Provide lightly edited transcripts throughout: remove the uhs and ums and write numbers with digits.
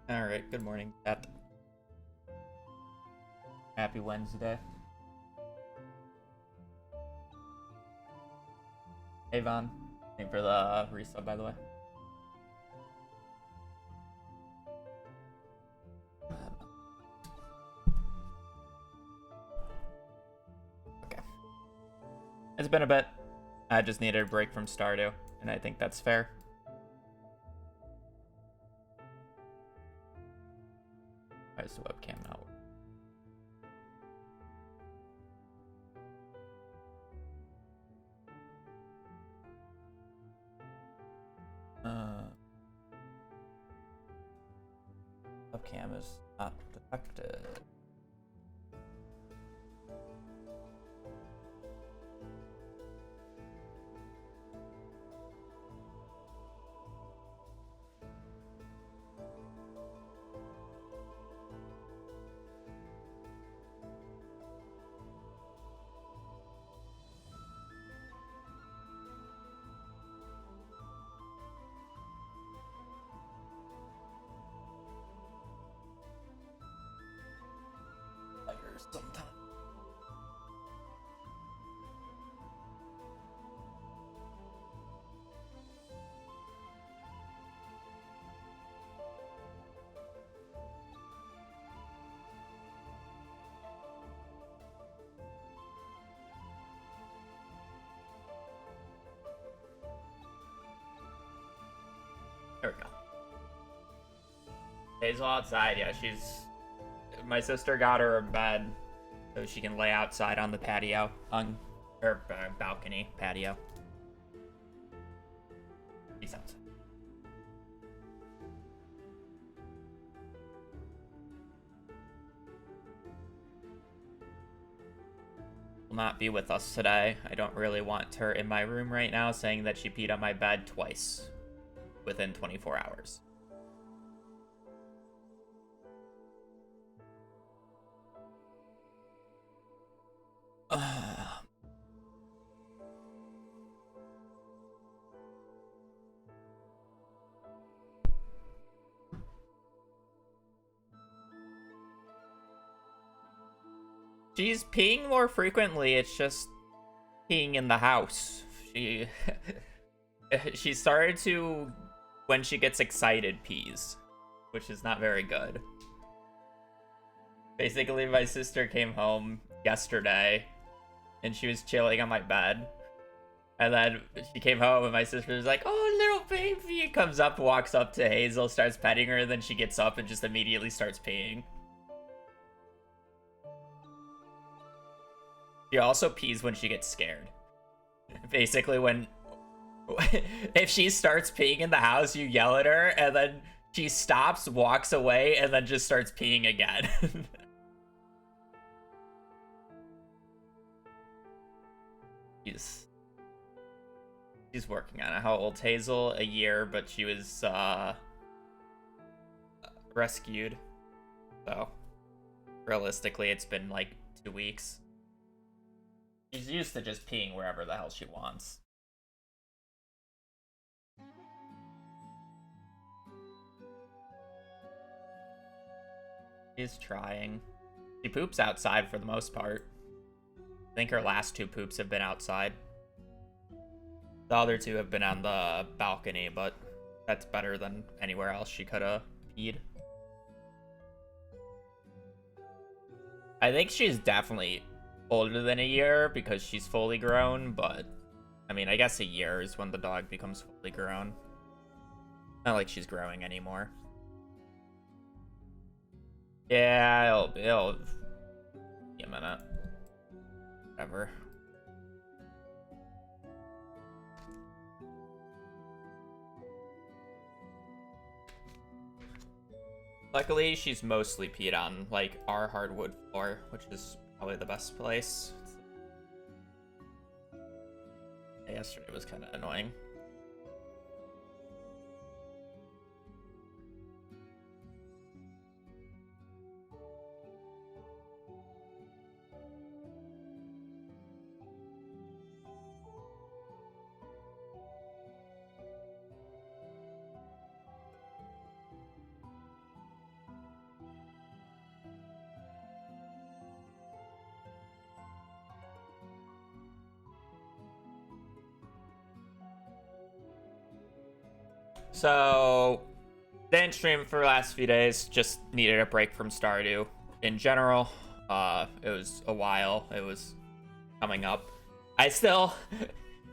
Alright, good morning, chat. Happy Wednesday. Hey, Vaughn. Thank you for the resub, by the way. Okay. It's been a bit. I just needed a break from Stardew, and I think that's fair. Why is the webcam not working? Webcam is not detected. Sometimes. There we go. Hazel outside, yeah, my sister got her a bed so she can lay outside on the patio, on her balcony patio. She's outside. Will not be with us today. I don't really want her in my room right now, saying that she peed on my bed twice within 24 hours. She's peeing more frequently, it's just peeing in the house. She started to, when she gets excited, pees, which is not very good. Basically, my sister came home yesterday, and she was chilling on my bed. And then she came home, and my sister was like, "Oh, little baby!" Comes up, walks up to Hazel, starts petting her, and then she gets up and just immediately starts peeing. She also pees when she gets scared. Basically, when if she starts peeing in the house, you yell at her, and then she stops, walks away, and then just starts peeing again. She's working on it. How old's Hazel? A year, but she was rescued. So realistically, it's been like 2 weeks. She's used to just peeing wherever the hell she wants. She's trying. She poops outside for the most part. I think her last 2 poops have been outside. The other 2 have been on the balcony, but that's better than anywhere else she could have peed. I think she's definitely older than a year because she's fully grown, but I mean, I guess a year is when the dog becomes fully grown. Not like she's growing anymore. Yeah, it'll be a minute. Whatever. Luckily, she's mostly peed on, like, our hardwood floor, which is probably the best place. Yesterday was kind of annoying. So, didn't stream for the last few days. Just needed a break from Stardew in general. It was a while. It was coming up. I still,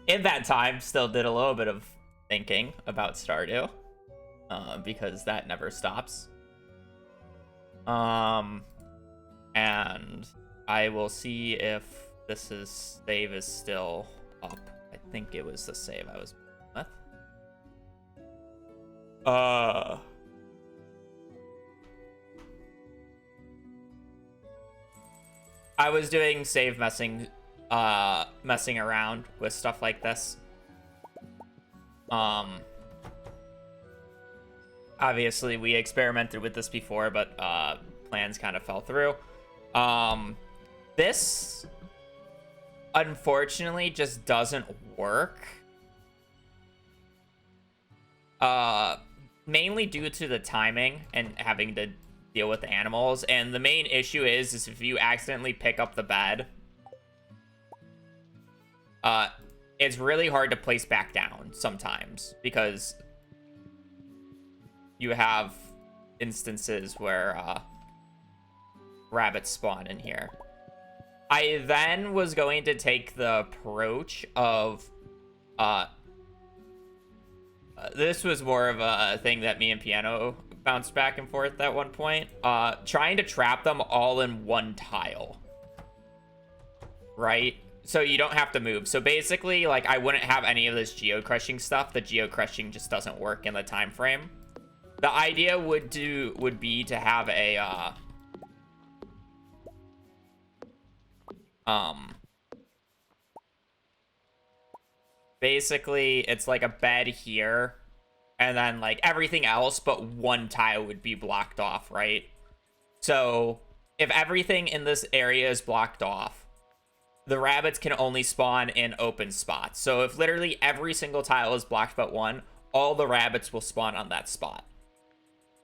in that time, still did a little bit of thinking about Stardew. Because that never stops. And I will see if this save is still up. I think it was the save I was with. I was doing save messing around with stuff like this. Obviously we experimented with this before, but plans kind of fell through. This unfortunately just doesn't work. Mainly due to the timing and having to deal with the animals. And the main issue is if you accidentally pick up the bed, it's really hard to place back down sometimes because you have instances where rabbits spawn in here. I then was going to take the approach of this was more of a thing that me and Piano bounced back and forth at one point. Trying to trap them all in one tile. Right? So you don't have to move. So basically, like, I wouldn't have any of this geocrushing stuff. The geocrushing just doesn't work in the time frame. The idea would be to have a basically, it's like a bed here, and then, like, everything else but one tile would be blocked off, right? So, if everything in this area is blocked off, the rabbits can only spawn in open spots. So, if literally every single tile is blocked but one, all the rabbits will spawn on that spot.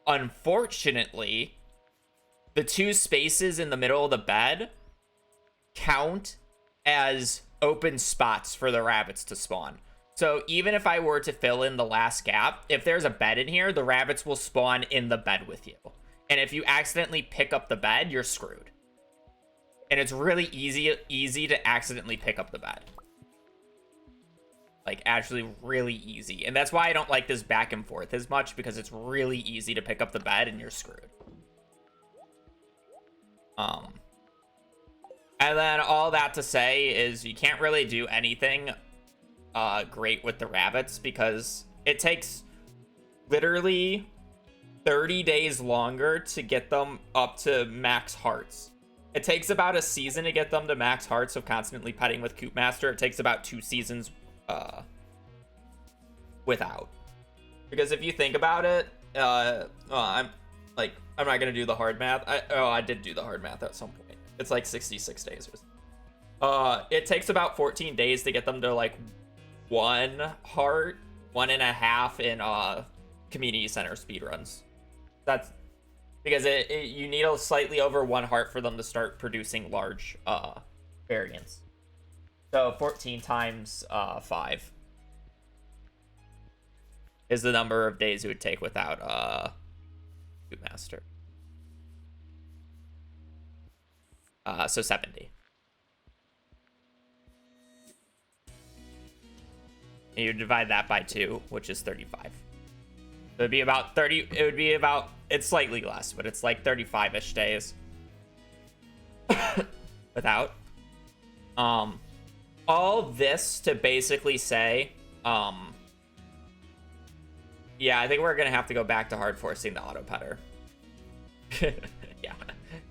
Unfortunately, the 2 spaces in the middle of the bed count as open spots for the rabbits to spawn. So even if I were to fill in the last gap, if there's a bed in here, the rabbits will spawn in the bed with you. And if you accidentally pick up the bed, you're screwed. And it's really easy to accidentally pick up the bed. Like, actually really easy. And that's why I don't like this back and forth as much, because it's really easy to pick up the bed and you're screwed. And then all that to say is you can't really do anything great with the rabbits because it takes literally 30 days longer to get them up to max hearts. It takes about a season to get them to max hearts of constantly petting with Coop Master. It takes about 2 seasons without. Because if you think about it, I'm not gonna do the hard math. I did do the hard math at some point. It's like 66 days. It takes about 14 days to get them to like 1 heart, 1.5 in community center speedruns. That's because you need a slightly over 1 heart for them to start producing large variants. So 14 times 5 is the number of days it would take without Coop Master. So 70. And you divide that by 2, which is 35. So it'd be about 30. It would be about, it's slightly less, but it's like 35-ish days without. All this to basically say, yeah, I think we're gonna have to go back to hard forcing the auto putter. Yeah,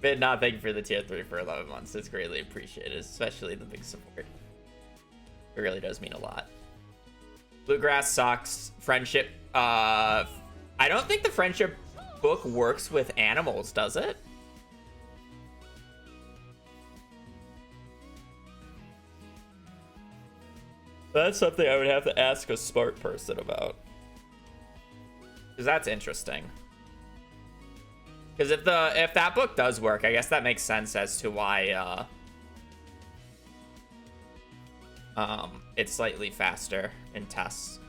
but thank you for the tier 3 for 11 months. It's greatly appreciated, especially the big support. It really does mean a lot. Bluegrass sucks. Friendship. I don't think the friendship book works with animals, does it? That's something I would have to ask a smart person about. Because that's interesting. Because if that book does work, I guess that makes sense as to why it's slightly faster in tests.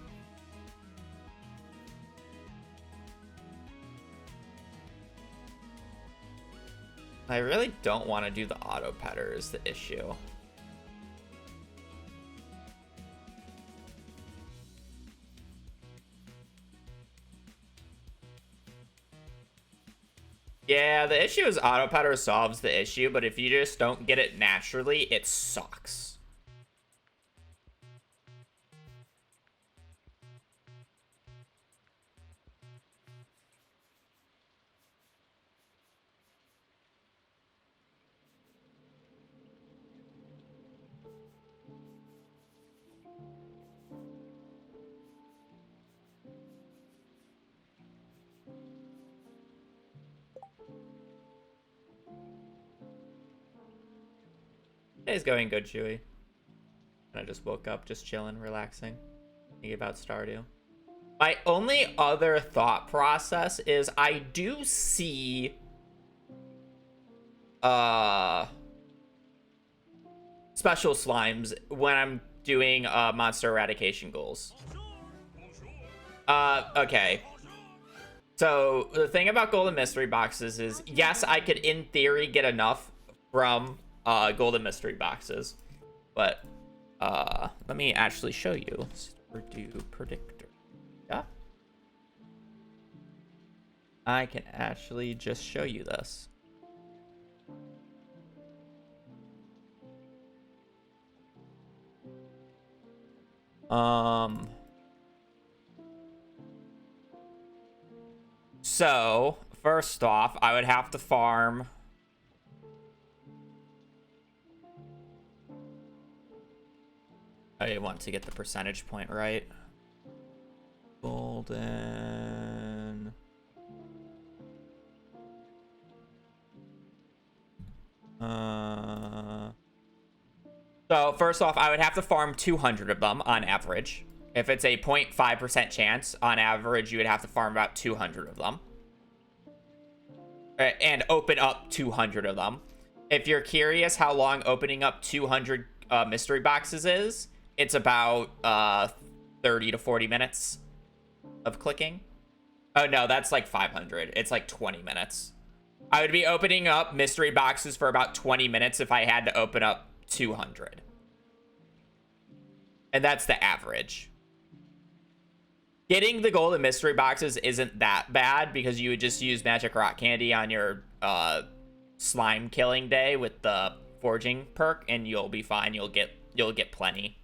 I really don't want to do the auto petter is the issue. Yeah, the issue is auto petter solves the issue, but if you just don't get it naturally, it sucks. Day's going good, Chewy. I just woke up, just chilling, relaxing, thinking about Stardew. My only other thought process is I do see special slimes when I'm doing monster eradication goals. Okay. So the thing about golden mystery boxes is, yes, I could in theory get enough from golden mystery boxes, but let me actually show you. Stardew predictor. Yeah, I can actually just show you this. So first off, I would have to farm I want to get the percentage point right. Golden. So first off, I would have to farm 200 of them on average. If it's a 0.5% chance, on average, you would have to farm about 200 of them. And open up 200 of them. If you're curious how long opening up 200 mystery boxes is, it's about 30 to 40 minutes of clicking. Oh no, that's like 500. It's like 20 minutes. I would be opening up mystery boxes for about 20 minutes if I had to open up 200. And that's the average. Getting the golden mystery boxes isn't that bad because you would just use magic rock candy on your slime killing day with the forging perk and you'll be fine. You'll get plenty.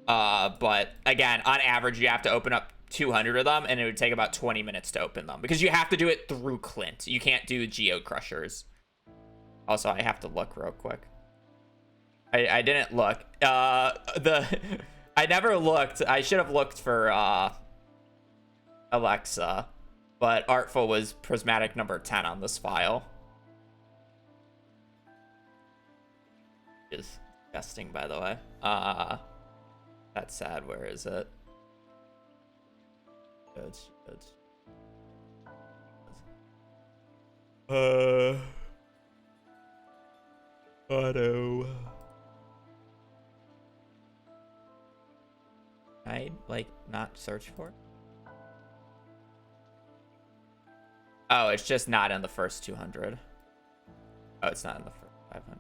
But again, on average, you have to open up 200 of them, and it would take about 20 minutes to open them because you have to do it through Clint. You can't do Geo Crushers. Also, I have to look real quick. I didn't look. I never looked. I should have looked for Alexa, but Artful was prismatic number 10 on this file. Is disgusting, by the way. That's sad. Where is it? Auto. I'd like not search for it. Oh, it's just not in the first 200. Oh, it's not in the first 500.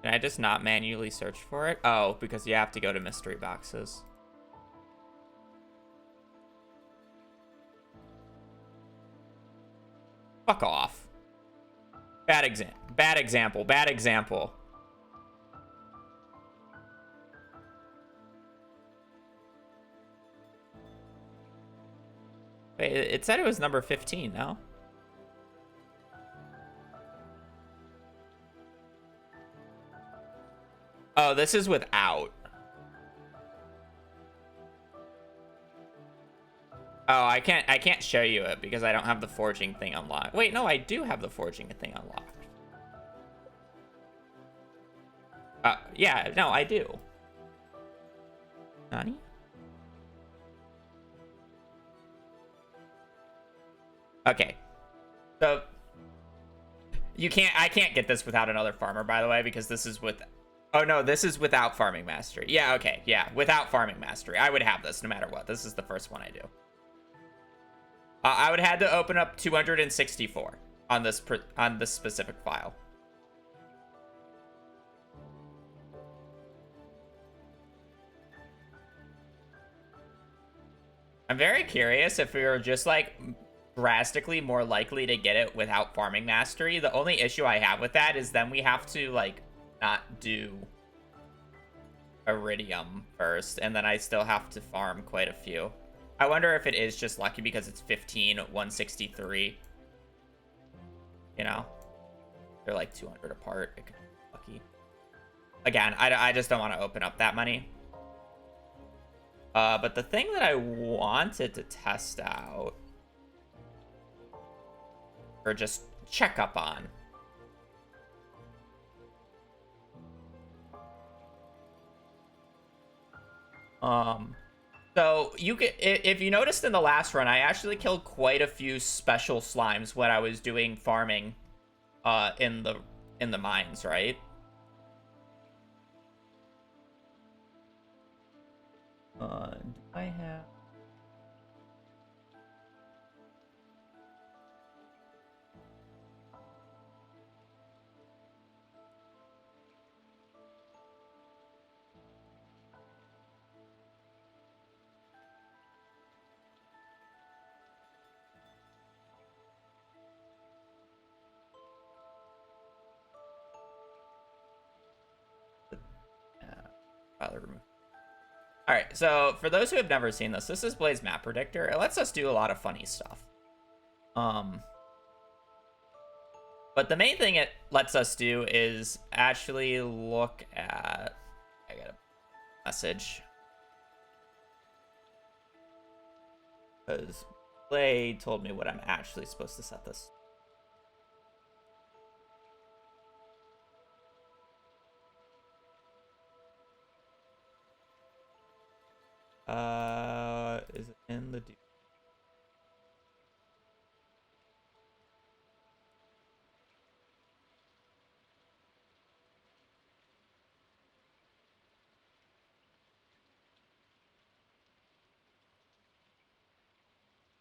Can I just not manually search for it? Oh, because you have to go to mystery boxes. Fuck off. Bad example. Bad example. Bad example. Wait, it said it was number 15, no? Oh, this is without. Oh, I can't show you it because I don't have the forging thing unlocked. Wait, no, I do have the forging thing unlocked. Yeah, no, I do. Nani? Okay. So I can't get this without another farmer, by the way, because this is with oh no, this is without farming mastery. Yeah, okay, yeah, without farming mastery. I would have this no matter what. This is the first one I do. I would have to open up 264 on this specific file. I'm very curious if we were just like drastically more likely to get it without farming mastery. The only issue I have with that is then we have to like not do iridium first, and then I still have to farm quite a few. I wonder if it is just lucky because it's 15, 163. You know? They're like 200 apart. It could be lucky. Again, I just don't want to open up that many. But the thing that I wanted to test out, or just check up on, so you get, if you noticed in the last run, I actually killed quite a few special slimes when I was doing farming in the mines, right? Do I have remove. All right, so for those who have never seen this is Blaze Map Predictor. It lets us do a lot of funny stuff. But the main thing it lets us do is actually look at, I got a message. Because Play told me what I'm actually supposed to set this. Is it in the dude?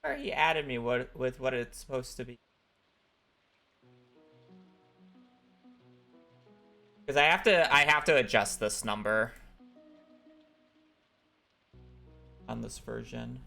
Or he added me with what it's supposed to be. Because I have to adjust this number on this version.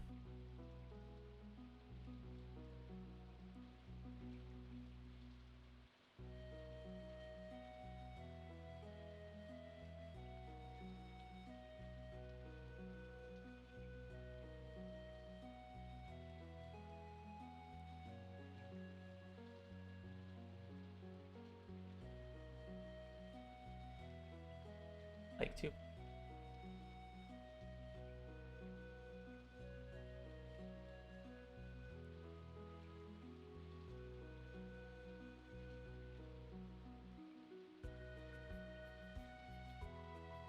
like 2.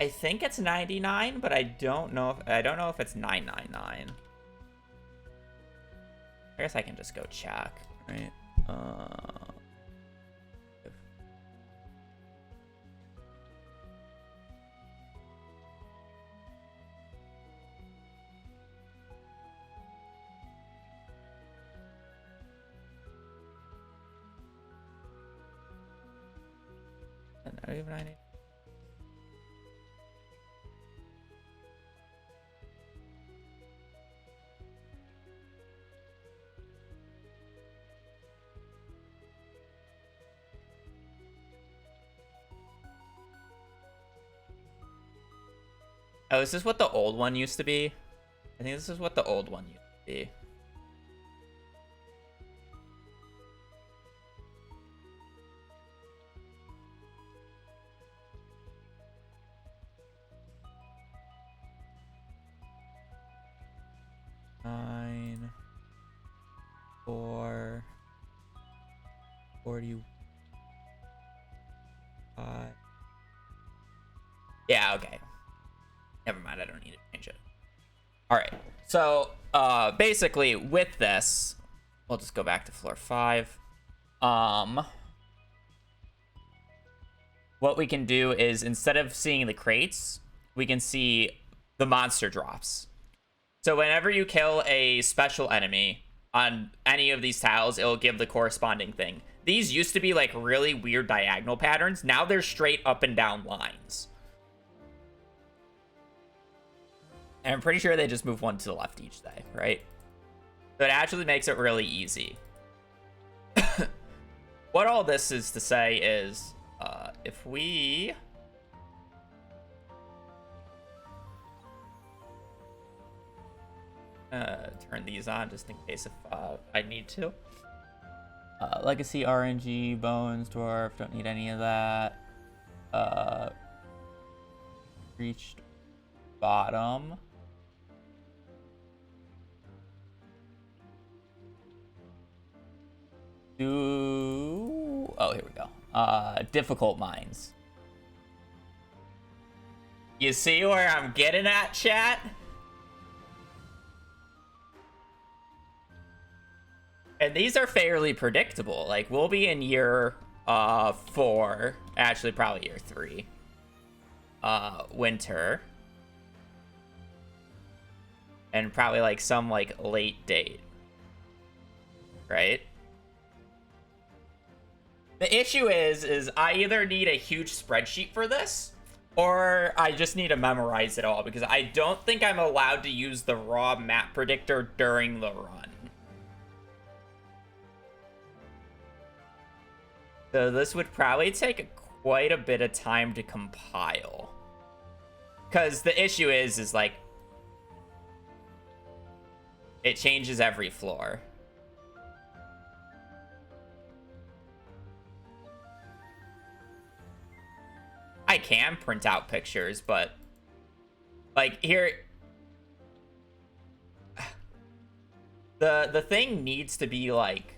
I think it's 99, but I don't know if it's 999. I guess I can just go check, right? Not even 90. Oh, is this what the old one used to be? I think this is what the old one used to be. Nine, 4, 45. Yeah, okay. Never mind, I don't need to change it. All right, so basically with this, we'll just go back to floor 5. What we can do is, instead of seeing the crates, we can see the monster drops. So whenever you kill a special enemy on any of these tiles, it'll give the corresponding thing. These used to be like really weird diagonal patterns. Now they're straight up and down lines. And I'm pretty sure they just move one to the left each day, right? So it actually makes it really easy. What all this is to say is, if we... turn these on just in case if I need to. Legacy, RNG, Bones, Dwarf, don't need any of that. Reached bottom. Oh, here we go. Difficult mines. You see where I'm getting at, chat? And these are fairly predictable. Like, we'll be in year 4. Actually, probably year 3. Winter. And probably, like, some, like, late date. Right? The issue is I either need a huge spreadsheet for this, or I just need to memorize it all, because I don't think I'm allowed to use the raw map predictor during the run. So this would probably take quite a bit of time to compile. Because the issue is like, it changes every floor. I can print out pictures, but like here, the thing needs to be like,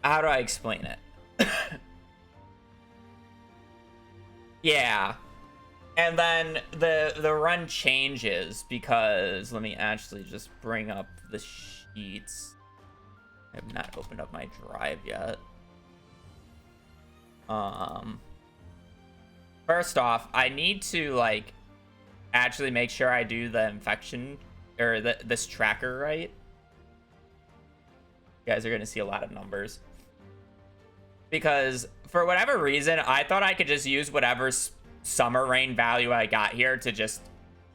how do I explain it? Yeah. And then the run changes because, let me actually just bring up the sheets. I have not opened up my drive yet. First off, I need to like actually make sure I do the infection or this tracker right. You guys are gonna see a lot of numbers because for whatever reason I thought I could just use whatever summer rain value I got here to just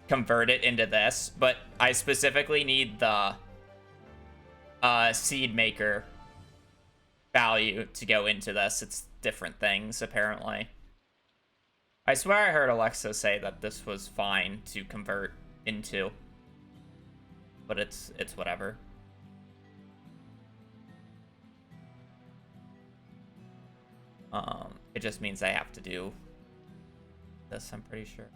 convert it into this, but I specifically need the seed maker value to go into this. It's different things apparently. I swear I heard Alexa say that this was fine to convert into, but it's whatever. It just means I have to do this, I'm pretty sure.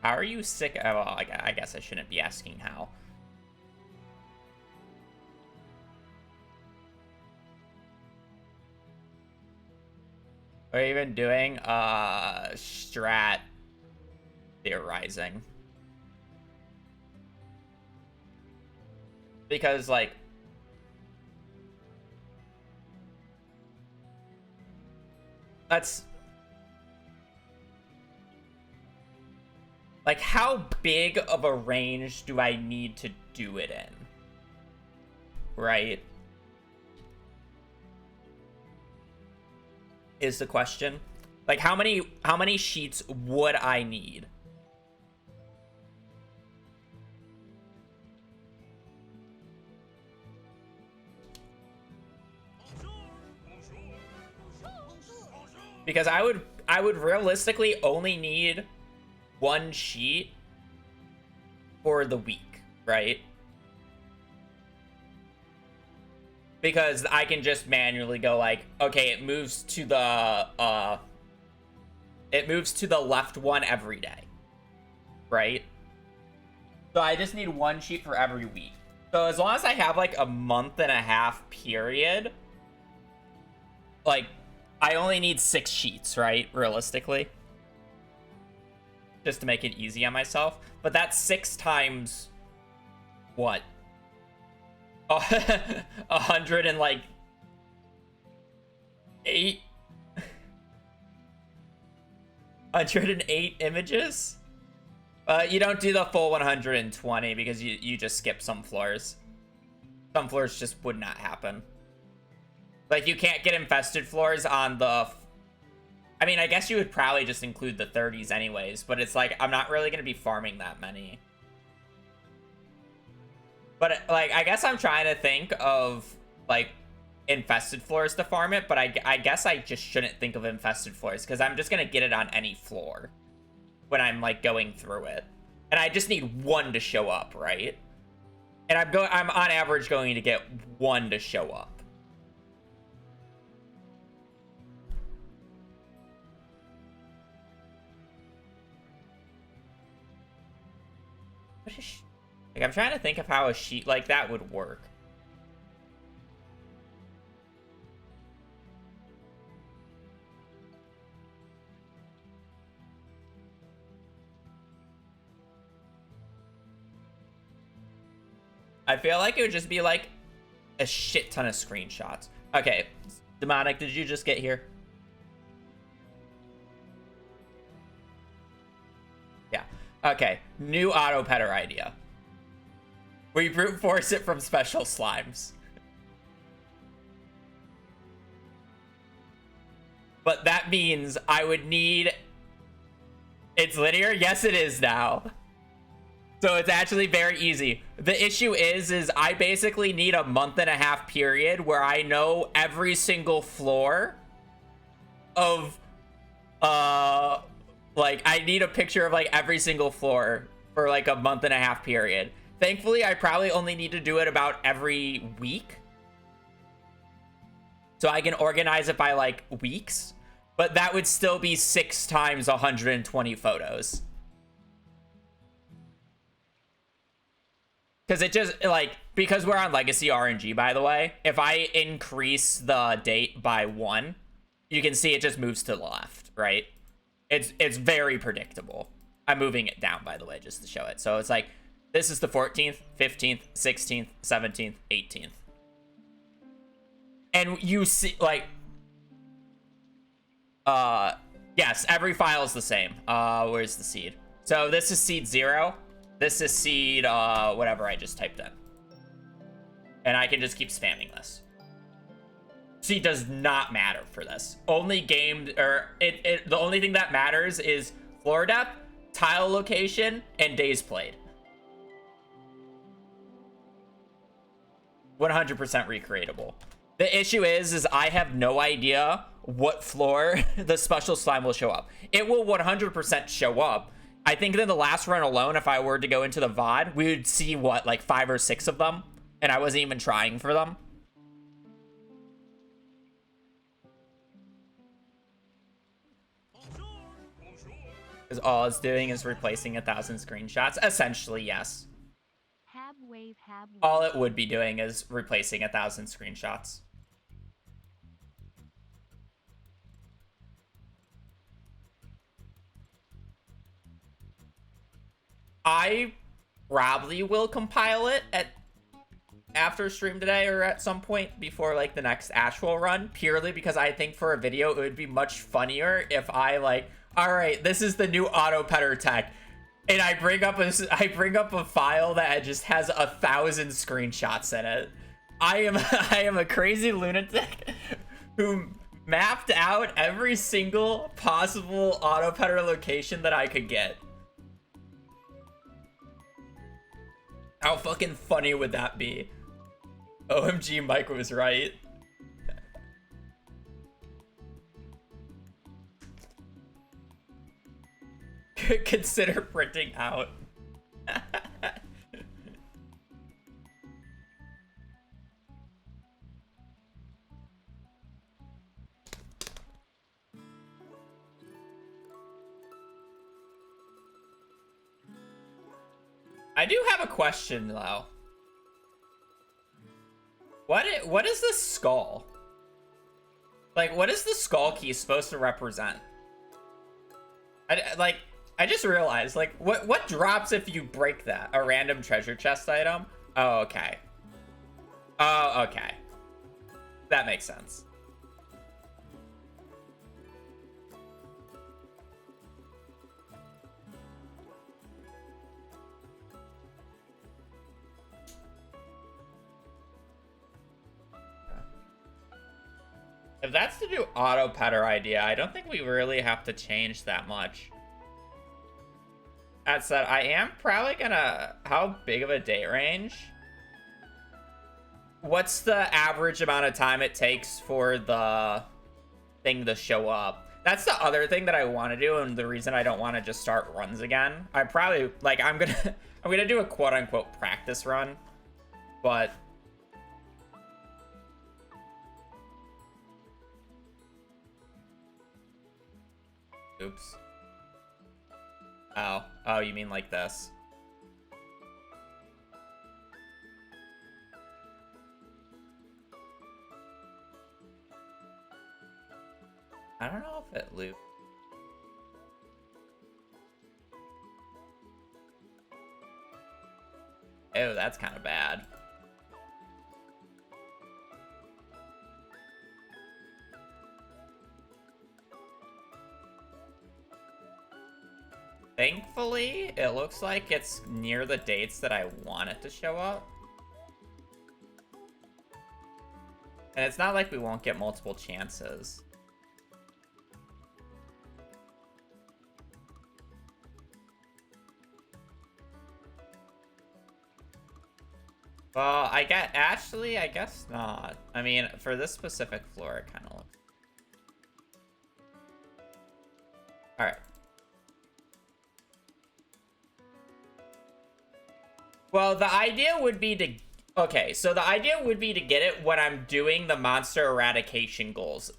How are you sick? Oh, well, I guess I shouldn't be asking how. Are you even doing strat theorizing? Because like that's like, how big of a range do I need to do it in? Right? Is the question. Like, how many sheets would I need? Because I would realistically only need one sheet for the week, right? Because I can just manually go like, okay, it moves to the left one every day, right? So I just need one sheet for every week. So as long as I have like a month and a half period, like I only need 6 sheets, right? Realistically. Just to make it easy on myself. But that's 6 times what? 100 and like 8 108 images? You don't do the full 120 because you just skip some floors. Some floors just would not happen. Like, you can't get infested floors on the... I mean, I guess you would probably just include the 30s anyways, but it's like, I'm not really going to be farming that many. But, like, I guess I'm trying to think of, like, infested floors to farm it, but I guess I just shouldn't think of infested floors, because I'm just going to get it on any floor when I'm, like, going through it. And I just need 1 to show up, right? And I'm on average going to get 1 to show up. Like, I'm trying to think of how a sheet like that would work. I feel like it would just be like a shit ton of screenshots. Okay, Demonic, did you just get here? Yeah. Okay, new auto petter idea. We brute force it from special slimes. But that means I would need... It's linear? Yes, it is now. So it's actually very easy. The issue is I basically need a month and a half period where I know every single floor of... like, I need a picture of, like, every single floor for, like, a month and a half period. Thankfully, I probably only need to do it about every week. So I can organize it by, like, weeks. But that would still be 6 times 120 photos. Because it just, like, because we're on Legacy RNG, by the way, if I increase the date by 1, you can see it just moves to the left, right? It's very predictable. I'm moving it down, by the way, just to show it. So it's like, this is the 14th, 15th, 16th, 17th, 18th. And you see, like... yes, every file is the same. Where's the seed? So this is seed 0. This is seed, whatever I just typed in. And I can just keep spamming this. Seed does not matter for this. Only gamed, or the only thing that matters is floor depth, tile location, and days played. 100% recreatable. The issue is I have no idea what floor the special slime will show up. It will 100% show up. I think in the last run alone, if I were to go into the VOD, we would see, what, like 5 or 6 of them And I wasn't even trying for them. Because all it's doing is replacing 1,000 screenshots. Essentially, yes. All it would be doing is replacing 1,000 screenshots. I probably will compile it after stream today or at some point before like the next actual run, purely because I think for a video it would be much funnier if I like, all right, this is the new auto petter tech, and I bring up a file that just has 1,000 screenshots in it. I am a crazy lunatic who mapped out every single possible auto petter location that I could get. How fucking funny would that be? OMG, Mike was right. Consider printing out. I do have a question though. What is this skull? Like, what is the skull key supposed to represent? I just realized, like, what drops if you break that? A random treasure chest item? Oh, okay. Oh, okay. That makes sense. If that's the new auto petter idea, I don't think we really have to change that much. That said, I am probably gonna... How big of a date range? What's the average amount of time it takes for the thing to show up? That's the other thing that I want to do, and the reason I don't want to just start runs again. I probably... Like, I'm gonna do a quote-unquote practice run, but... Oops. Oh, you mean like this? I don't know if it looped. Oh, that's kind of bad. Thankfully, it looks like it's near the dates that I want it to show up. And it's not like we won't get multiple chances. Well, I guess not. I mean, for this specific floor, it kind of looks... Alright. Well, the idea would be to... Okay, so the idea would be to get it when I'm doing the monster eradication goals.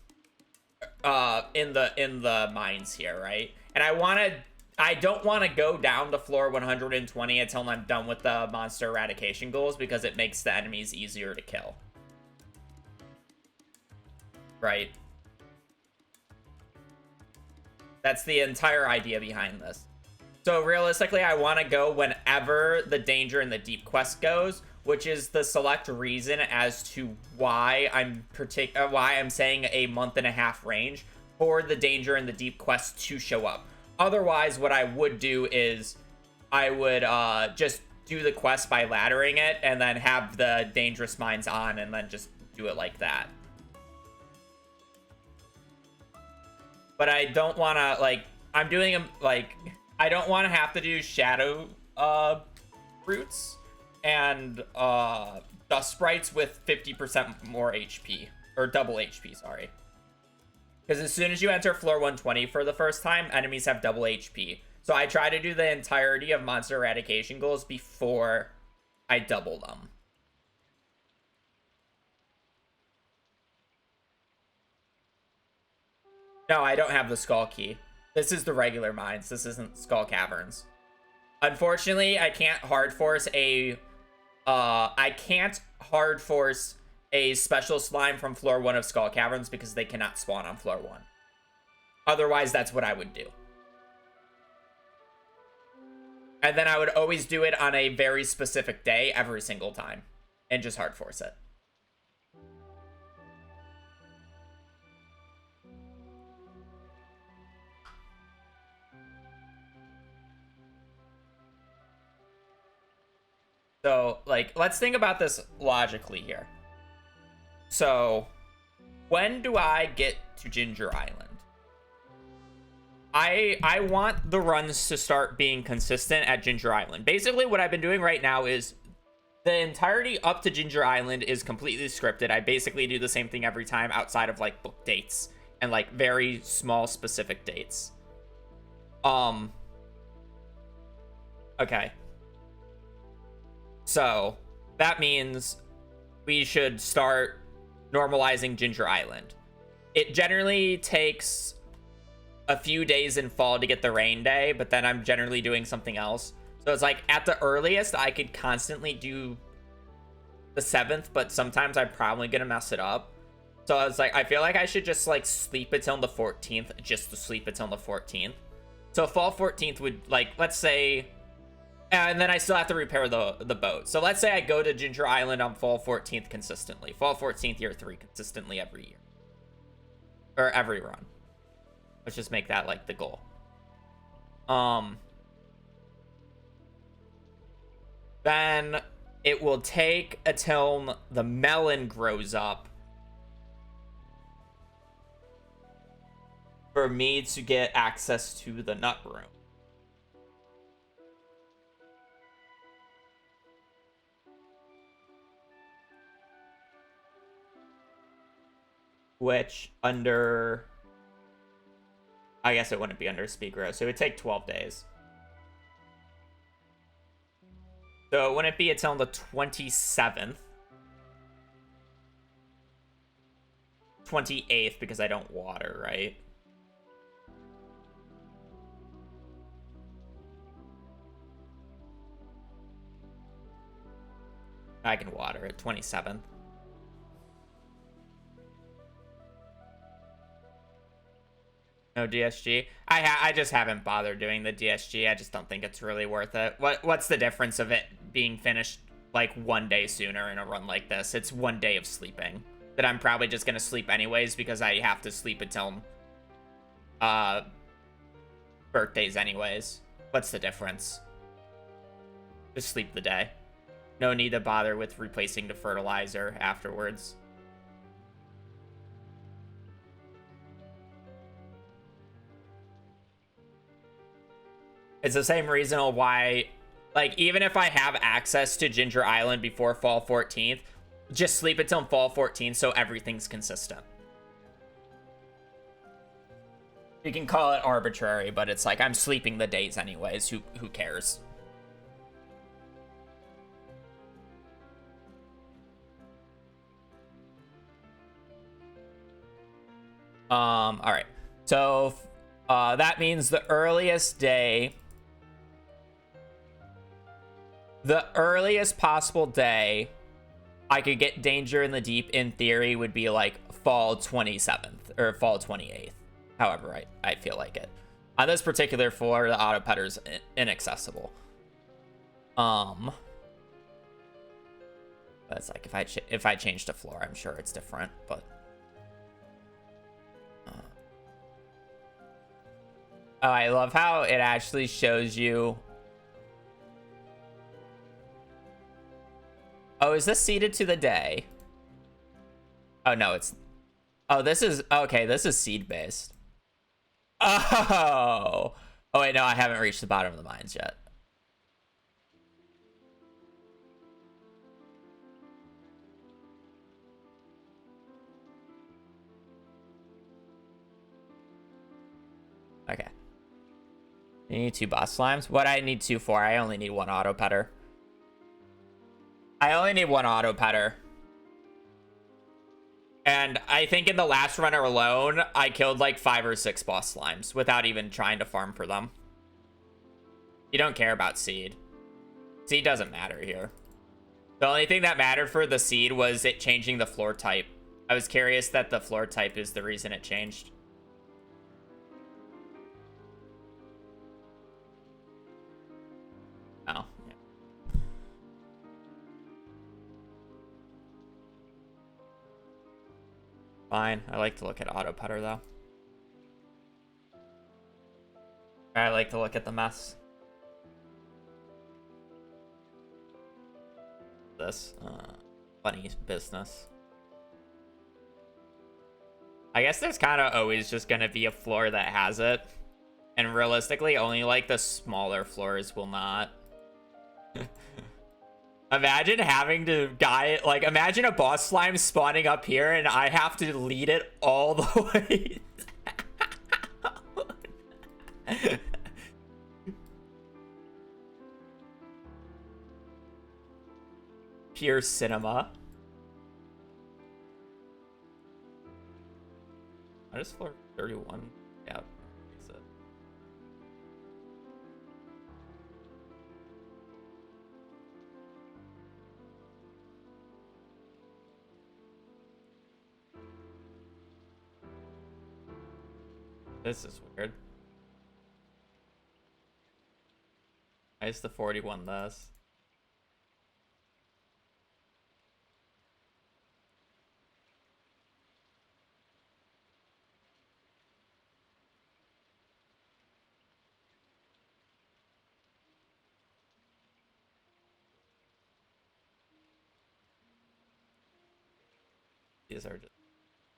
In the mines here, right? And I don't want to go down to floor 120 until I'm done with the monster eradication goals, because it makes the enemies easier to kill. Right? That's the entire idea behind this. So realistically, I want to go whenever the danger in the deep quest goes, which is the select reason as to why I'm saying a month-and-a-half range for the danger in the deep quest to show up. Otherwise, what I would do is I would just do the quest by laddering it and then have the dangerous mines on and then just do it like that. But I don't want to, like, I'm doing them, like... I don't want to have to do shadow fruits and dust sprites with 50% more HP, or double HP, sorry. Because as soon as you enter floor 120 for the first time, enemies have double HP. So I try to do the entirety of monster eradication goals before I double them. No, I don't have the Skull Key. This is the regular mines. This isn't Skull Caverns. Unfortunately, I can't hard force a... I can't hard force a special slime from floor 1 of Skull Caverns because they cannot spawn on floor 1. Otherwise, that's what I would do. And then I would always do it on a very specific day every single time. And just hard force it. So, like, let's think about this logically here. So, when do I get to Ginger Island? I want the runs to start being consistent at Ginger Island. Basically, what I've been doing right now is the entirety up to Ginger Island is completely scripted. I basically do the same thing every time outside of, like, book dates and, like, very small specific dates. Okay. So, that means we should start normalizing Ginger Island. It generally takes a few days in fall to get the rain day, but then I'm generally doing something else. So it's like, at the earliest, I could constantly do the 7th, but sometimes I'm probably gonna mess it up. So I was like, I feel like I should just, like, sleep it till the 14th, just to sleep it till the 14th. So fall 14th would, like, let's say... And then I still have to repair the boat. So let's say I go to Ginger Island on fall 14th consistently. Fall 14th, year 3, consistently every year. Or every run. Let's just make that, like, the goal. Then it will take until the melon grows up for me to get access to the nut room. Which under... I guess it wouldn't be under Speedrun, so it would take 12 days. So it wouldn't be until the 27th. 28th, because I don't water, right? I can water it, 27th. No DSG. I just haven't bothered doing the DSG. I just don't think it's really worth it. What's the difference of it being finished like 1 day sooner in a run like this? It's 1 day of sleeping that I'm probably just gonna sleep anyways because I have to sleep until birthdays anyways. What's the difference? Just sleep the day. No need to bother with replacing the fertilizer afterwards. It's the same reason why, like, even if I have access to Ginger Island before fall 14th, just sleep until fall 14th so everything's consistent. You can call it arbitrary, but it's like, I'm sleeping the days anyways. Who cares? Alright. So, that means the earliest day... The earliest possible day I could get Danger in the Deep, in theory, would be like fall 27th or fall 28th. However, I feel like it. On this particular floor, the auto petter's inaccessible. But it's like if I change the floor, I'm sure it's different. But oh, I love how it actually shows you. Oh, is this seeded to the day? Oh, no, it's... Oh, this is... Okay, this is seed-based. Oh! Oh, wait, no, I haven't reached the bottom of the mines yet. Okay. You need 2 boss slimes? What I need 2 for? I only need 1 auto petter. I only need 1 auto petter. And I think in the last runner alone, I killed like 5 or 6 boss slimes without even trying to farm for them. You don't care about seed. Seed doesn't matter here. The only thing that mattered for the seed was it changing the floor type. I was curious that the floor type is the reason it changed. Oh, yeah. Fine. I like to look at auto putter though. I like to look at the mess. This funny business. I guess there's kind of always just gonna be a floor that has it, and realistically only like the smaller floors will not. Imagine having to like imagine a boss slime spawning up here and I have to lead it all the way down. Pure cinema. I just floor 31. Yeah. This is weird. Why is the 41 this? These are just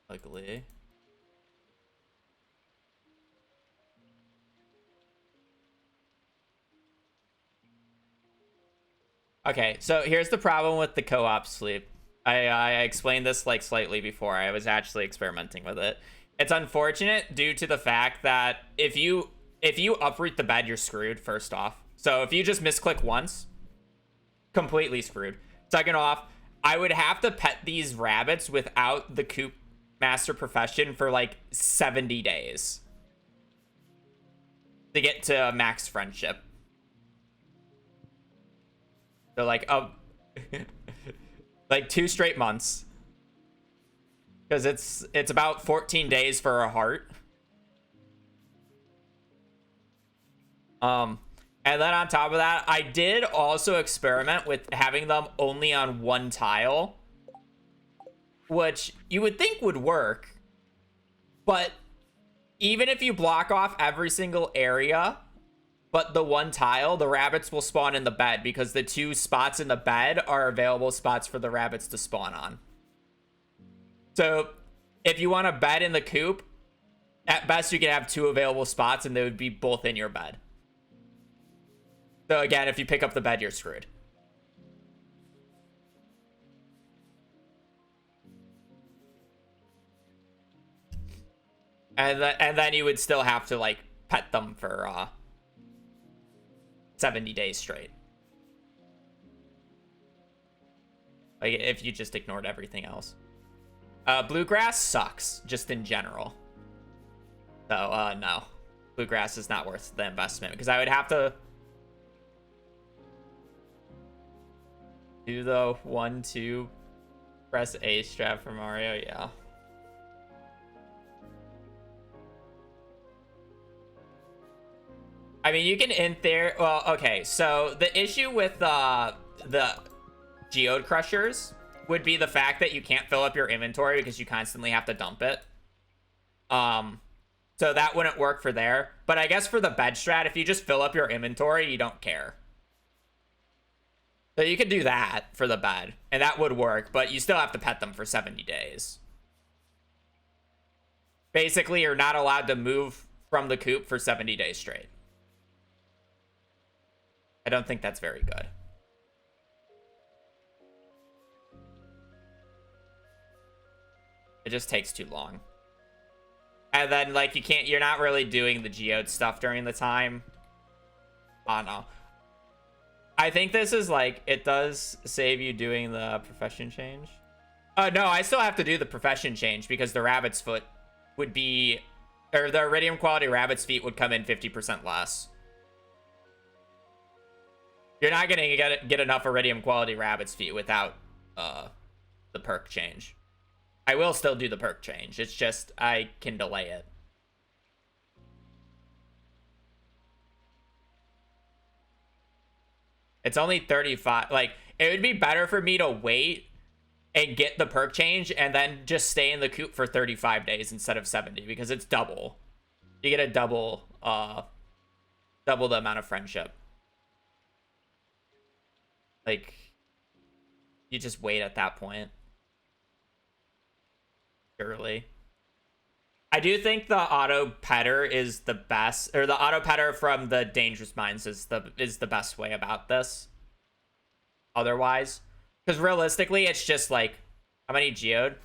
ugly. Okay, so here's the problem with the co-op sleep. I explained this like slightly before. I was actually experimenting with it. It's unfortunate due to the fact that if you uproot the bed, you're screwed, first off. So if you just misclick once, completely screwed. Second off, I would have to pet these rabbits without the coop master profession for like 70 days to get to max friendship. So like like 2 straight months, because it's about 14 days for a heart. And then on top of that, I did also experiment with having them only on one tile, which you would think would work, but even if you block off every single area but the one tile, the rabbits will spawn in the bed because the 2 spots in the bed are available spots for the rabbits to spawn on. So if you want a bed in the coop, at best you can have 2 available spots and they would be both in your bed. So again, if you pick up the bed, you're screwed. And then you would still have to like pet them for 70 days straight. Like if you just ignored everything else. Bluegrass sucks just in general. So no, bluegrass is not worth the investment because I would have to do the 1-2 press A strat for Mario. Yeah. I mean, you can in there. Well, okay. So the issue with the geode crushers would be the fact that you can't fill up your inventory because you constantly have to dump it. So that wouldn't work for there. But I guess for the bed strat, if you just fill up your inventory, you don't care. So you could do that for the bed, and that would work, but you still have to pet them for 70 days. Basically, you're not allowed to move from the coop for 70 days straight. I don't think that's very good. It just takes too long. And then, like, you're not really doing the geode stuff during the time. I don't know. I think this is, like, it does save you doing the profession change. No, I still have to do the profession change because the rabbit's foot would be, or the iridium quality rabbit's feet would come in 50% less. You're not gonna get enough iridium quality rabbit's feet without the perk change. I will still do the perk change. It's just I can delay it. It's only 35. Like, it would be better for me to wait and get the perk change and then just stay in the coop for 35 days instead of 70 because it's double. You get a double the amount of friendship. Like, you just wait at that point. Surely. I do think the auto petter is the best, or the auto petter from the dangerous mines is the best way about this. Otherwise, because realistically, it's just like, how many geode?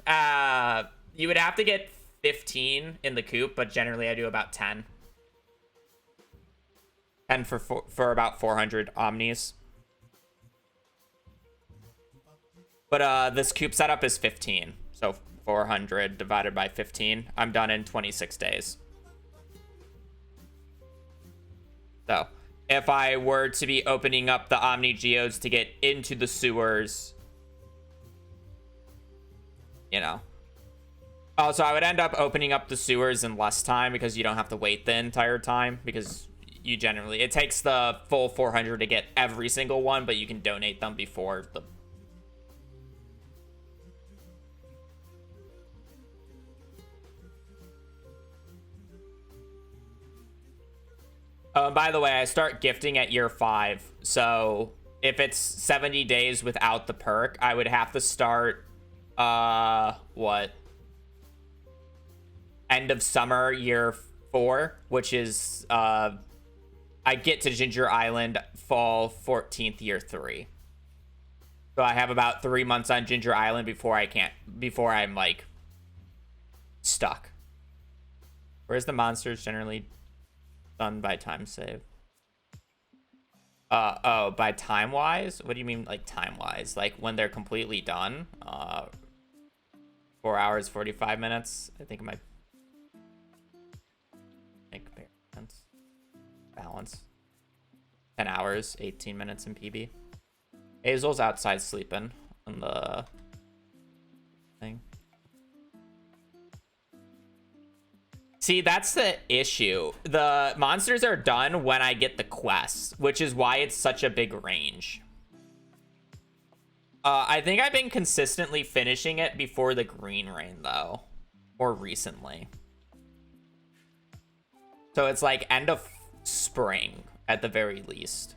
You would have to get 15 in the coop, but generally I do about 10. 10 for about 400 omnis. But this coop setup is 15, so 400 divided by 15. I'm done in 26 days. So, if I were to be opening up the Omni Geodes to get into the sewers, you know. Also, I would end up opening up the sewers in less time because you don't have to wait the entire time because you generally, it takes the full 400 to get every single one, but you can donate them before the by the way, I start gifting at year 5. So if it's 70 days without the perk, I would have to start, what? End of summer, year 4, which is, I get to Ginger Island fall 14th, year 3. So I have about 3 months on Ginger Island before I'm, like, stuck. Where's the monsters generally done by time save? Oh, by time wise? What do you mean, like, time wise? Like when they're completely done? 4 hours 45 minutes. I think it might make sense. Balance. 10 hours 18 minutes in PB. Hazel's outside sleeping on the thing. See, that's the issue. The monsters are done when I get the quests, which is why it's such a big range. I think I've been consistently finishing it before the green rain, though. More recently. So it's like end of spring, at the very least.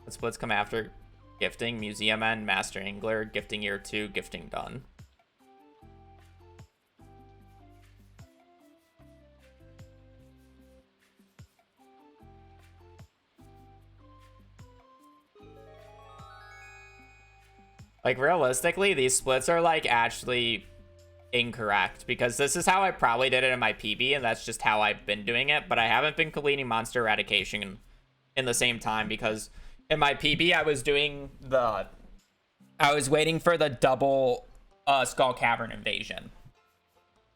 What splits come after gifting? Museum End, Master Angler, gifting year 2, gifting done. Like, realistically, these splits are, like, actually incorrect. Because this is how I probably did it in my PB, and that's just how I've been doing it. But I haven't been completing Monster Eradication in the same time. Because in my PB, I was doing the... I was waiting for the double Skull Cavern Invasion.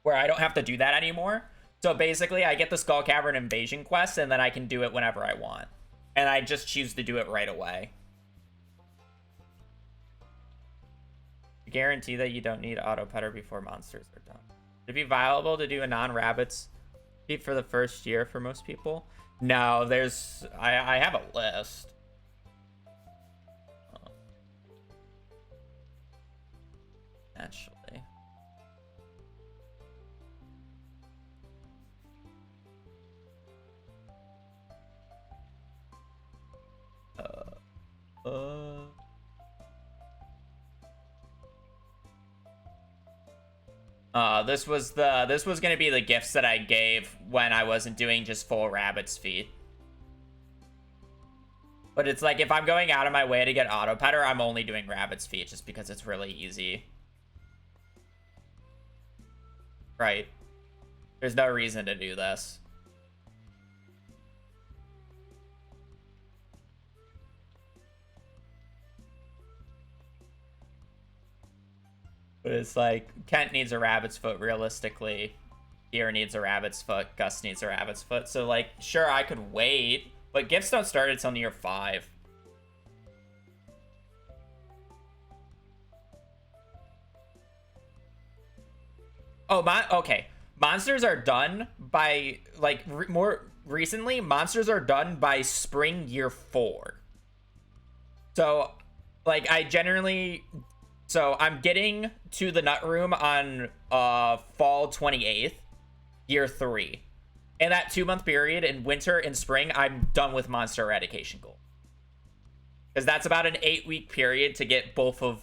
Where I don't have to do that anymore. So basically, I get the Skull Cavern Invasion quest, and then I can do it whenever I want. And I just choose to do it right away. Guarantee that you don't need auto petter before monsters are done. Would it be viable to do a non-rabbits feat for the first year for most people? No, there's... I have a list. Actually. This was gonna be the gifts that I gave when I wasn't doing just full rabbit's feet. But it's like, if I'm going out of my way to get auto petter, I'm only doing rabbit's feet just because it's really easy. Right. There's no reason to do this. But it's like, Kent needs a rabbit's foot realistically. Pierre needs a rabbit's foot. Gus needs a rabbit's foot. So, like, sure, I could wait. But gifts don't start until near 5. Oh, okay. Monsters are done by, like, more recently, monsters are done by spring year 4. So, like, so I'm getting to the nut room on fall 28th, year 3. In that 2-month period, in winter and spring, I'm done with monster eradication goal. Because that's about an 8-week period to get both 1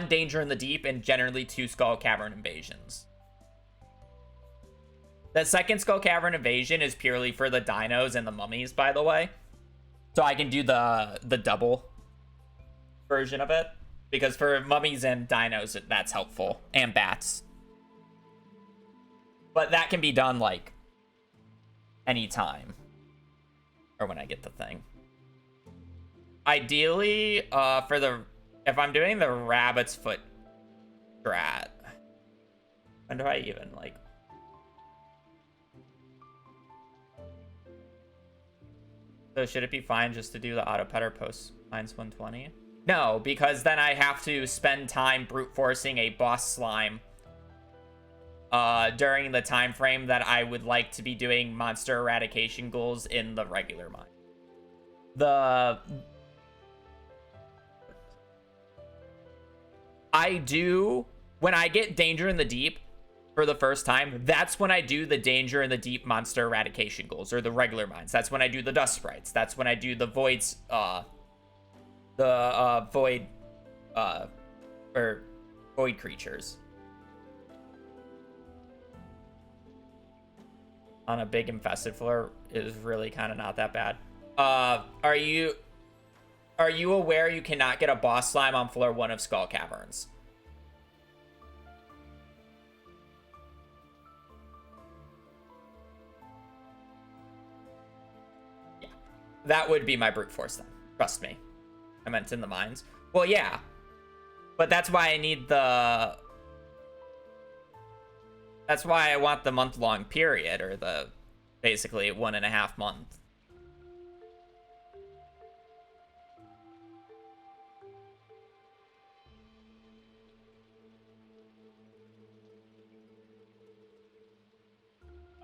Danger in the Deep and generally 2 Skull Cavern invasions. The second Skull Cavern invasion is purely for the dinos and the mummies, by the way. So I can do the double version of it. Because for mummies and dinos, that's helpful. And bats. But that can be done, like, anytime. Or when I get the thing. Ideally, if I'm doing the rabbit's foot strat, when do I even, like... So should it be fine just to do the auto petter post -120? No, because then I have to spend time brute forcing a boss slime during the time frame that I would like to be doing monster eradication goals in the regular mine. When I get Danger in the Deep for the first time, that's when I do the Danger in the Deep monster eradication goals, or the regular mines. That's when I do the dust sprites. That's when I do the voids, void creatures. On a big infested floor is really kind of not that bad. Are you aware you cannot get a boss slime on floor 1 of Skull Caverns? Yeah. That would be my brute force then. Trust me. I meant in the mines. Well, yeah. But that's why I need the... That's why I want the month-long period, or the basically 1.5 month.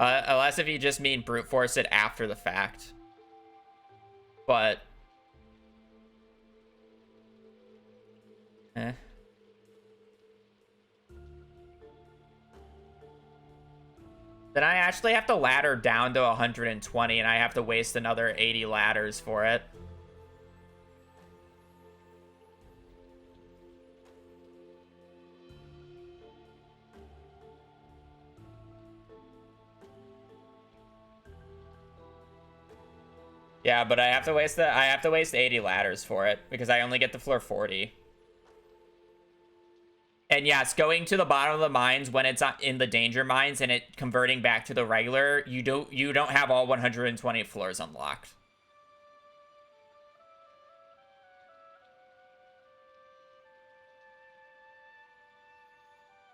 Unless if you just mean brute force it after the fact. But... Then I actually have to ladder down to 120, and I have to waste another 80 ladders for it. Yeah, but I have to waste 80 ladders for it because I only get to floor 40. And yes, going to the bottom of the mines when it's in the danger mines and it converting back to the regular, you don't have all 120 floors unlocked.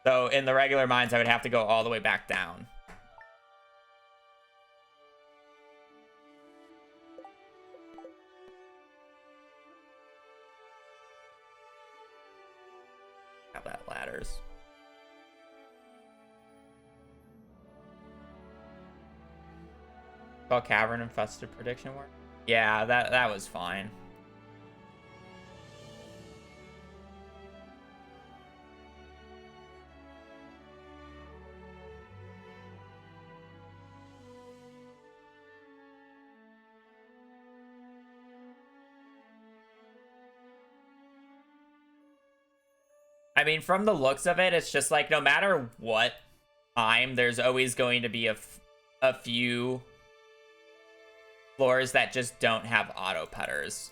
So in the regular mines, I would have to go all the way back down. Have that ladders. Call cavern infested prediction work. Yeah, that was fine. I mean, from the looks of it, it's just like no matter what time, there's always going to be a few floors that just don't have auto petters.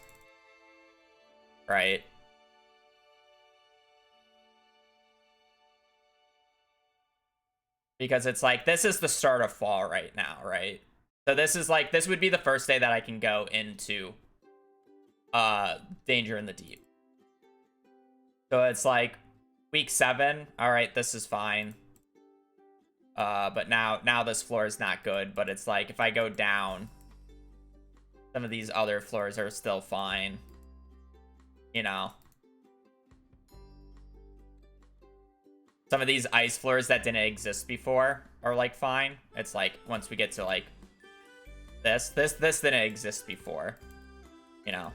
Right? Because it's like, this is the start of fall right now, right? So this is like, this would be the first day that I can go into Danger in the Deep. So it's like week 7. All right, this is fine. But now this floor is not good. But it's like if I go down, some of these other floors are still fine. You know. Some of these ice floors that didn't exist before are like fine. It's like once we get to like this didn't exist before. You know.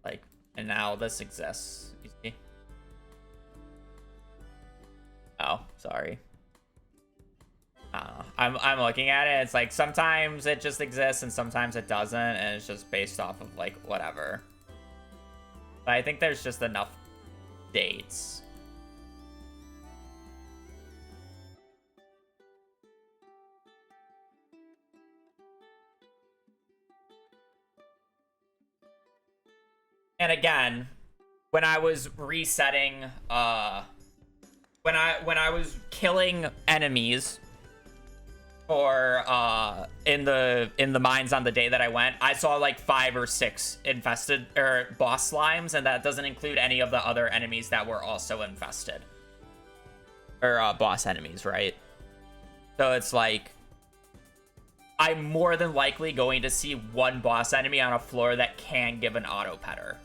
Like, and now this exists. You see? Oh, sorry. I don't know. I'm looking at it. It's like sometimes it just exists and sometimes it doesn't, and it's just based off of like whatever. But I think there's just enough dates. And again, when I was resetting, when I was killing enemies for in the mines on the day that I went, I saw like 5 or 6 infested or boss slimes, and that doesn't include any of the other enemies that were also infested or boss enemies, right? So it's like I'm more than likely going to see one boss enemy on a floor that can give an auto petter.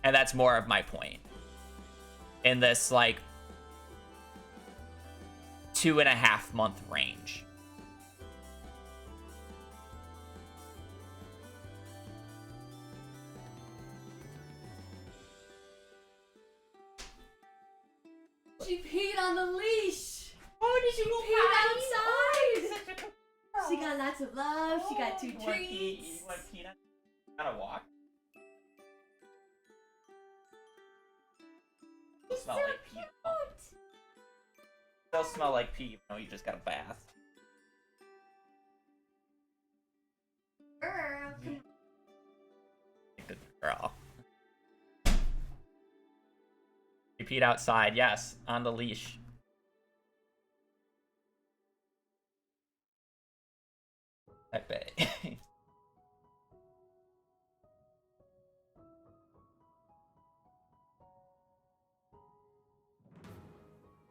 And that's more of my point. In this, like, 2.5 month range. She peed on the leash. Oh, did she peed outside? She got lots of love. She got 2 treats. Gotta walk. It's Smell so like pee. cute. They'll smell like pee, even though you just got a bath. Girl, come on. Good girl. You peed outside, yes, on the leash. I bet.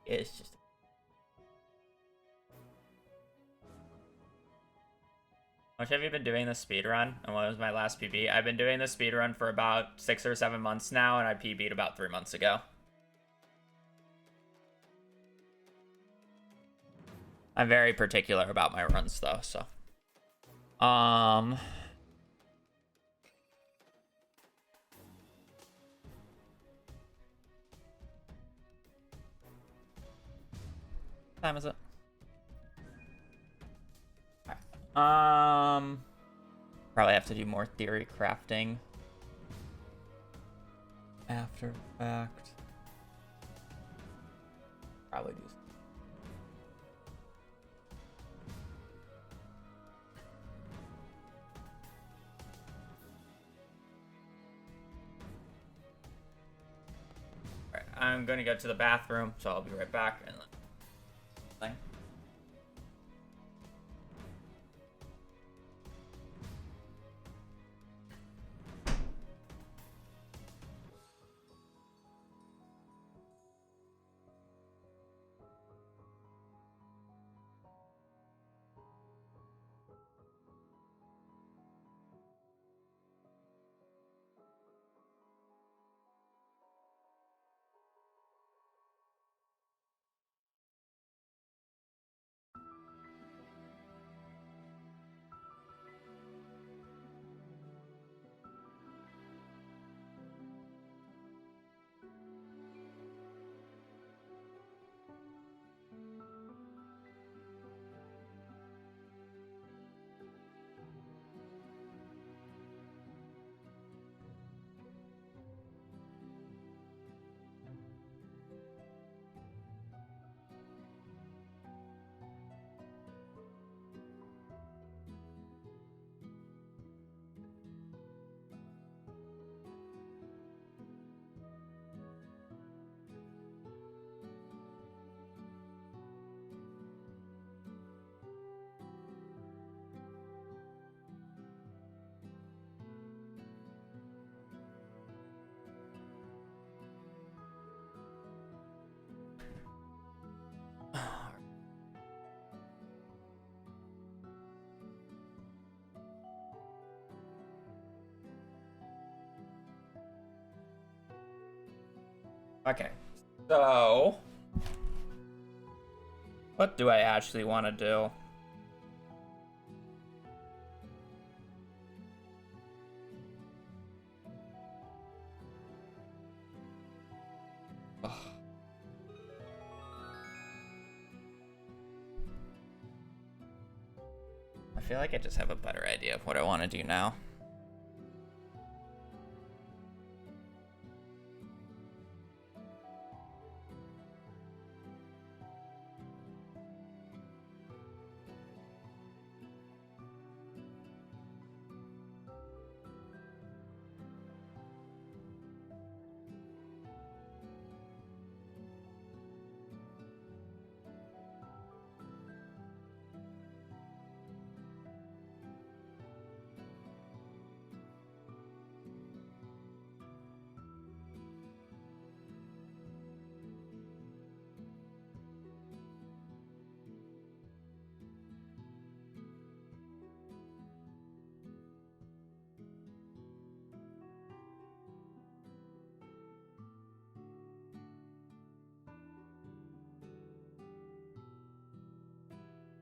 It's just. How much have you been doing the speedrun? And what was my last PB? I've been doing the speedrun for about 6 or 7 months now, and I PB'd about 3 months ago. I'm very particular about my runs, though, so. What time is it? Probably have to do more theory crafting after fact. Probably do. Alright, I'm gonna go to the bathroom, so I'll be right back. And Okay, so what do I actually want to do? Ugh. I feel like I just have a better idea of what I want to do now.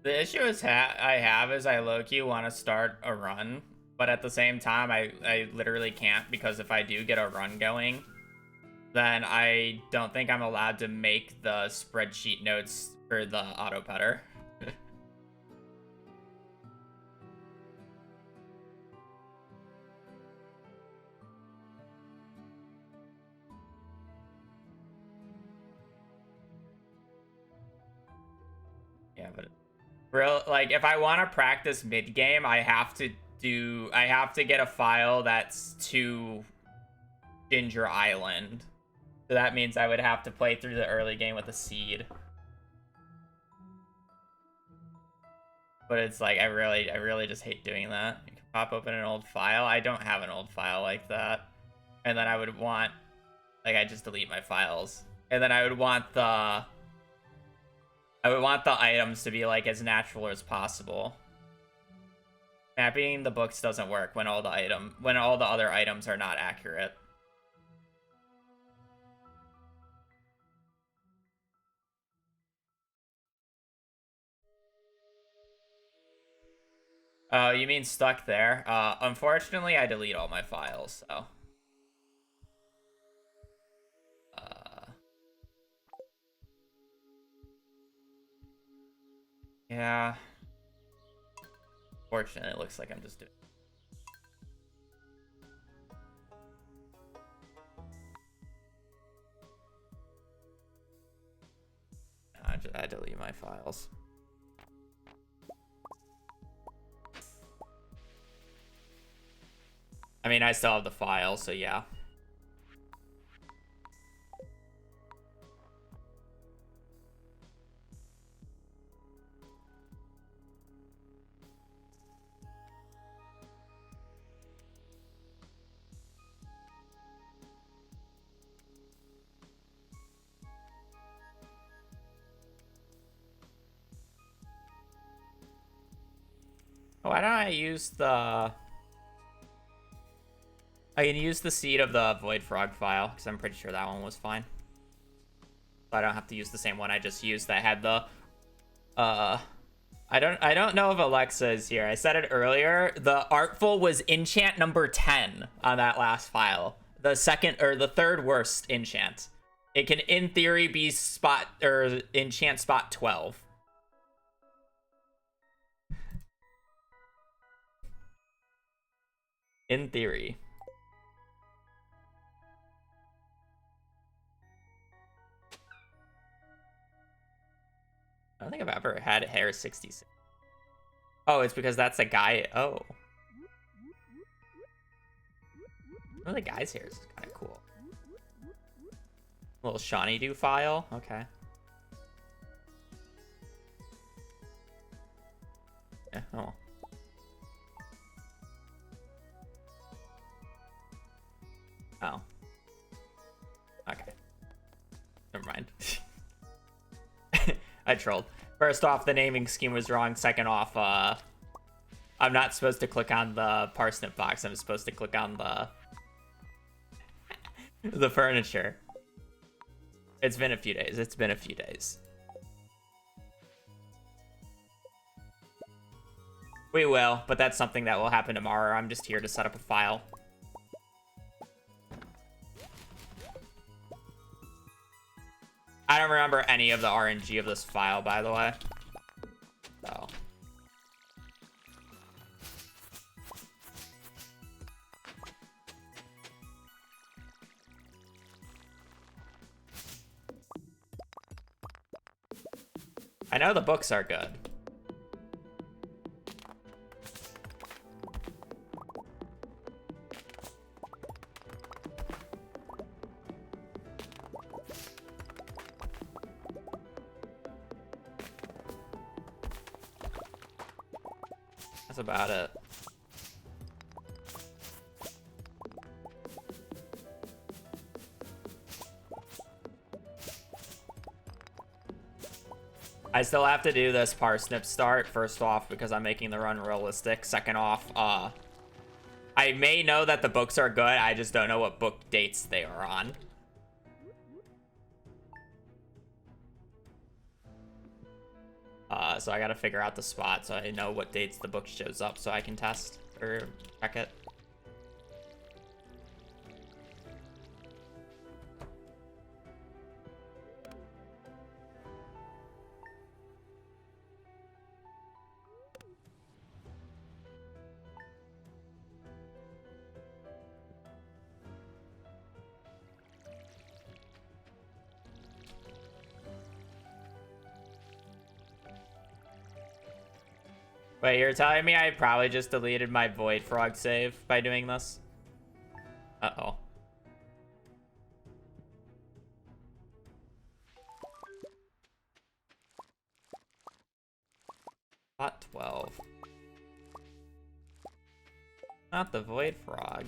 The issue I have is I low-key want to start a run, but at the same time, I literally can't, because if I do get a run going, then I don't think I'm allowed to make the spreadsheet notes for the auto-putter. Yeah, but real, like, if I want to practice mid-game, I have to get a file that's to Ginger Island. So that means I would have to play through the early game with a seed. But it's like, I really just hate doing that. You can pop open an old file. I don't have an old file like that. And then I would want, like, I just delete my files. And then I would want the items to be, like, as natural as possible. Mapping the books doesn't work when all the other items are not accurate. Oh, you mean stuck there? Unfortunately, I delete all my files, so. Yeah. Fortunately, it looks like I'm just doing. I delete my files. I mean, I still have the file, so yeah. Why don't I use the... I can use the seed of the Void Frog file, because I'm pretty sure that one was fine. So I don't have to use the same one I just used that had the... I don't know if Alexa is here. I said it earlier. The Artful was enchant number 10 on that last file. The second, or the third worst enchant. It can, in theory, be spot, or enchant spot 12. In theory. I don't think I've ever had hair 66. Oh, it's because that's a guy. Oh. One of the guy's hair is kind of cool. Little Shawnee Do file. Okay. Yeah, oh. Oh. Okay. Never mind. I trolled. First off, the naming scheme was wrong. Second off, I'm not supposed to click on the parsnip box. I'm supposed to click on the furniture. It's been a few days. It's been a few days. We will, but that's something that will happen tomorrow. I'm just here to set up a file. I don't remember any of the RNG of this file, by the way. So. I know the books are good. That's about it. I still have to do this parsnip start, first off, because I'm making the run realistic. Second off, I may know that the books are good, I just don't know what book dates they are on. So I gotta figure out the spot so I know what dates the book shows up so I can test or check it. Wait, you're telling me I probably just deleted my Void Frog save by doing this? Uh-oh. Spot 12. Not the Void Frog.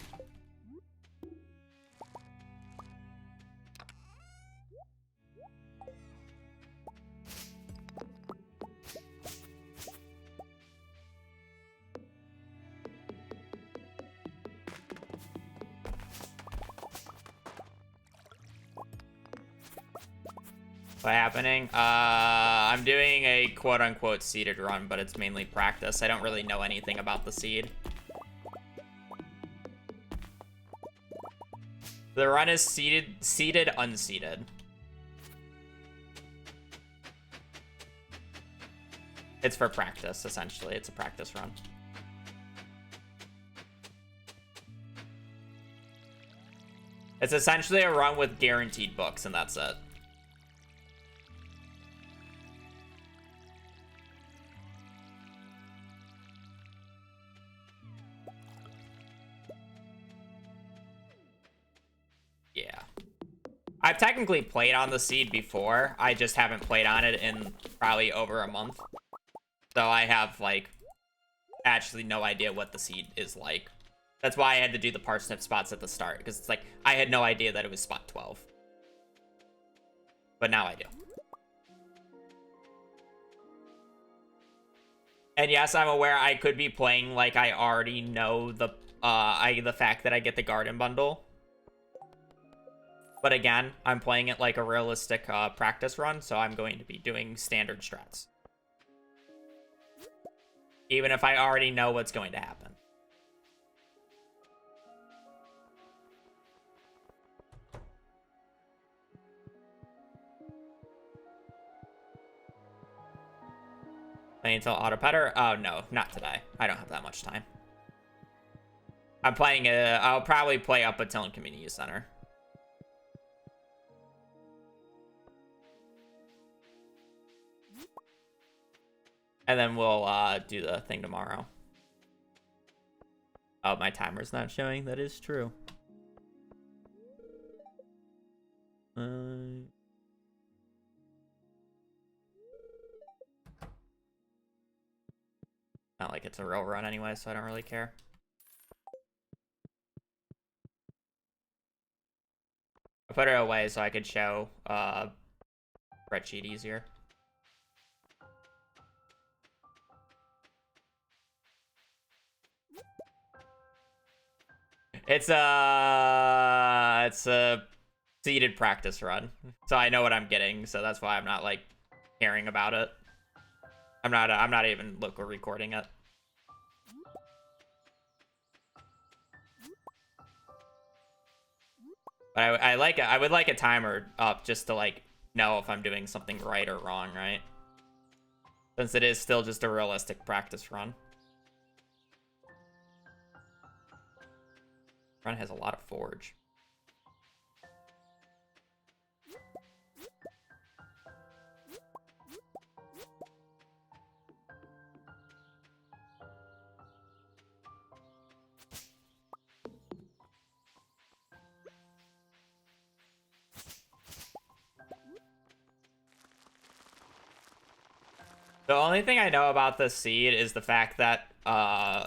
What's happening? I'm doing a quote-unquote seeded run, but it's mainly practice. I don't really know anything about the seed. The run is seeded, unseeded. It's for practice, essentially. It's a practice run. It's essentially a run with guaranteed books, and that's it. Yeah. I've technically played on the seed before. I just haven't played on it in probably over a month. So I have, like, actually no idea what the seed is like. That's why I had to do the parsnip spots at the start, because it's like, I had no idea that it was spot 12. But now I do. And yes, I'm aware I could be playing like I already know the fact that I get the garden bundle. But again, I'm playing it like a realistic practice run, so I'm going to be doing standard strats. Even if I already know what's going to happen. Playing until auto-petter? Oh, no, not today. I don't have that much time. I'm playing, I'll probably play up until in Community Center. And then we'll do the thing tomorrow. Oh, my timer's not showing. That is true. Not like it's a real run anyway, so I don't really care. I put it away so I could show spreadsheet easier. It's a seeded practice run. So I know what I'm getting, so that's why I'm not like caring about it. I'm not even local recording it. But I would like a timer up just to like know if I'm doing something right or wrong, right? Since it is still just a realistic practice run. Run has a lot of forge. The only thing I know about this seed is the fact that I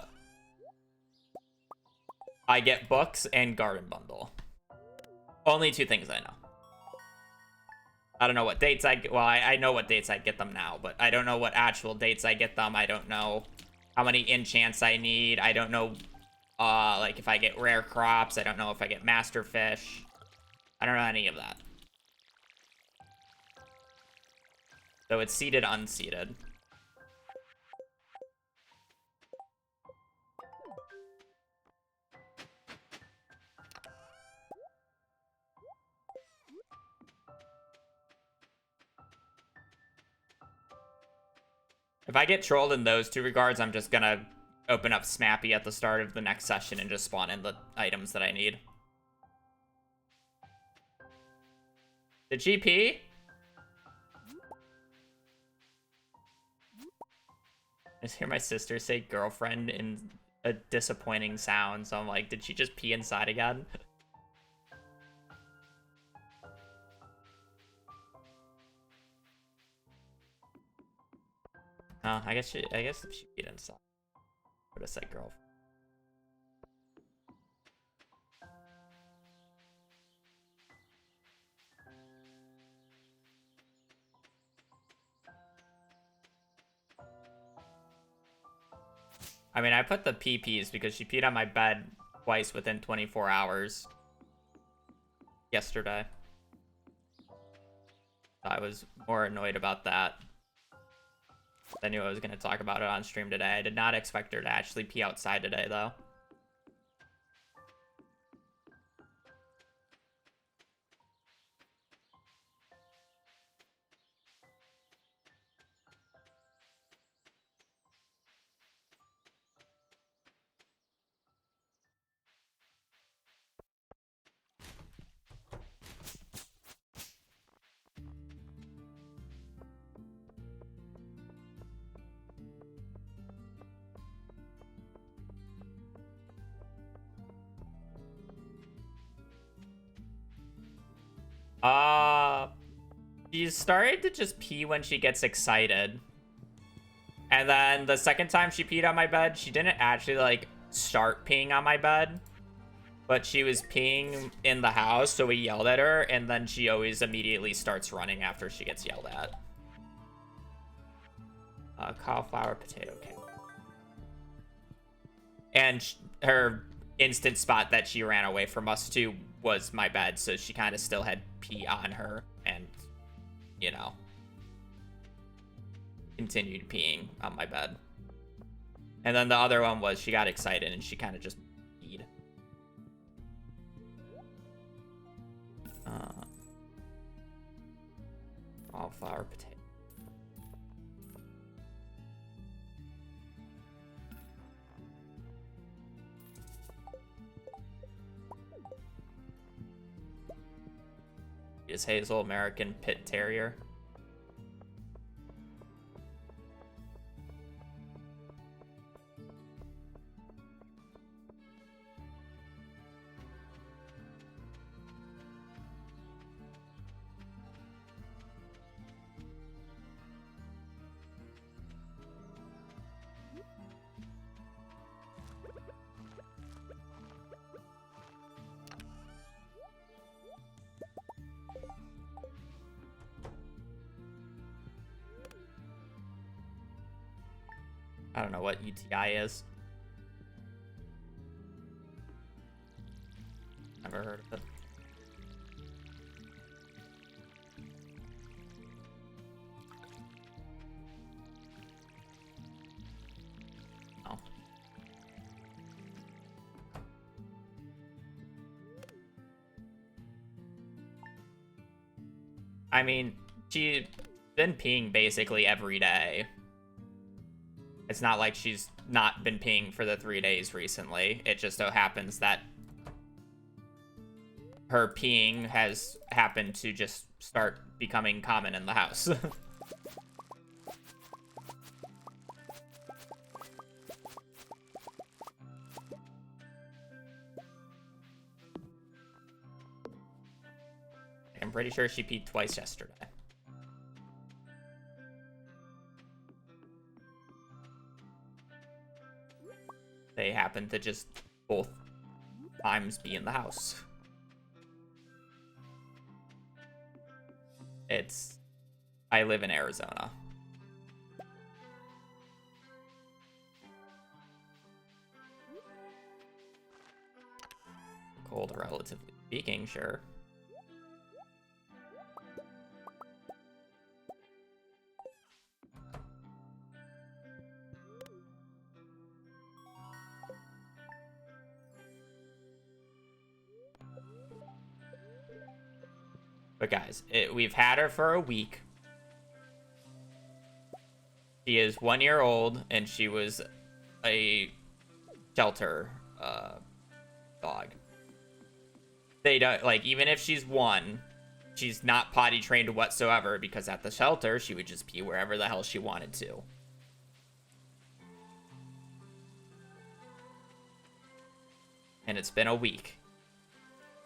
get books and garden bundle. Only two things I know. I don't know what dates I get. Well, I know what dates I get them now, but I don't know what actual dates I get them. I don't know how many enchants I need. I don't know, like if I get rare crops. I don't know if I get master fish. I don't know any of that. So it's seeded, unseeded. If I get trolled in those two regards, I'm just gonna open up Smappy at the start of the next session and just spawn in the items that I need. The GP? I just hear my sister say girlfriend in a disappointing sound, so I'm like, did she just pee inside again? Oh, I guess if she peed inside, I would have said girlfriend. I mean, I put the PPs because she peed on my bed twice within 24 hours yesterday. I was more annoyed about that. I knew I was going to talk about it on stream today. I did not expect her to actually pee outside today, though. She started to just pee when she gets excited. And then the second time she peed on my bed, she didn't actually, like, start peeing on my bed. But she was peeing in the house, so we yelled at her, and then she always immediately starts running after she gets yelled at. Cauliflower, potato, cake. And her instant spot that she ran away from us to was my bed, so she kind of still had pee on her, and, you know, continued peeing on my bed. And then the other one was she got excited and she kind of just peed. Cauliflower, potato. Is Hazel American Pit Terrier? I don't know what UTI is. Never heard of it. I mean, she's been peeing basically every day. It's not like she's not been peeing for the 3 days recently. It just so happens that her peeing has happened to just start becoming common in the house. I'm pretty sure she peed twice yesterday. They happen to just both times be in the house. I live in Arizona. Cold, relatively speaking, sure. But guys, we've had her for a week. She is 1 year old, and she was a shelter dog. They don't, like, even if she's 1, she's not potty trained whatsoever, because at the shelter, she would just pee wherever the hell she wanted to. And it's been a week.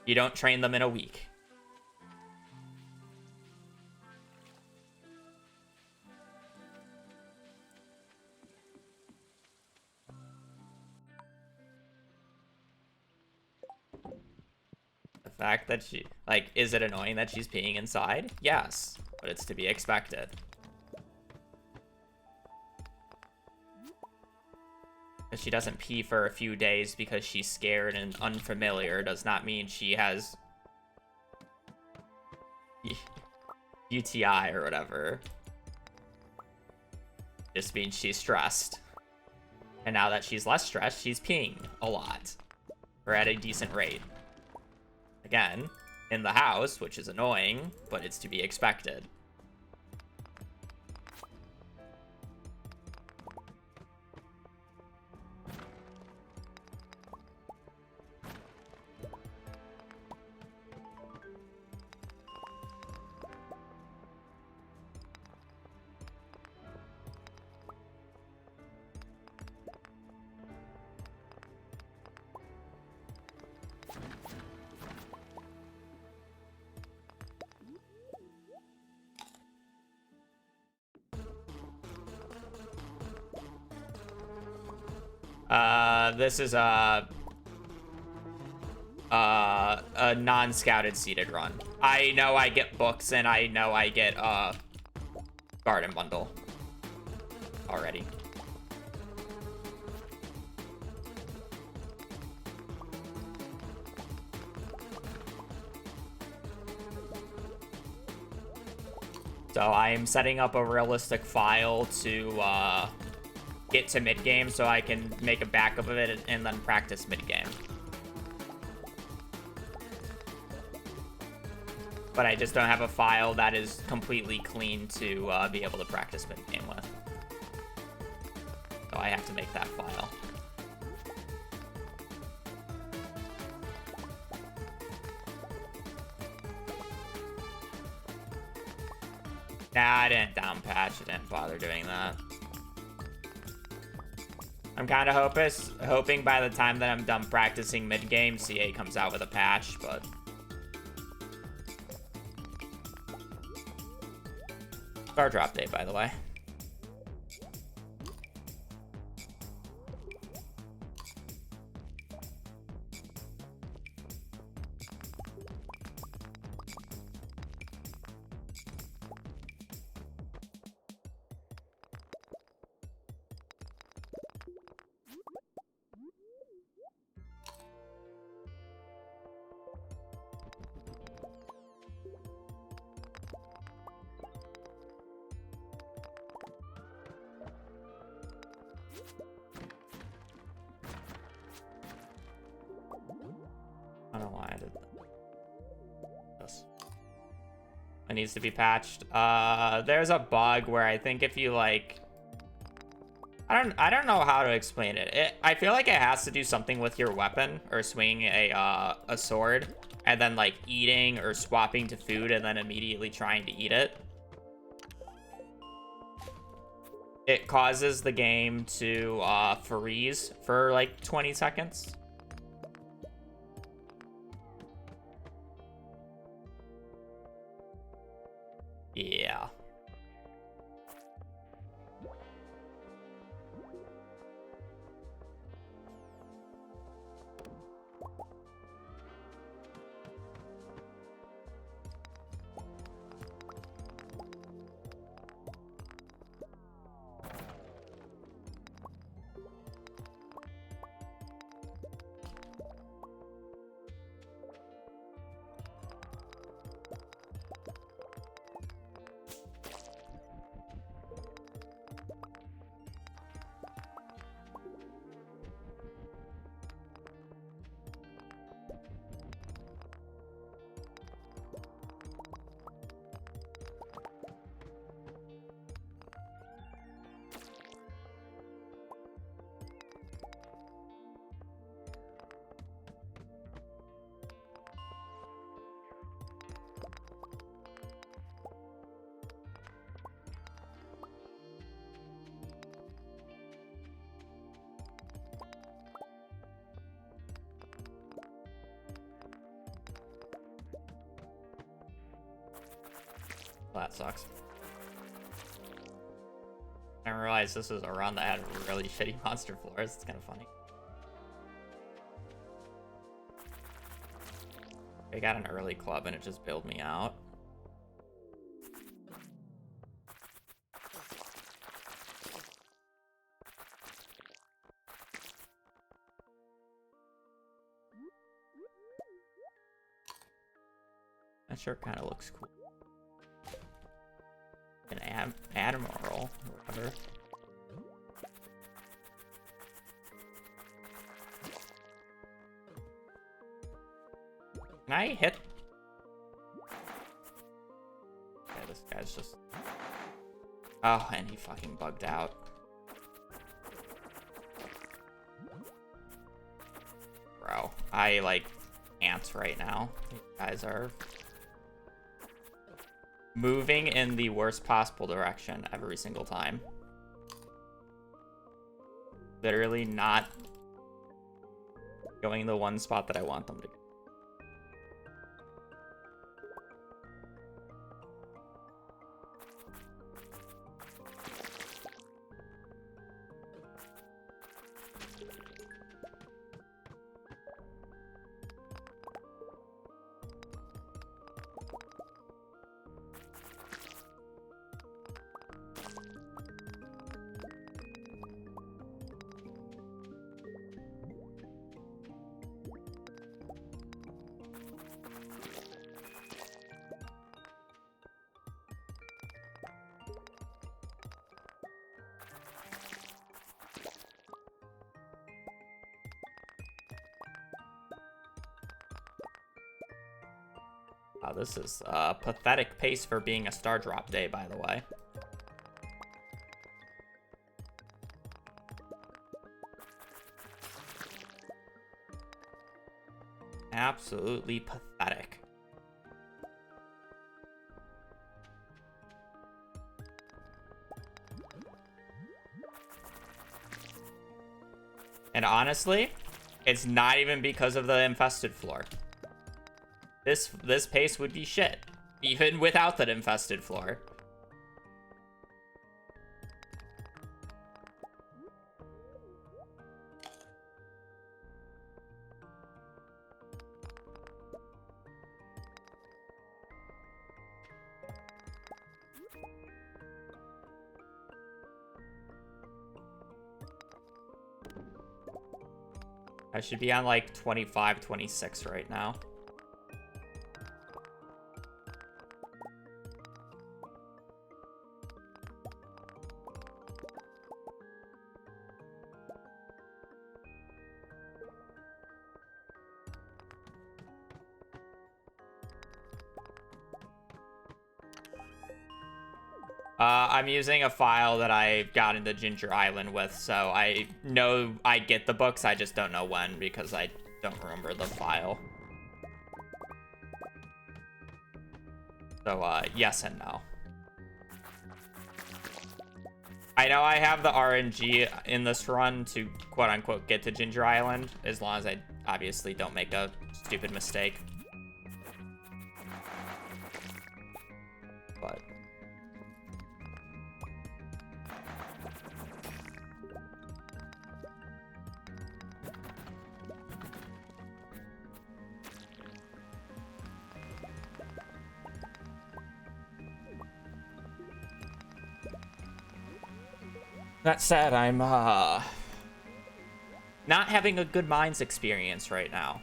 You don't train them in a week. The fact that she, like, is it annoying that she's peeing inside? Yes, but it's to be expected. If she doesn't pee for a few days because she's scared and unfamiliar does not mean she has UTI or whatever. Just means she's stressed. And now that she's less stressed, she's peeing a lot. Or at a decent rate. Again, in the house, which is annoying, but it's to be expected. This is a non-scouted seeded run. I know I get books and I know I get garden bundle already. So I am setting up a realistic file to get to mid-game so I can make a backup of it and then practice mid-game. But I just don't have a file that is completely clean to be able to practice mid-game with. So I have to make that file. Nah, I didn't down patch. I didn't bother doing that. I'm kind of hoping by the time that I'm done practicing mid-game, CA comes out with a patch, but... Star drop date, by the way. I don't know why I did that. Yes. It needs to be patched. There's a bug where I think if you like, I don't know how to explain it. I feel like it has to do something with your weapon or swinging a sword and then like eating or swapping to food and then immediately trying to eat it. It causes the game to freeze for like 20 seconds. Yeah. Well, that sucks. I didn't realize this was a run that had really shitty monster floors. It's kind of funny. I got an early club and it just bailed me out. That sure kind of looks cool. An admiral or whatever. Can I hit? Okay, this guy's just... Oh, and he fucking bugged out. Bro, I like ants right now. These guys are moving in the worst possible direction every single time. Literally not going the one spot that I want them to go. Wow, this is a pathetic pace for being a star drop day, by the way. Absolutely pathetic. And honestly, it's not even because of the infested floor. This pace would be shit, even without that infested floor. I should be on like 25, 26 right now. I'm using a file that I got into Ginger Island with, so I know I get the books, I just don't know when because I don't remember the file. So, yes and no. I know I have the RNG in this run to quote-unquote get to Ginger Island, as long as I obviously don't make a stupid mistake. But... that said, I'm, not having a good Minds experience right now.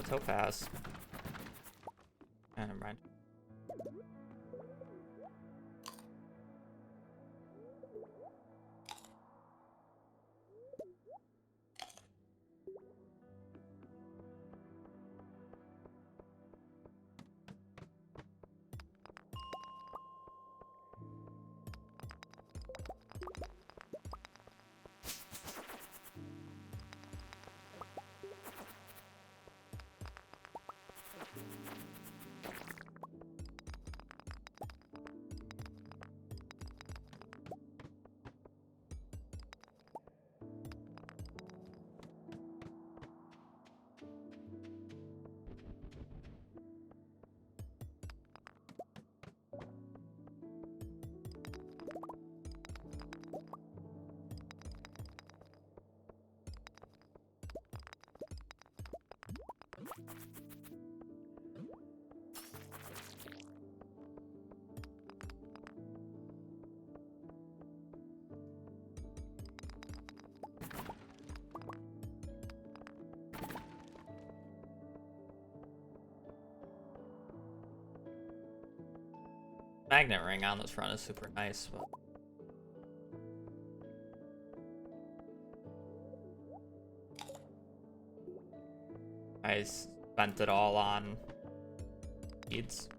So fast. Never mind. Magnet ring on this run is super nice, but... I spent it all on beads.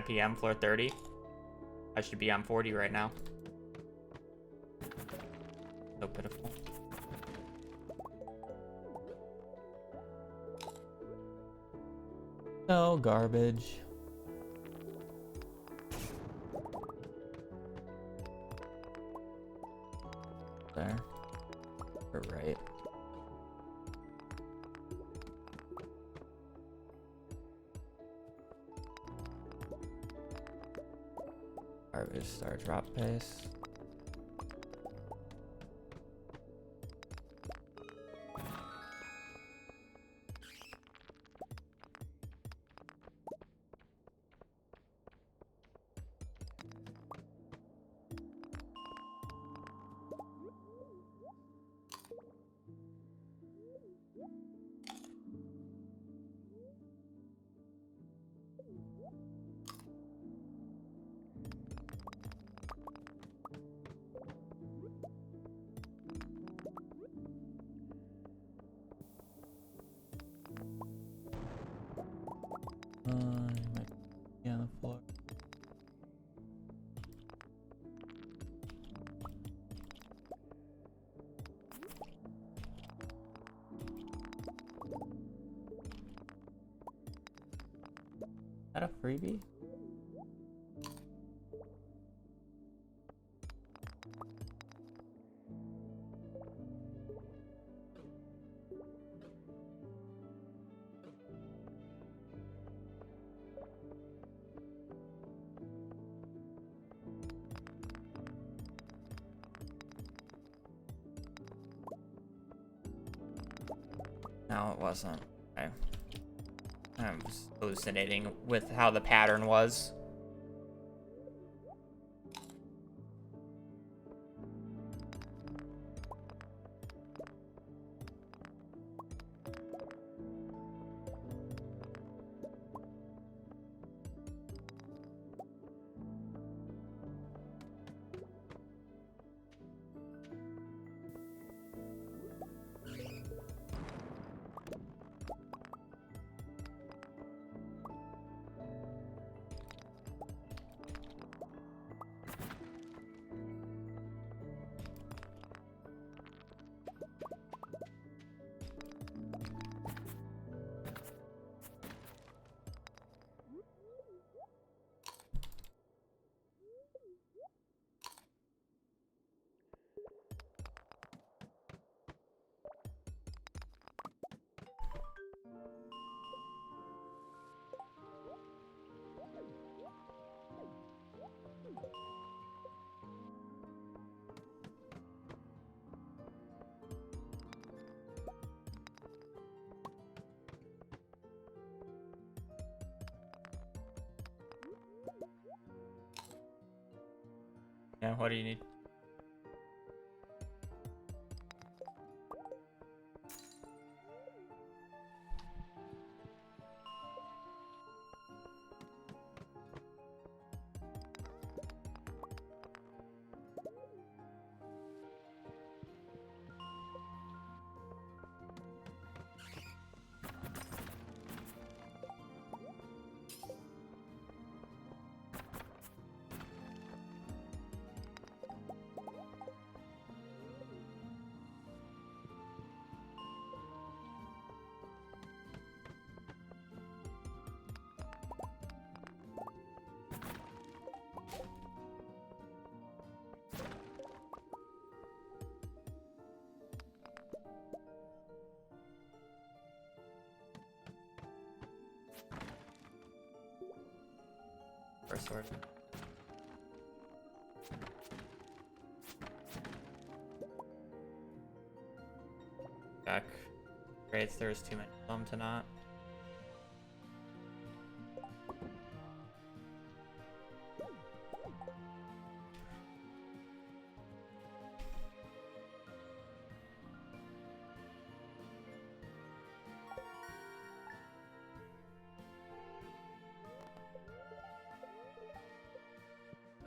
PM, floor 30. I should be on 40 right now. So pitiful. So garbage. There. You're right. Garbage star drop pace. Might be on the floor. Is that a freebie? No, it wasn't. Okay. I was hallucinating with how the pattern was. Yeah, what do you need? First sword. Back. Great, there's too many of them to not.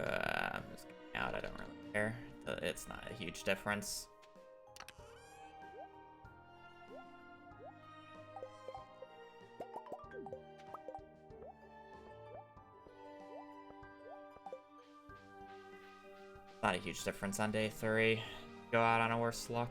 I'm just getting out, I don't really care. It's not a huge difference. Not a huge difference on day 3. Go out on a worse luck.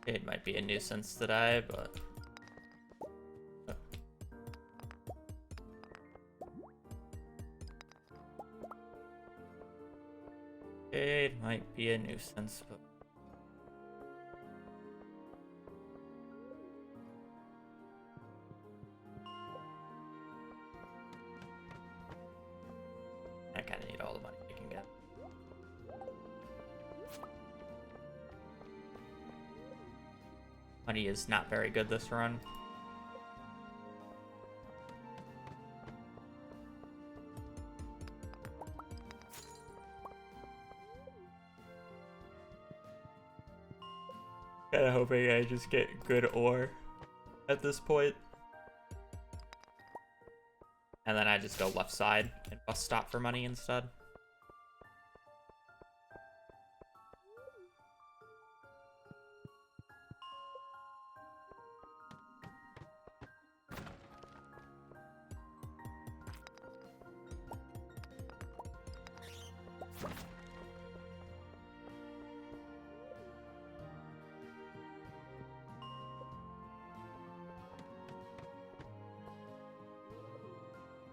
It might be a nuisance today, but might be a nuisance, but I kind of need all the money I can get. Money is not very good this run. Kinda hoping I just get good ore at this point. And then I just go left side and bus stop for money instead.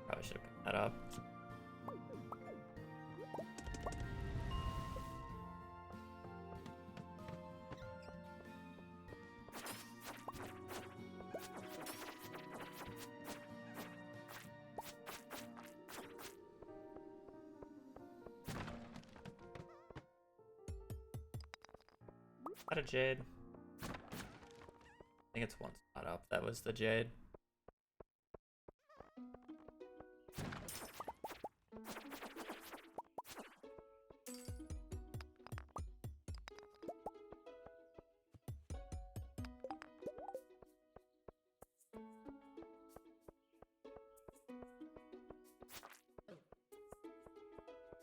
Probably should have picked that up. Is that a jade? I think it's one spot up. That was the jade.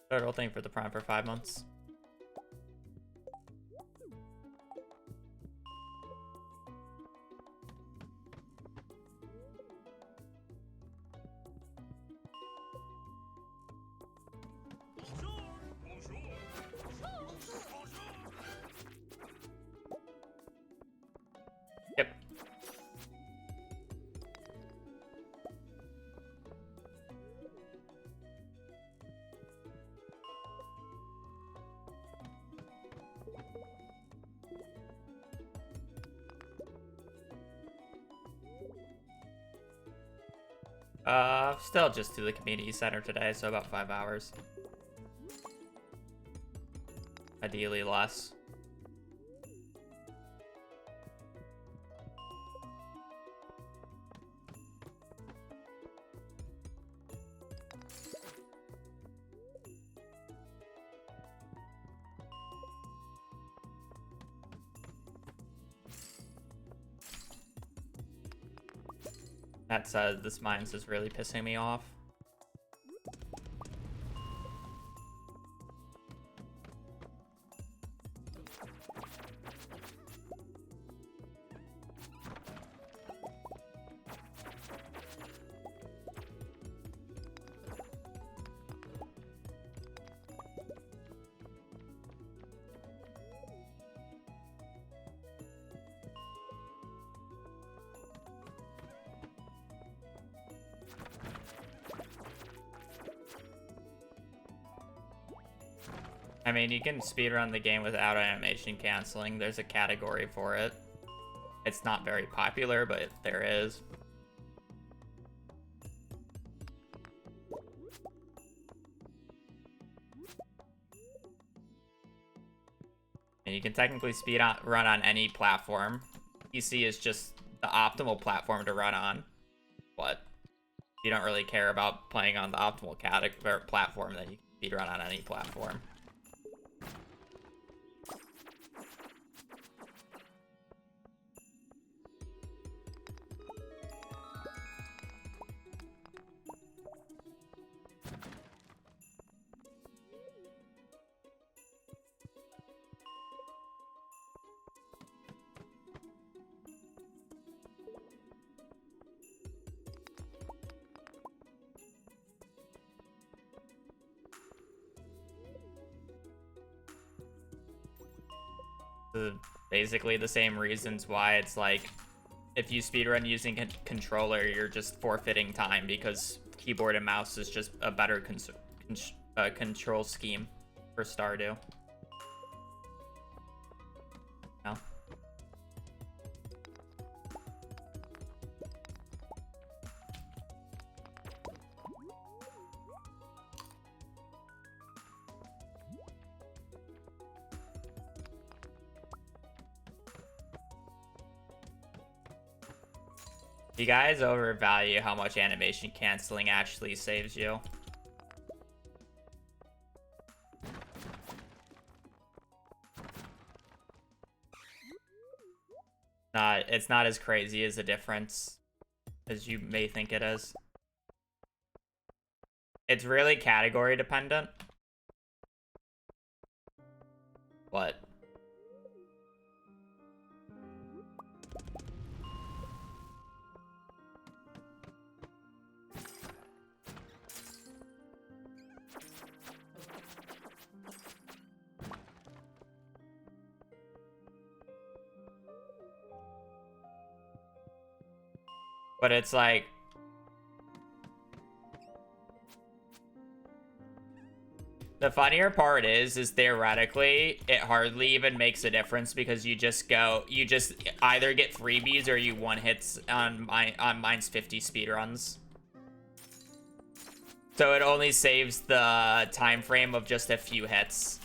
Total thing for the prime for 5 months. Yep. Still just to the community center today, so about 5 hours. Ideally less. That said, this mines is really pissing me off. I mean, you can speedrun the game without animation canceling. There's a category for it. It's not very popular, but there is. And you can technically run on any platform. PC is just the optimal platform to run on. But you don't really care about playing on the optimal platform, then you can speedrun on any platform. Basically the same reasons why it's like if you speedrun using a controller, you're just forfeiting time because keyboard and mouse is just a better control scheme for Stardew. You guys overvalue how much animation canceling actually saves you. It's not as crazy as a difference as you may think it is. It's really category dependent. What? But it's like, the funnier part is theoretically, it hardly even makes a difference because you just either get freebies or you one hits on mine's 50 speedruns. So it only saves the time frame of just a few hits.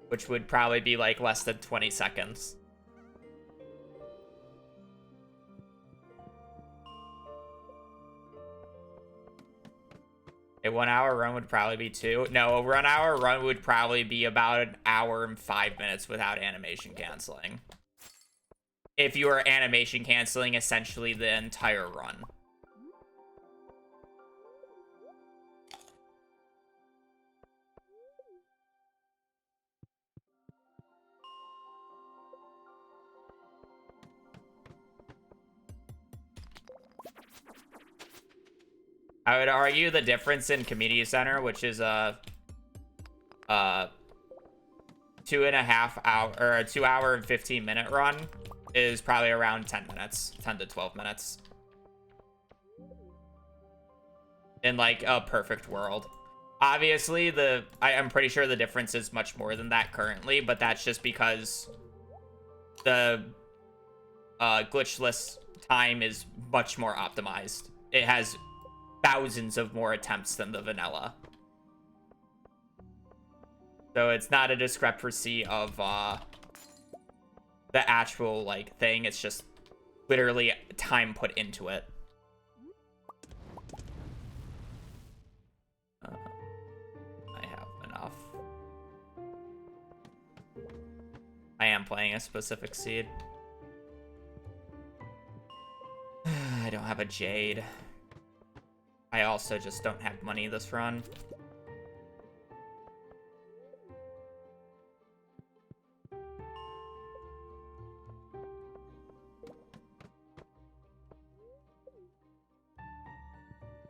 Which would probably be like less than 20 seconds. A 1 hour run would probably be 2. No, a 1 hour run would probably be about an hour and 5 minutes without animation canceling. If you were animation canceling essentially the entire run. I would argue the difference in community center, which is a 2.5 hour or a 2 hour and 15-minute run, is probably around 10 minutes, 10 to 12 minutes. In like a perfect world. Obviously, I'm pretty sure the difference is much more than that currently, but that's just because the glitchless time is much more optimized. It has thousands of more attempts than the vanilla. So it's not a discrepancy of the actual like thing, it's just literally time put into it. I have enough. I am playing a specific seed. I don't have a jade. I also just don't have money this run.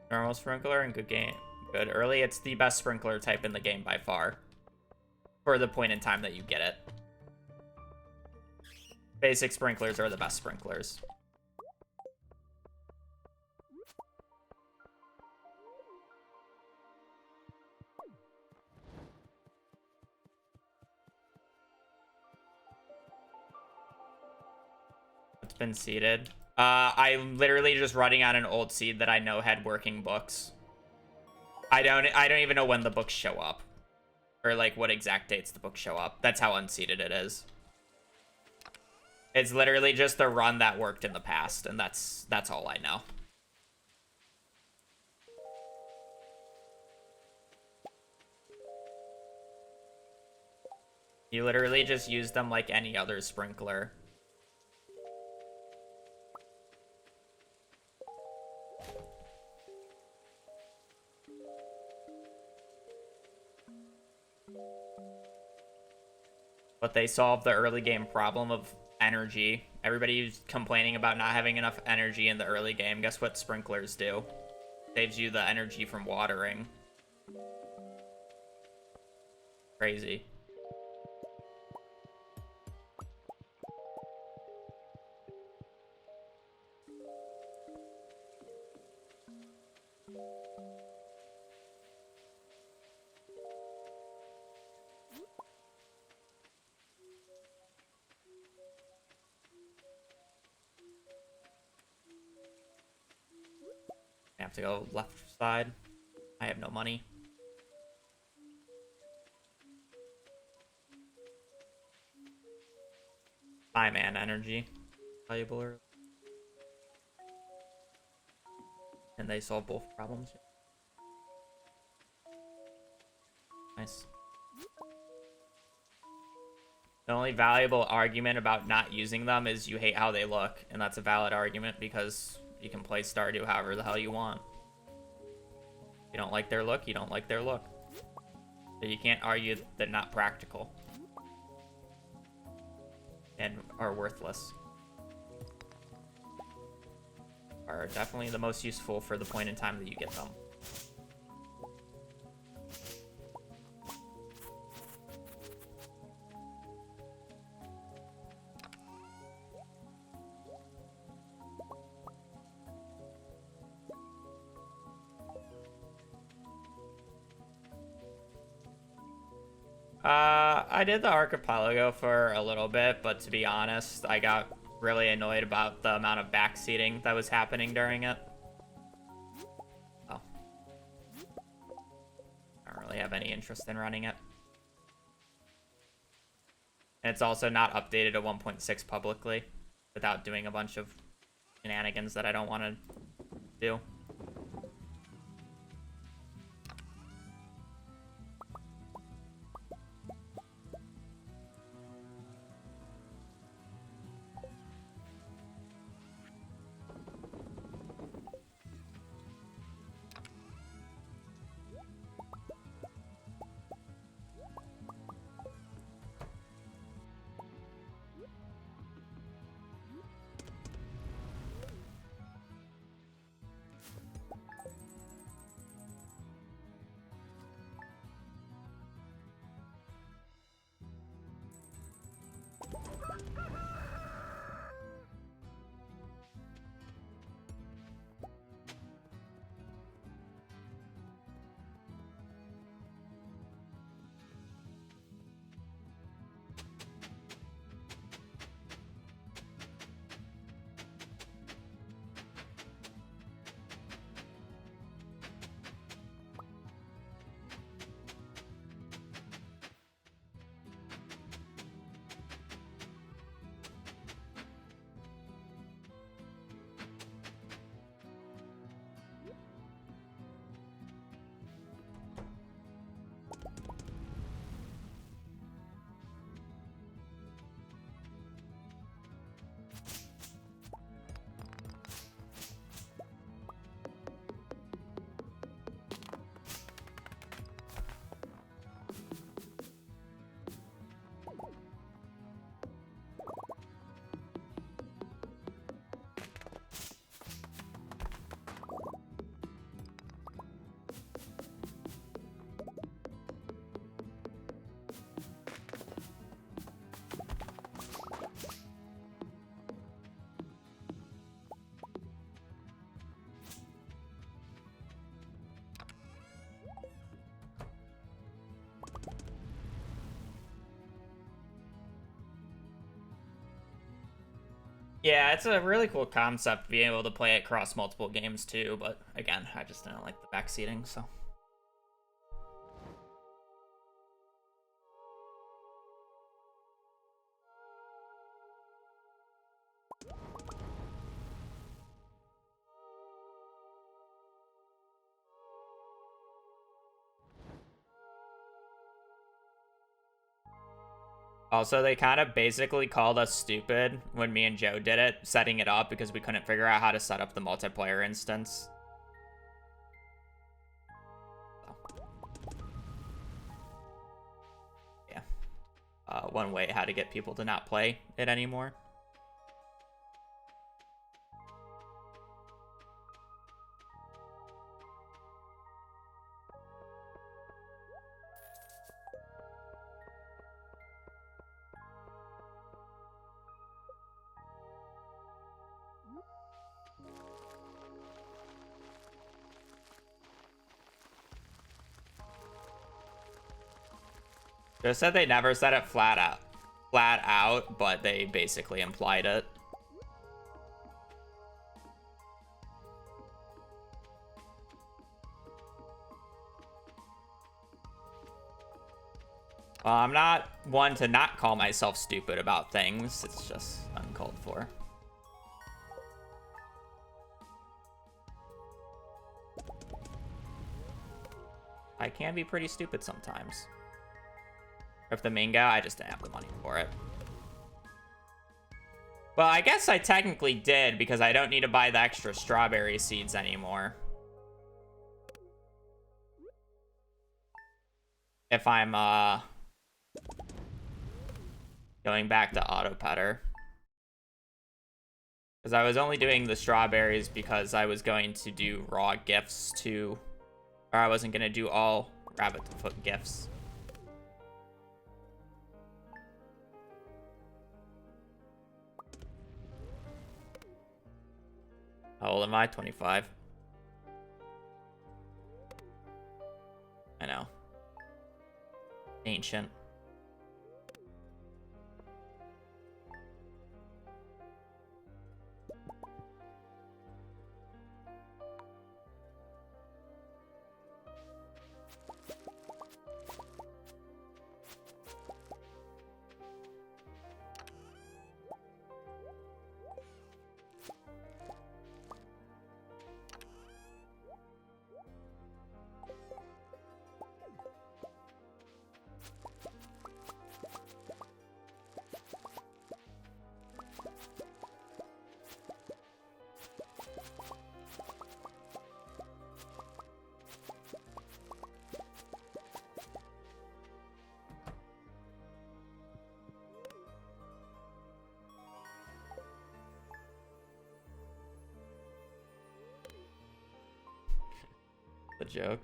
Normal sprinkler and good game. Good early. It's the best sprinkler type in the game by far. For the point in time that you get it. Basic sprinklers are the best sprinklers. It's been seeded. I'm literally just running on an old seed that I know had working books. I don't even know when the books show up. Or like what exact dates the books show up. That's how unseeded it is. It's literally just the run that worked in the past, and that's all I know. You literally just use them like any other sprinkler. But they solved the early game problem of energy. Everybody's complaining about not having enough energy in the early game. Guess what sprinklers do? Saves you the energy from watering. Crazy. I have to go left side. I have no money. Bye, man. Energy. valuable early. And they solve both problems. Nice. The only valuable argument about not using them is you hate how they look, and that's a valid argument because you can play Stardew however the hell you want. If you don't like their look, you don't like their look. So you can't argue that they're not practical and are worthless. Are definitely the most useful for the point in time that you get them. I did the archipelago for a little bit, but to be honest, I got really annoyed about the amount of backseating that was happening during it. Oh. I don't really have any interest in running it. And it's also not updated to 1.6 publicly without doing a bunch of shenanigans that I don't want to do. Yeah, it's a really cool concept being able to play it across multiple games too, but again, I just don't like the backseating, so. Also, they kind of basically called us stupid when me and Joe did it, setting it up because we couldn't figure out how to set up the multiplayer instance. So. Yeah. One way how to get people to not play it anymore. They said they never said it flat out, but they basically implied it. Well, I'm not one to not call myself stupid about things. It's just uncalled for. I can be pretty stupid sometimes. If the mango, I just didn't have the money for it. Well, I guess I technically did because I don't need to buy the extra strawberry seeds anymore. If I'm going back to auto petter. Because I was only doing the strawberries because I was going to do raw gifts too. Or I wasn't going to do all rabbit foot gifts. How old am I? 25. I know. Ancient. The joke.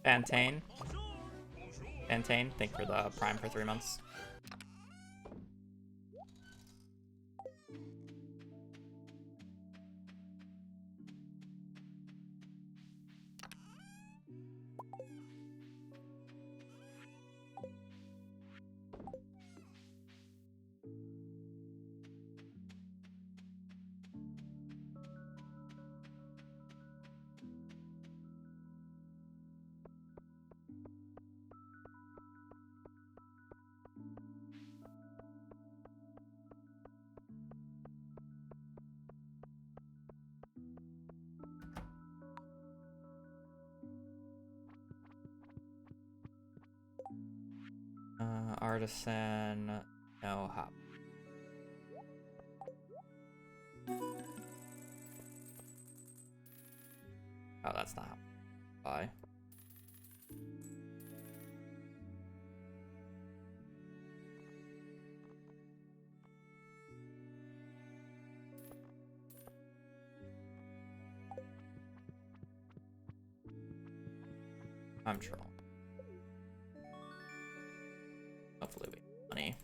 Bantane. Bantane, thank you for the prime for 3 months. Artisan, no hop. Oh, that's not buy. I'm trolling. Hopefully we have money.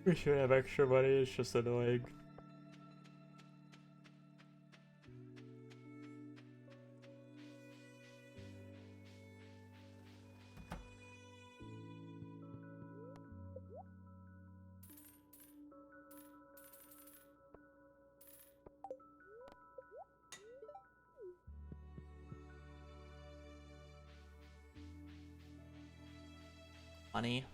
We should have extra money, it's just annoying. Money.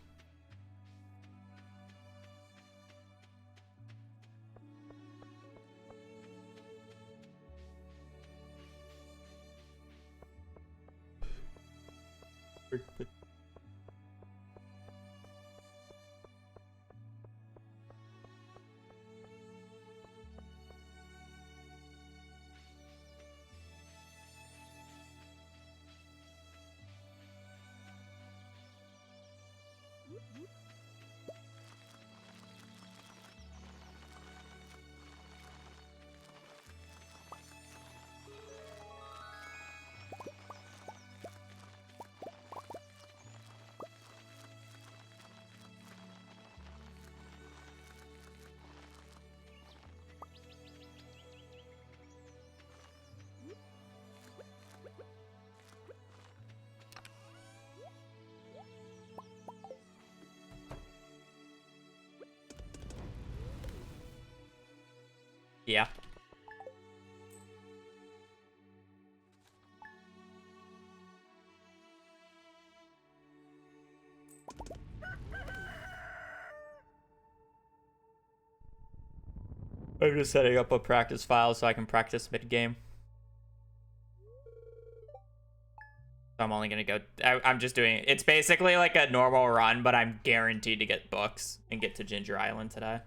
Yeah. I'm just setting up a practice file so I can practice mid-game. So I'm only gonna go... I'm just doing... It's basically like a normal run, but I'm guaranteed to get books and get to Ginger Island today.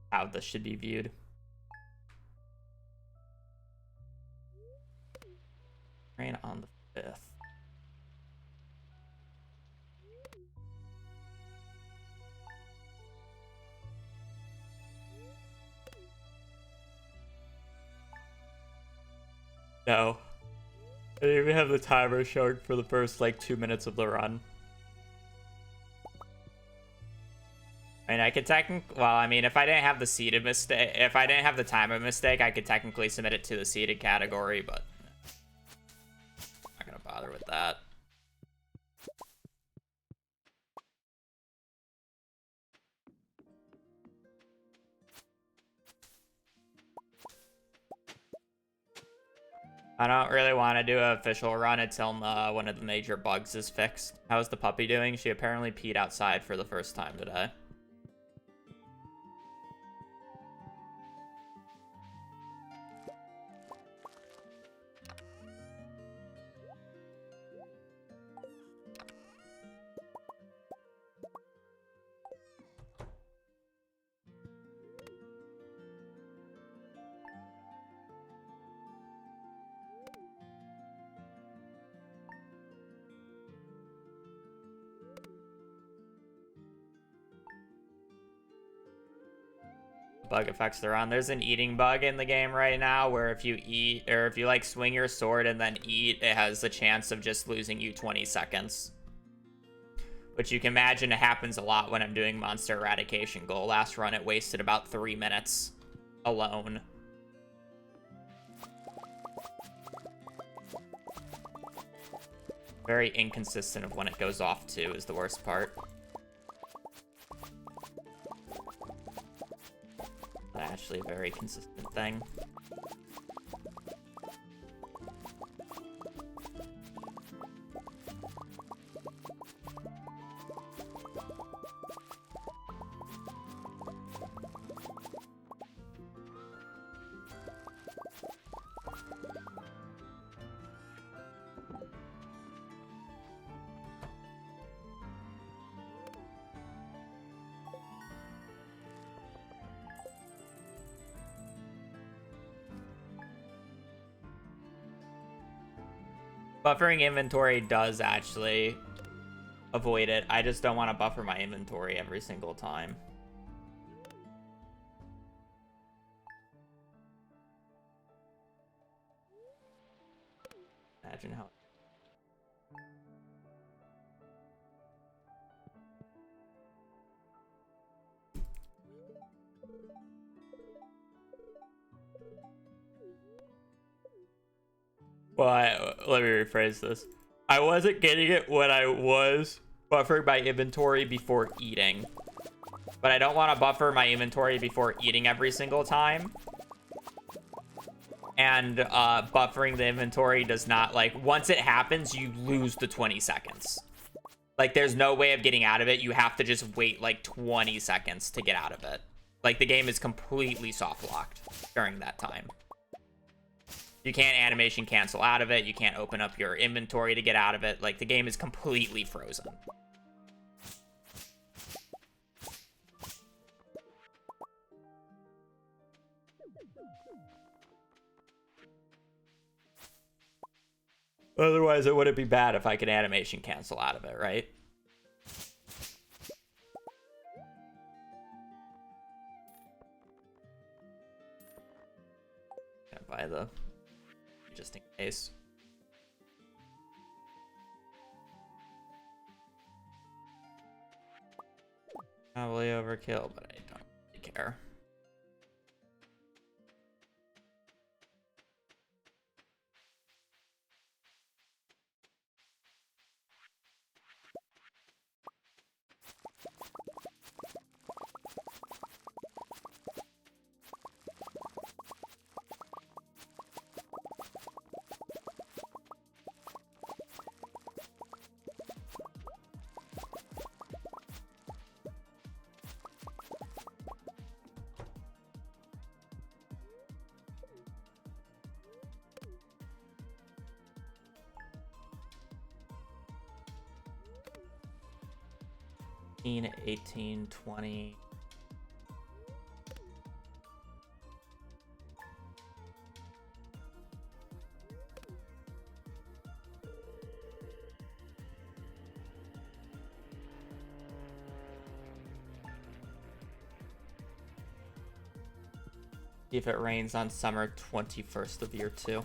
How this should be viewed. Rain on the 5th. No. I didn't even have the timer showing for the first like 2 minutes of the run. I mean, I could technically, well, I mean, if I didn't have the seeded mistake, if I didn't have the timer mistake, I could technically submit it to the seeded category, but I'm not gonna bother with that. I don't really want to do an official run until one of the major bugs is fixed. How's the puppy doing? She apparently peed outside for the first time today. Bug effects they're on. There's an eating bug in the game right now where if you eat, or if you like swing your sword and then eat, it has the chance of just losing you 20 seconds. Which you can imagine it happens a lot when I'm doing monster eradication goal. Last run it wasted about 3 minutes alone. Very inconsistent of when it goes off too is the worst part. Actually a very consistent thing. Buffering inventory does actually avoid it. I just don't want to buffer my inventory every single time. Imagine how... Well, let me rephrase this. I wasn't getting it when I was buffering my inventory before eating. But I don't want to buffer my inventory before eating every single time. And buffering the inventory does not, like, once it happens, you lose the 20 seconds. Like, there's no way of getting out of it. You have to just wait, like, 20 seconds to get out of it. Like, the game is completely soft-locked during that time. You can't animation cancel out of it. You can't open up your inventory to get out of it. Like, the game is completely frozen. Otherwise, it wouldn't be bad if I could animation cancel out of it, right? By the... just in case. Probably overkill, but I don't really care. $18, $18, $20. See if it rains on summer 21st of year 2.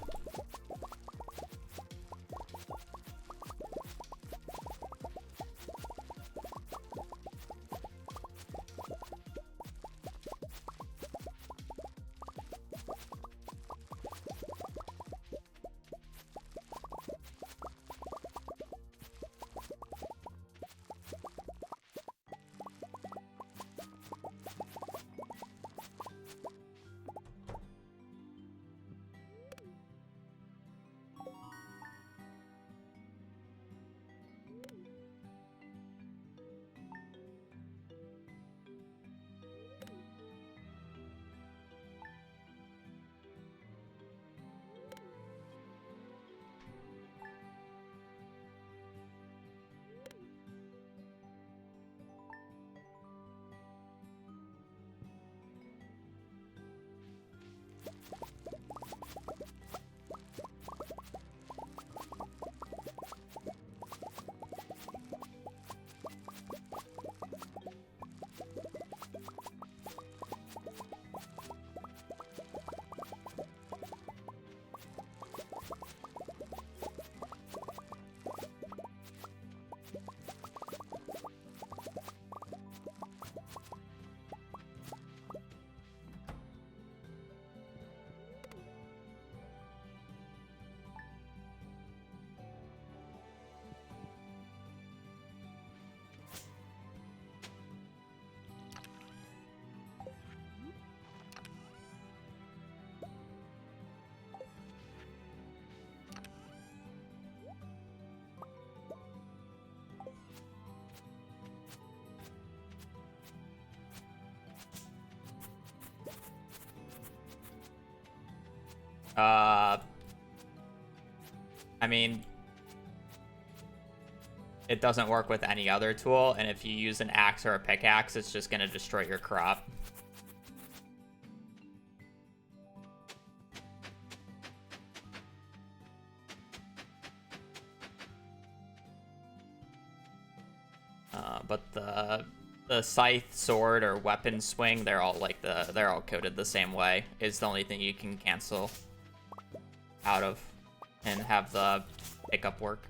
I mean, it doesn't work with any other tool, and if you use an axe or a pickaxe, it's just gonna destroy your crop. But the scythe, sword, or weapon swing, they're all coded the same way. Is the only thing you can cancel out of and have the pickup work.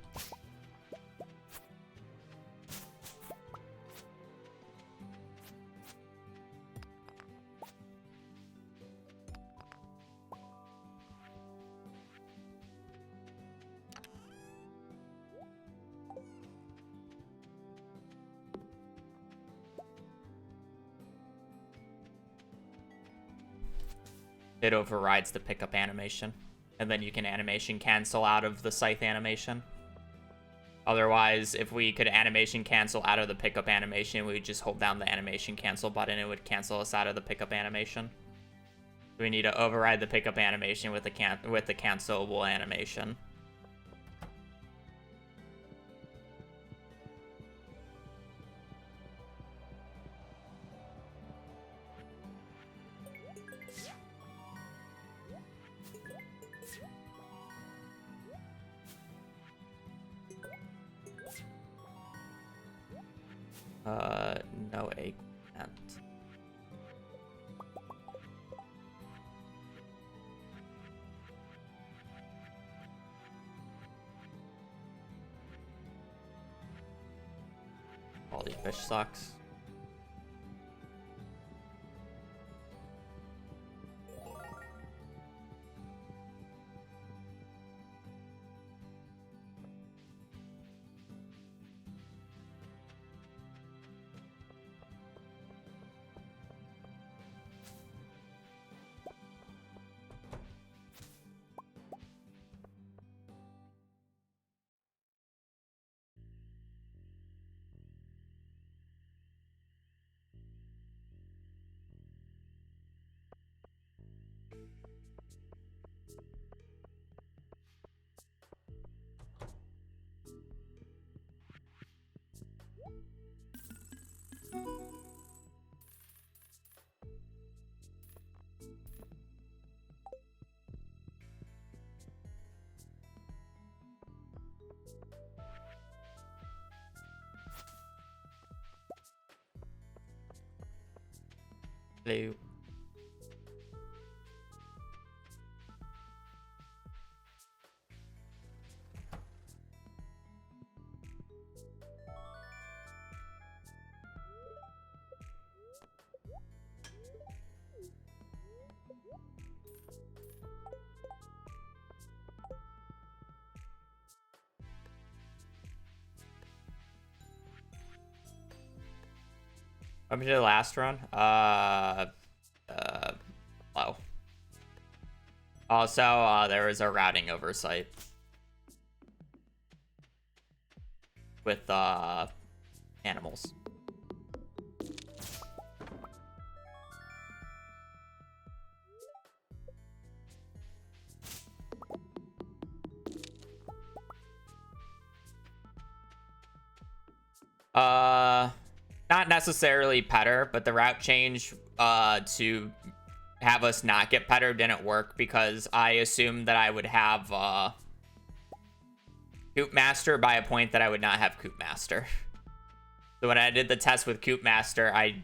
It overrides the pickup animation. And then you can animation cancel out of the scythe animation. Otherwise, if we could animation cancel out of the pickup animation, we would just hold down the animation cancel button. It would cancel us out of the pickup animation. We need to override the pickup animation with the cancelable animation. No eggplant. Quality fish sucks. Hello. Let me do the last run. Low. Also, there was a routing oversight with animals. Not necessarily petter, but the route change to have us not get petter didn't work because I assumed that I would have Coop Master by a point that I would not have Coop Master. So when I did the test with Coop Master, I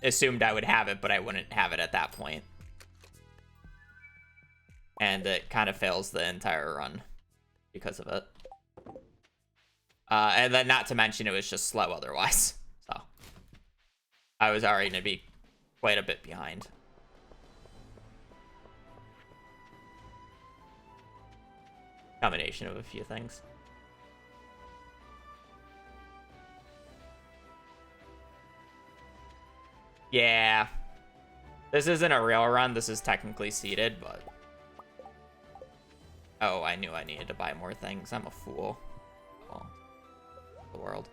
assumed I would have it, but I wouldn't have it at that point. And it kind of fails the entire run because of it. And then not to mention it was just slow otherwise. So I was already going to be quite a bit behind. Combination of a few things. Yeah. This isn't a real run. This is technically seeded, but... Oh, I knew I needed to buy more things. I'm a fool. Oh. The world.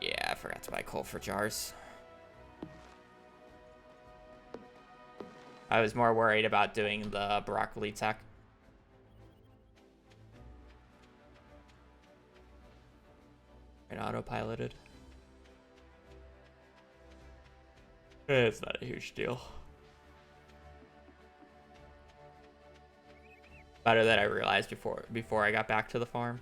Yeah, I forgot to buy coal for jars. I was more worried about doing the broccoli tech. And autopiloted. It's not a huge deal. Better than I realized before I got back to the farm.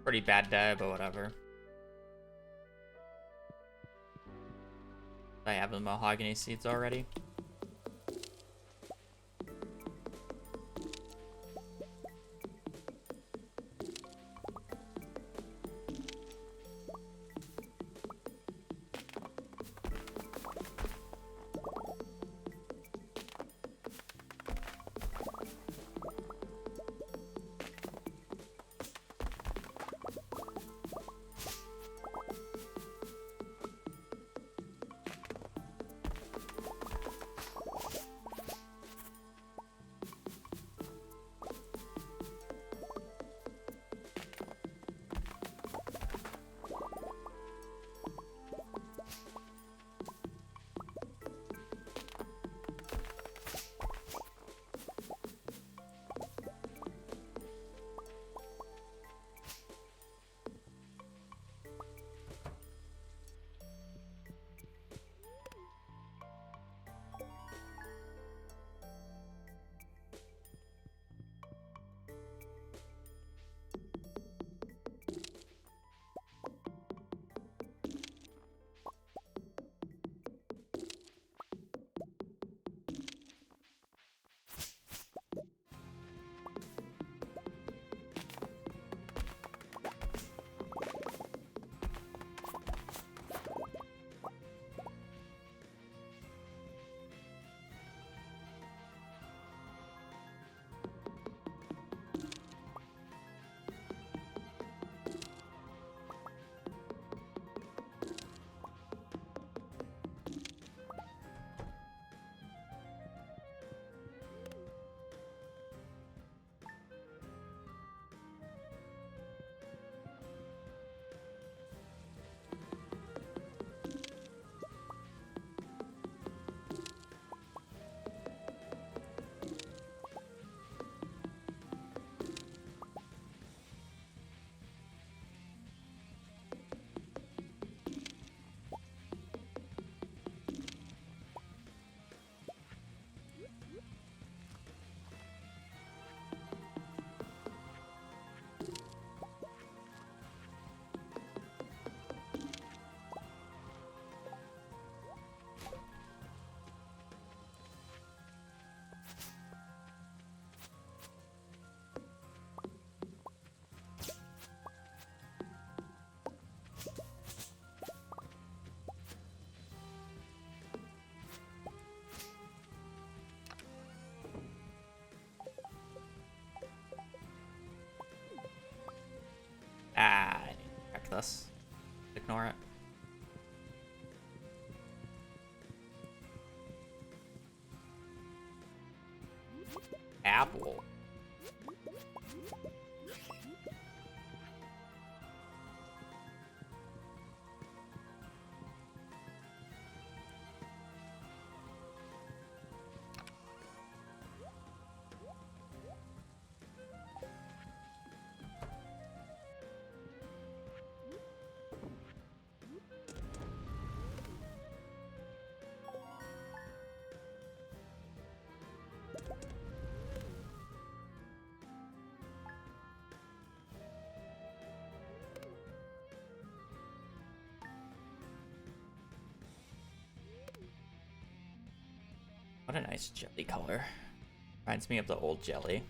Pretty bad day, but whatever. I have the mahogany seeds already. this. Ignore it. Apple. What a nice jelly color. Reminds me of the old jelly.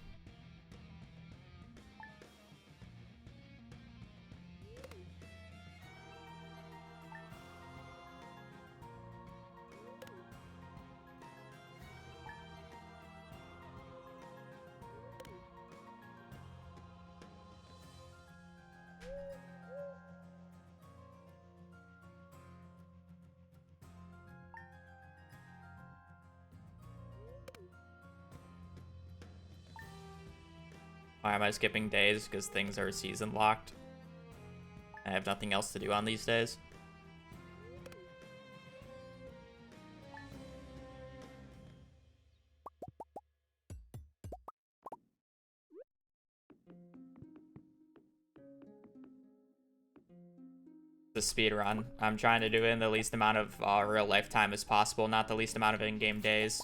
Why am I skipping days? Because things are season locked. I have nothing else to do on these days. The speedrun. I'm trying to do it in the least amount of real life time as possible, not the least amount of in-game days.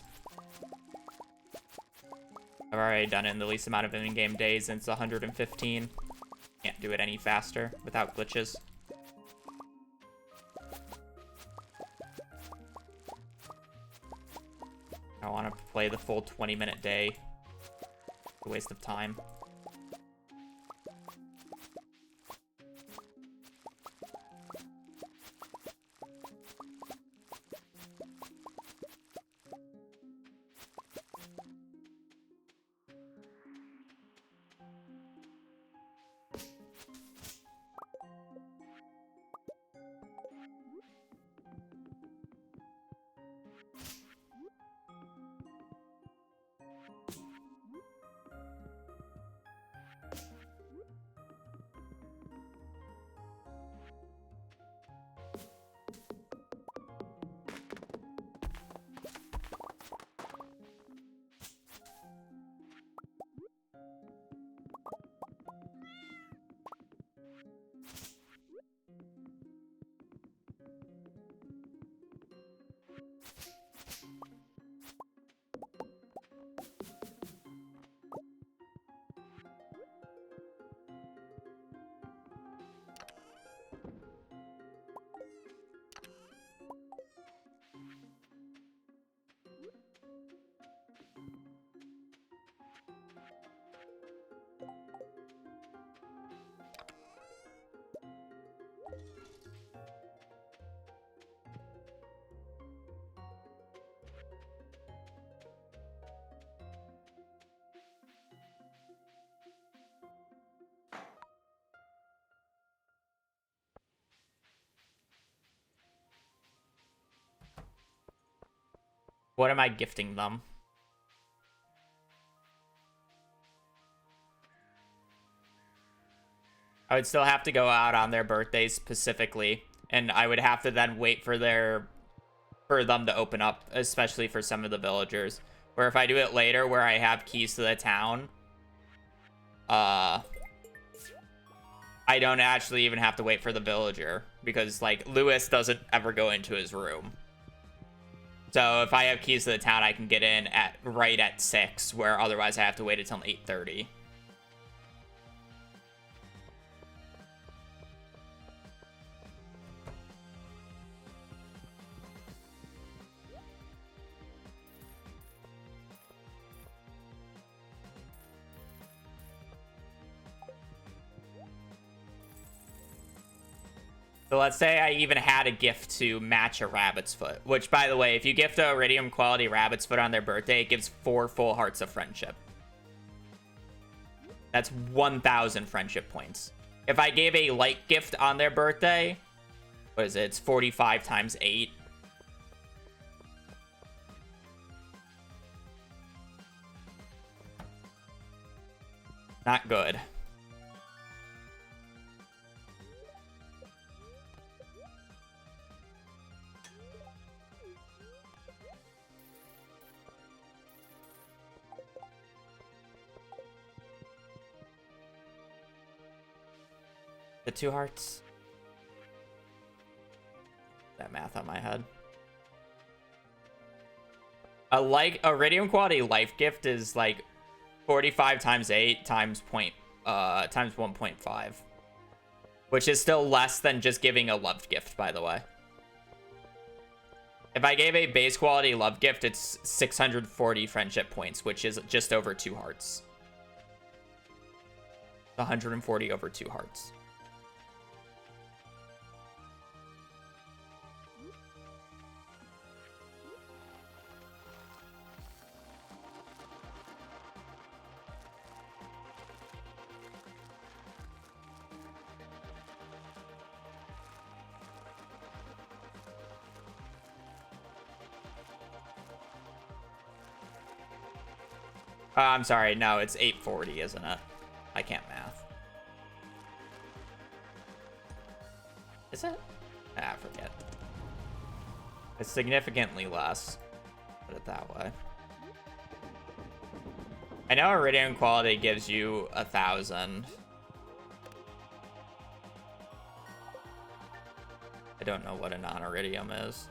I've already done it in the least amount of in-game days, and it's 115. Can't do it any faster without glitches. I want to play the full 20-minute day. It's a waste of time. What am I gifting them? I would still have to go out on their birthdays specifically, and I would have to then wait for them to open up, especially for some of the villagers. Where if I do it later, where I have keys to the town, I don't actually even have to wait for the villager, because like Lewis doesn't ever go into his room. So if I have keys to the town, I can get in right at 6, where otherwise I have to wait until 8:30. So let's say I even had a gift to match a rabbit's foot, which, by the way, if you gift a iridium quality rabbit's foot on their birthday, it gives 4 full hearts of friendship. That's 1,000 friendship points. If I gave a light gift on their birthday, what is it? It's 45 times 8. Not good. The 2 hearts. That math on my head. A iridium quality life gift is like 45 times 8 times 1.5, which is still less than just giving a love gift, by the way. If I gave a base quality love gift, it's 640 friendship points, which is just over 2 hearts. 140 over 2 hearts. I'm sorry, no, it's 840, isn't it? I can't math. Is it? Ah, forget. It's significantly less. Put it that way. I know iridium quality gives you 1,000. I don't know what a non-iridium is.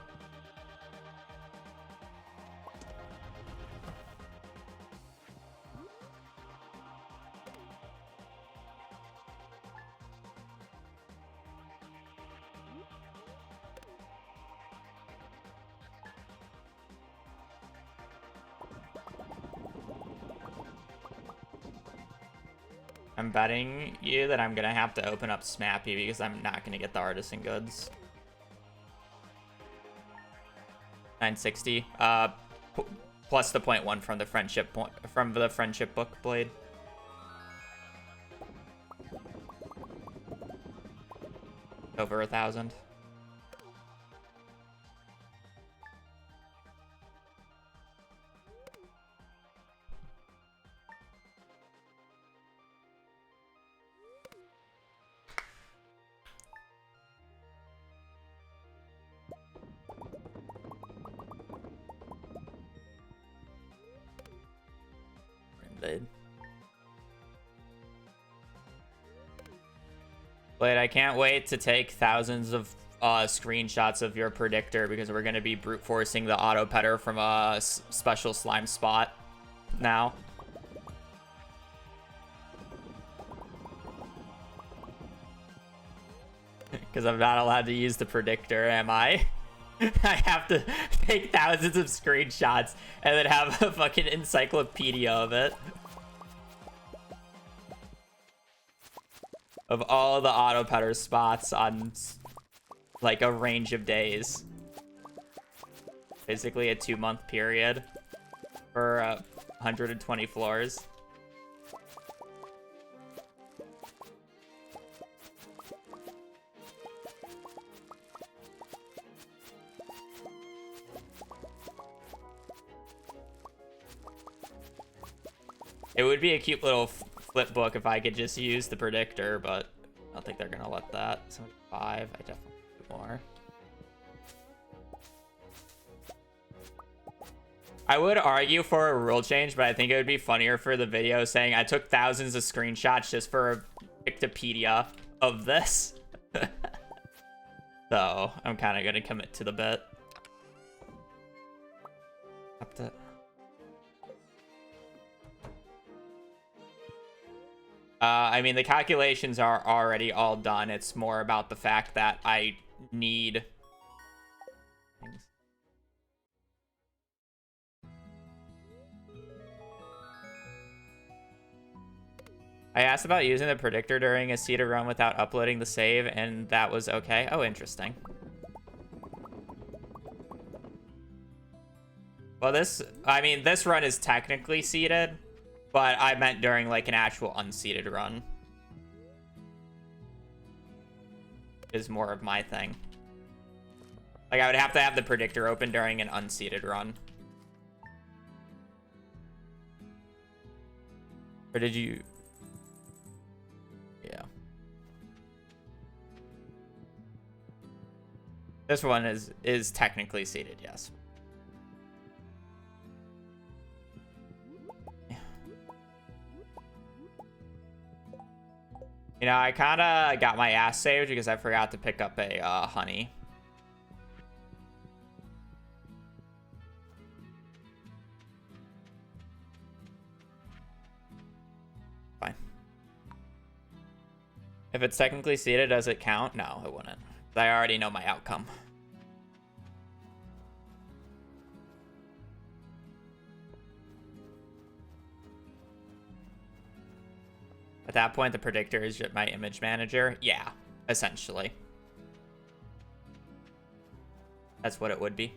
I'm betting you that I'm gonna have to open up Smappy because I'm not gonna get the artisan goods. 960. Plus the 0.1 from the friendship book blade. Over 1,000. But I can't wait to take thousands of screenshots of your predictor because we're going to be brute forcing the auto petter from a special slime spot now. Because I'm not allowed to use the predictor, am I? I have to take thousands of screenshots and then have a fucking encyclopedia of it. Of all the auto petter spots on like a range of days. Basically a 2-month period for 120 floors. It would be a cute little flip book if I could just use the predictor, but I don't think they're gonna let that. 75, I definitely do more. I would argue for a rule change, but I think it would be funnier for the video saying I took thousands of screenshots just for a Wikipedia of this. So I'm kind of gonna commit to the bit. Up to I mean, the calculations are already all done. It's more about the fact that I need things. I asked about using the predictor during a seeded run without uploading the save, and that was okay. Oh, interesting. Well, this run is technically seeded. But I meant during, like, an actual unseeded run. is more of my thing. Like, I would have to have the predictor open during an unseated run. Or did you... Yeah. This one is technically seated, yes. You know, I kind of got my ass saved because I forgot to pick up a honey. Fine. If it's technically seated, does it count? No, it wouldn't. I already know my outcome. At that point, the predictor is my image manager. Yeah, essentially. That's what it would be.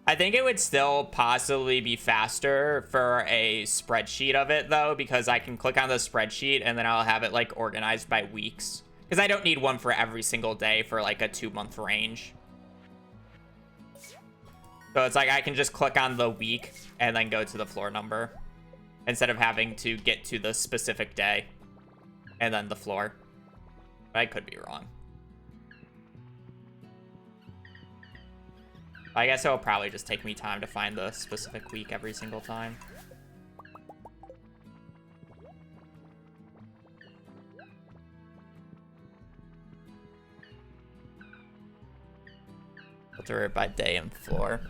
I think it would still possibly be faster for a spreadsheet of it, though, because I can click on the spreadsheet and then I'll have it, like, organized by weeks. Because I don't need one for every single day for, like, a 2-month range. So it's like I can just click on the week and then go to the floor number instead of having to get to the specific day and then the floor. But I could be wrong. I guess it'll probably just take me time to find the specific week every single time. Filter it by day and floor.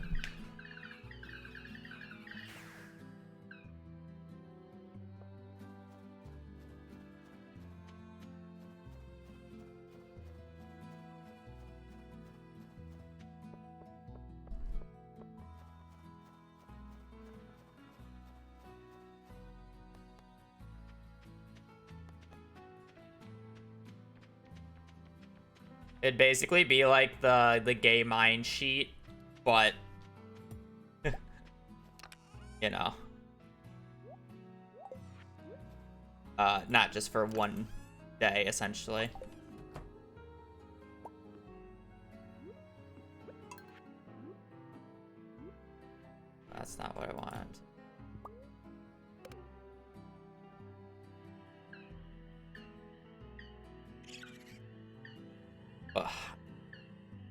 It'd basically be like the gay mind sheet, but you know, not just for one day, essentially. That's not what I want. Ugh.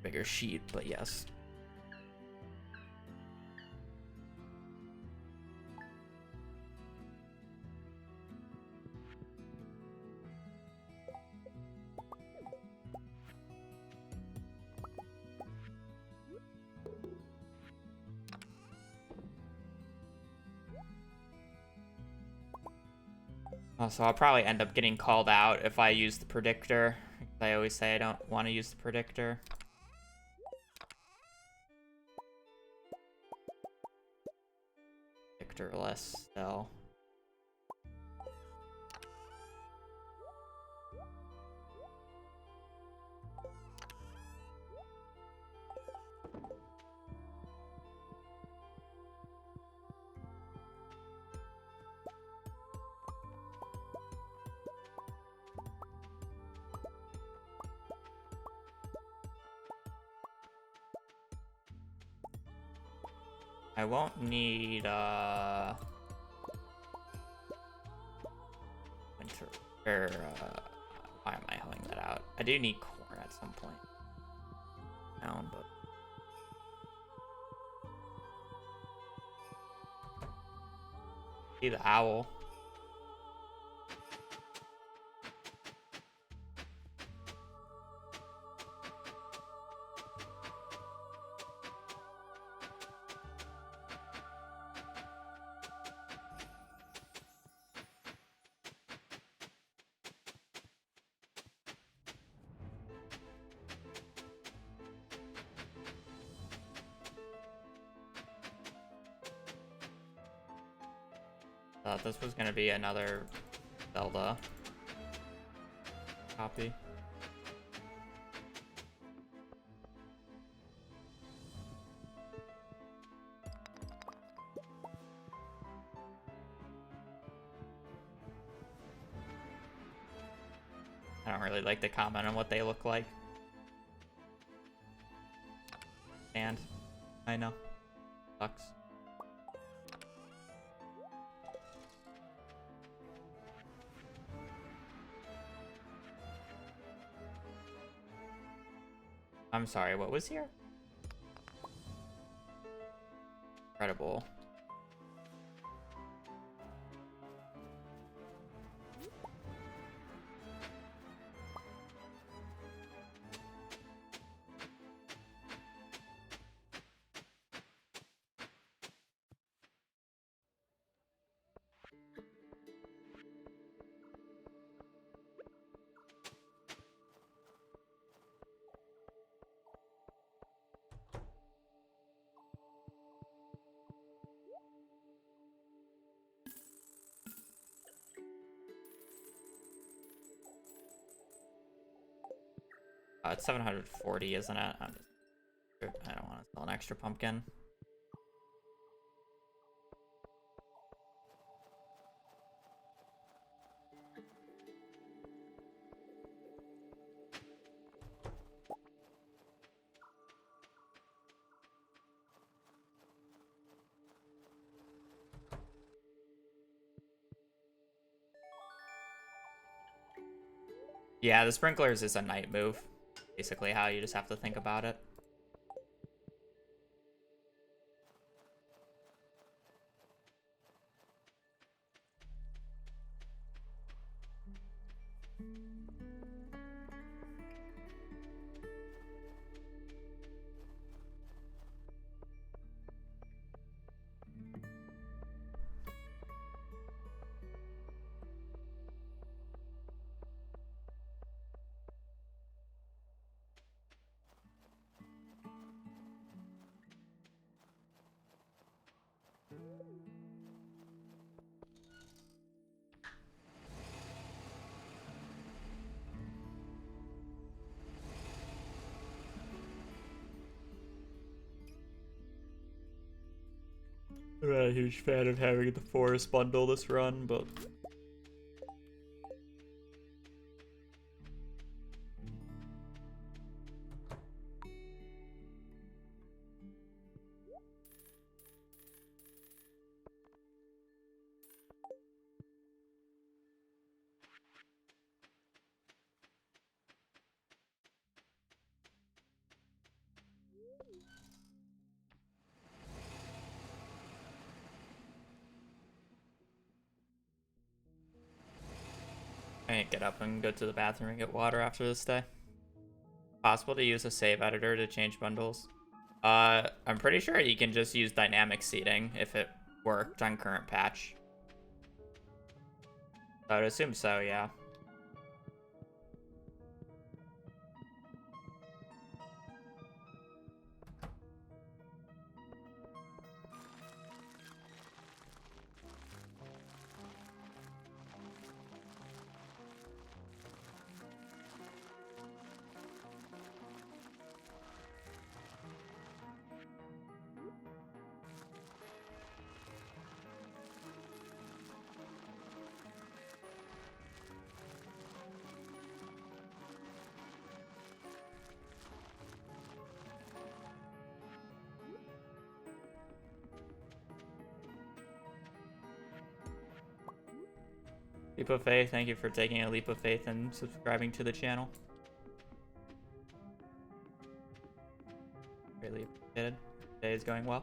Bigger sheet, but yes. So I'll probably end up getting called out if I use the predictor. I always say I don't want to use the predictor. Predictorless still. I won't need winter or why am I holding that out? I do need corn at some point. Down, but see the owl. Thought this was gonna be another Zelda copy. I don't really like to comment on what they look like. And I know. Sucks. I'm sorry, what was here? Incredible. It's 740, isn't it? I don't want to sell an extra pumpkin. Yeah, the sprinklers is a night move. Basically how you just have to think about it. I'm not a huge fan of having the forest bundle this run, but I need to get up and go to the bathroom and get water after this day. Possible to use a save editor to change bundles? I'm pretty sure you can just use dynamic seeding if it worked on current patch. I would assume so, yeah. Leap of faith, thank you for taking a leap of faith and subscribing to the channel. Greatly appreciated. Today is going well.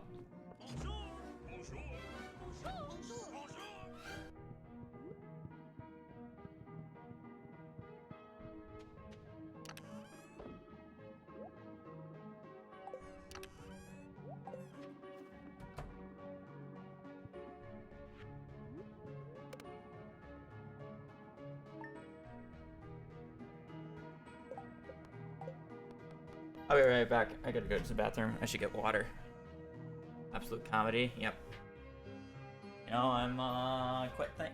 I'll be right back. I gotta go to the bathroom. I should get water. Absolute comedy. Yep. You know, I'm quite thank.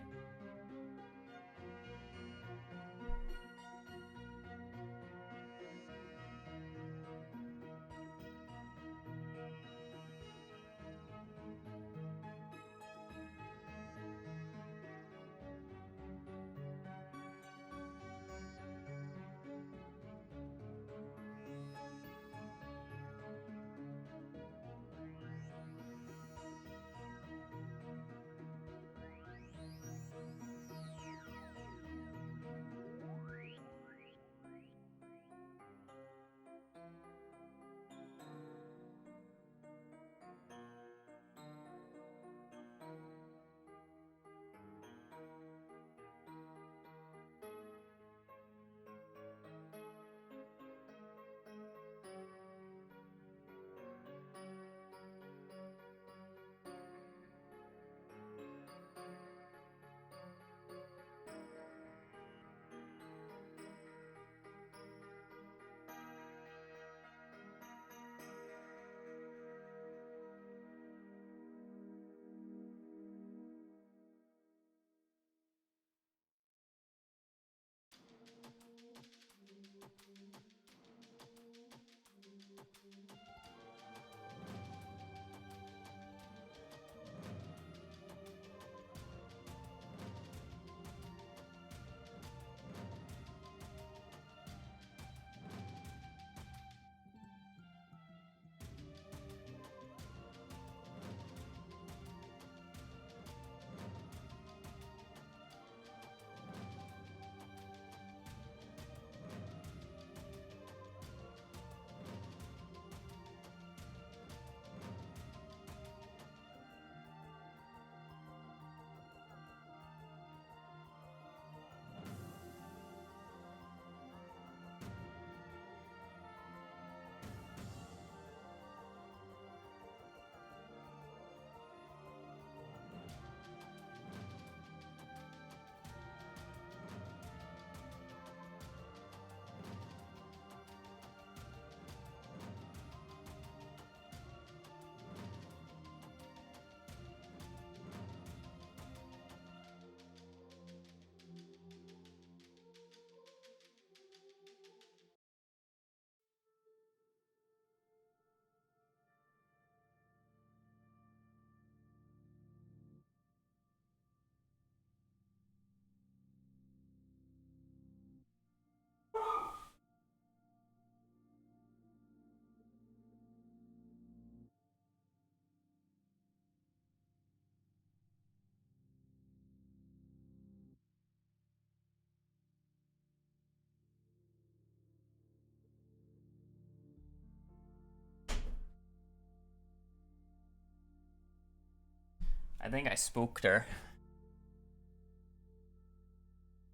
I think I spooked her.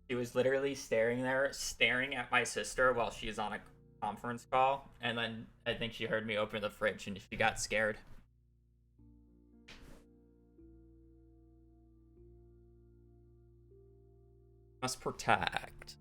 She was literally staring at my sister while she's on a conference call, and then I think she heard me open the fridge and she got scared. Must protect.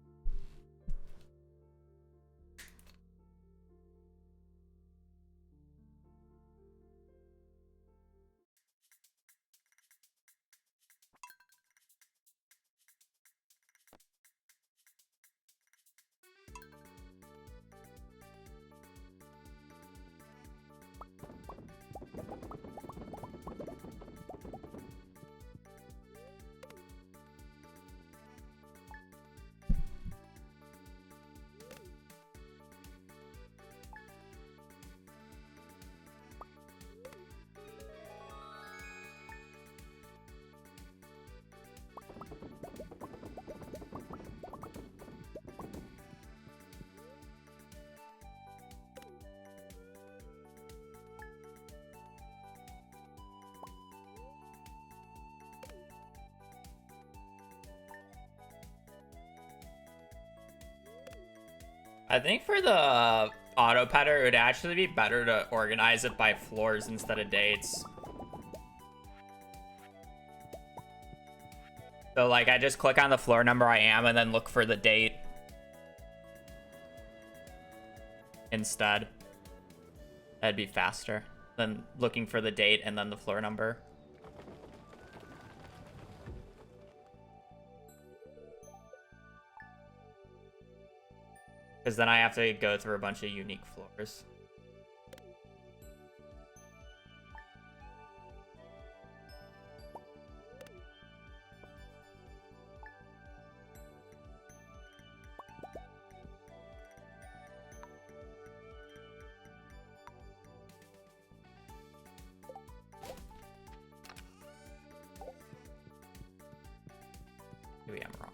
I think for the auto petter, it would actually be better to organize it by floors instead of dates. So like I just click on the floor number I am and then look for the date instead. That'd be faster than looking for the date and then the floor number. Because then I have to go through a bunch of unique floors. Maybe I'm wrong.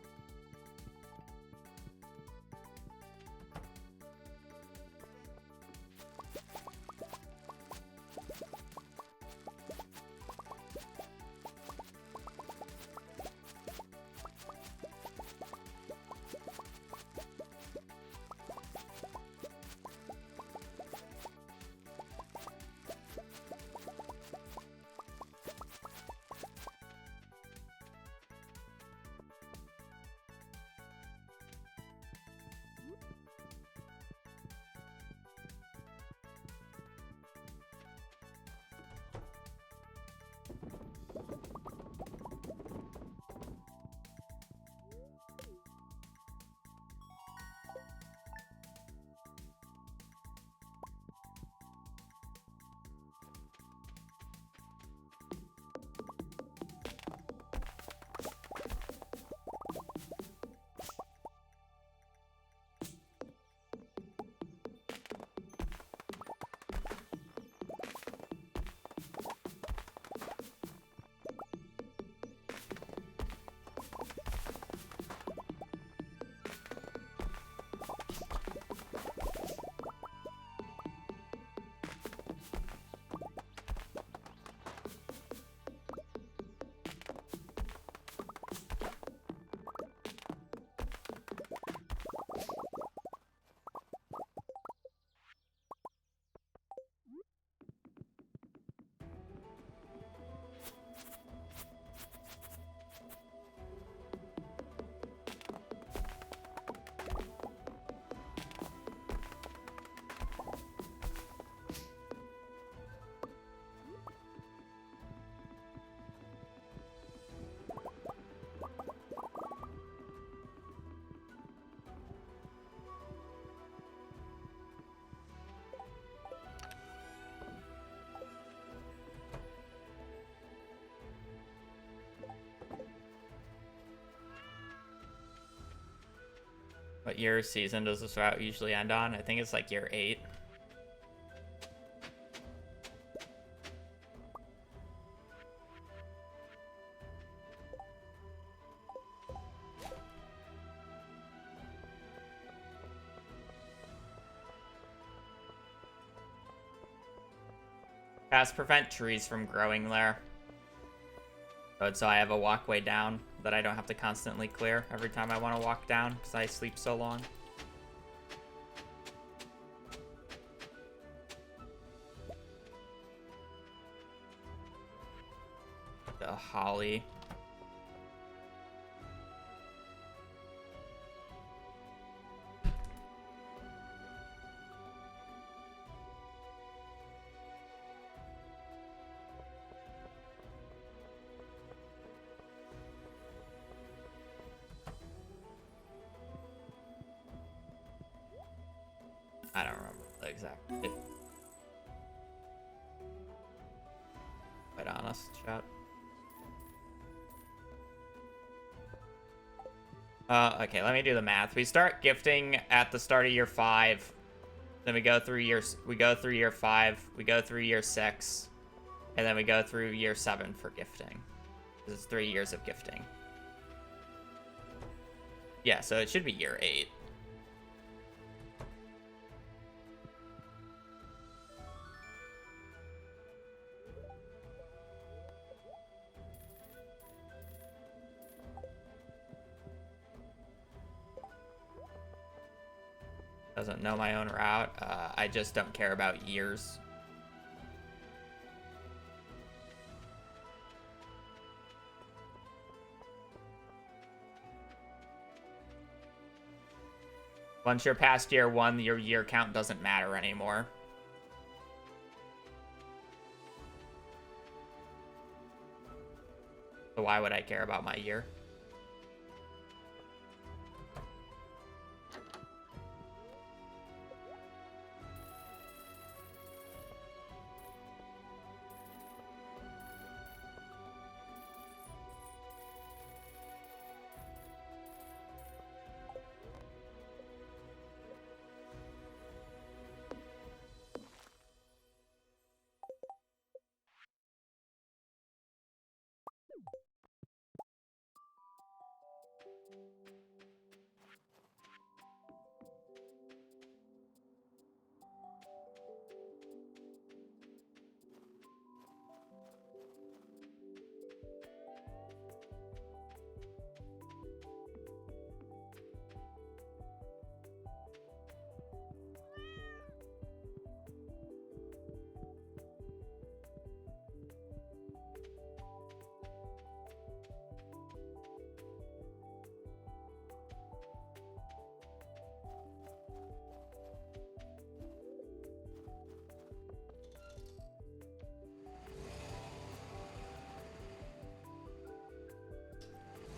What year season does this route usually end on? I think it's like year 8. Cast prevent trees from growing there. So I have a walkway down that I don't have to constantly clear every time I want to walk down because I sleep so long. The holly. I don't remember the exact. Quite honest, chat. Okay, let me do the math. We start gifting at the start of year 5. Then we go through year 5, we go through year 6, and then we go through year 7 for gifting. This is 3 years of gifting. Yeah, so it should be year 8. Doesn't know my own route. I just don't care about years. Once you're past year 1, your year count doesn't matter anymore. So why would I care about my year?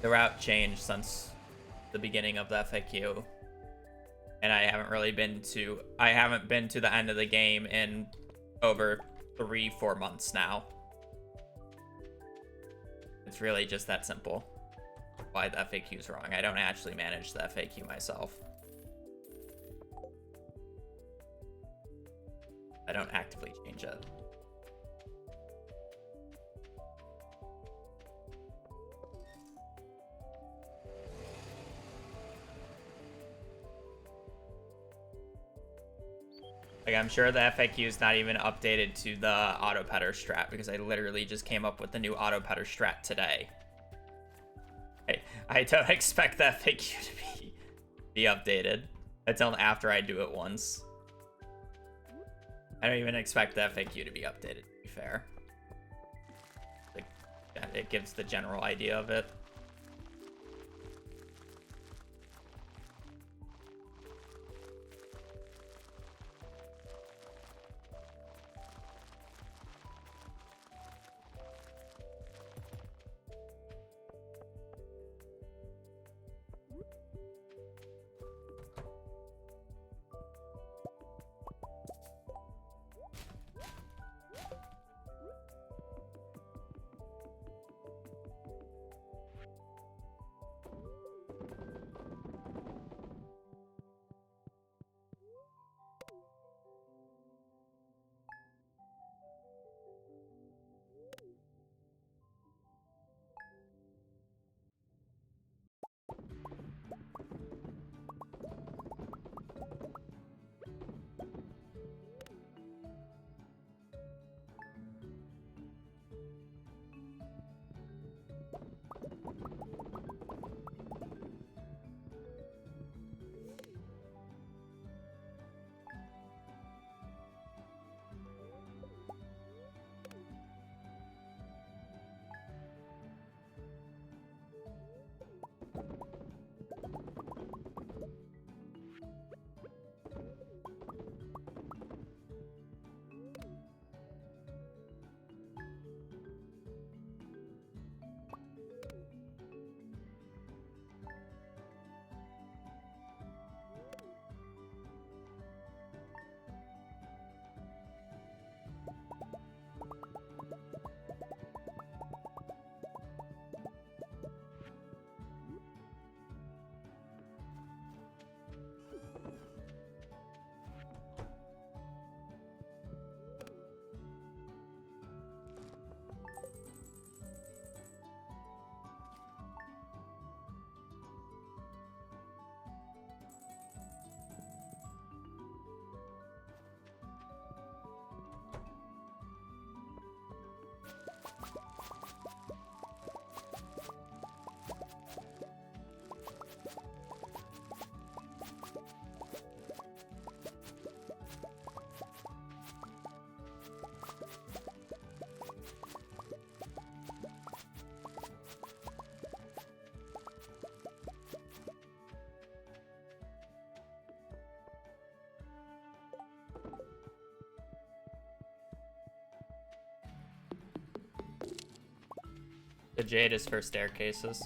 The route changed since the beginning of the FAQ. And I haven't been to the end of the game in over 3-4 months now. It's really just that simple. Why the FAQ is wrong. I don't actually manage the FAQ myself. I don't actively change it. Like, I'm sure the FAQ is not even updated to the auto-petter strat because I literally just came up with the new auto-petter strat today. I don't expect the FAQ to be updated until after I do it once. I don't even expect the FAQ to be updated, to be fair. Like, it gives the general idea of it. The jade is for staircases.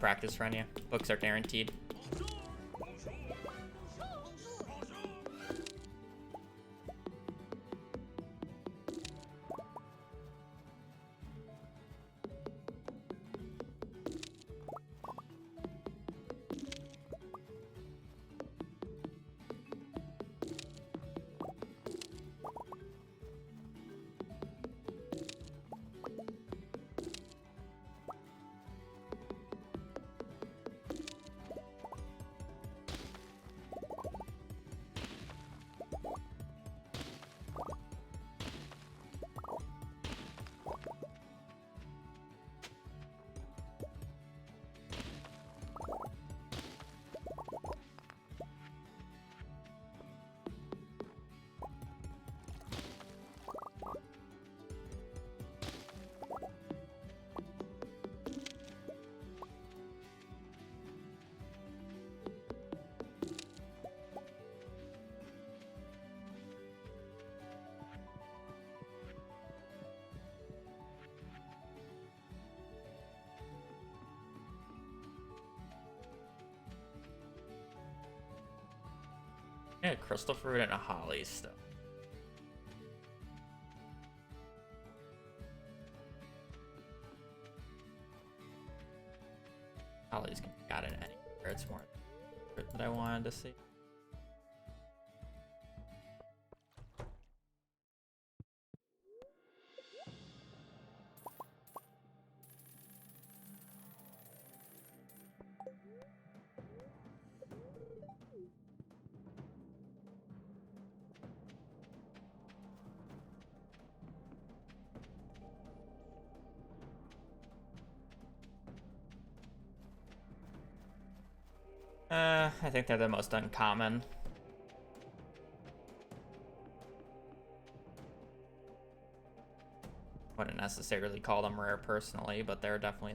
Practice run, yeah. Books are guaranteed. Yeah, crystal fruit and a holly stuff. Hollies can be got in anywhere. It's more that I wanted to see. I think they're the most uncommon. Wouldn't necessarily call them rare personally, but they're definitely.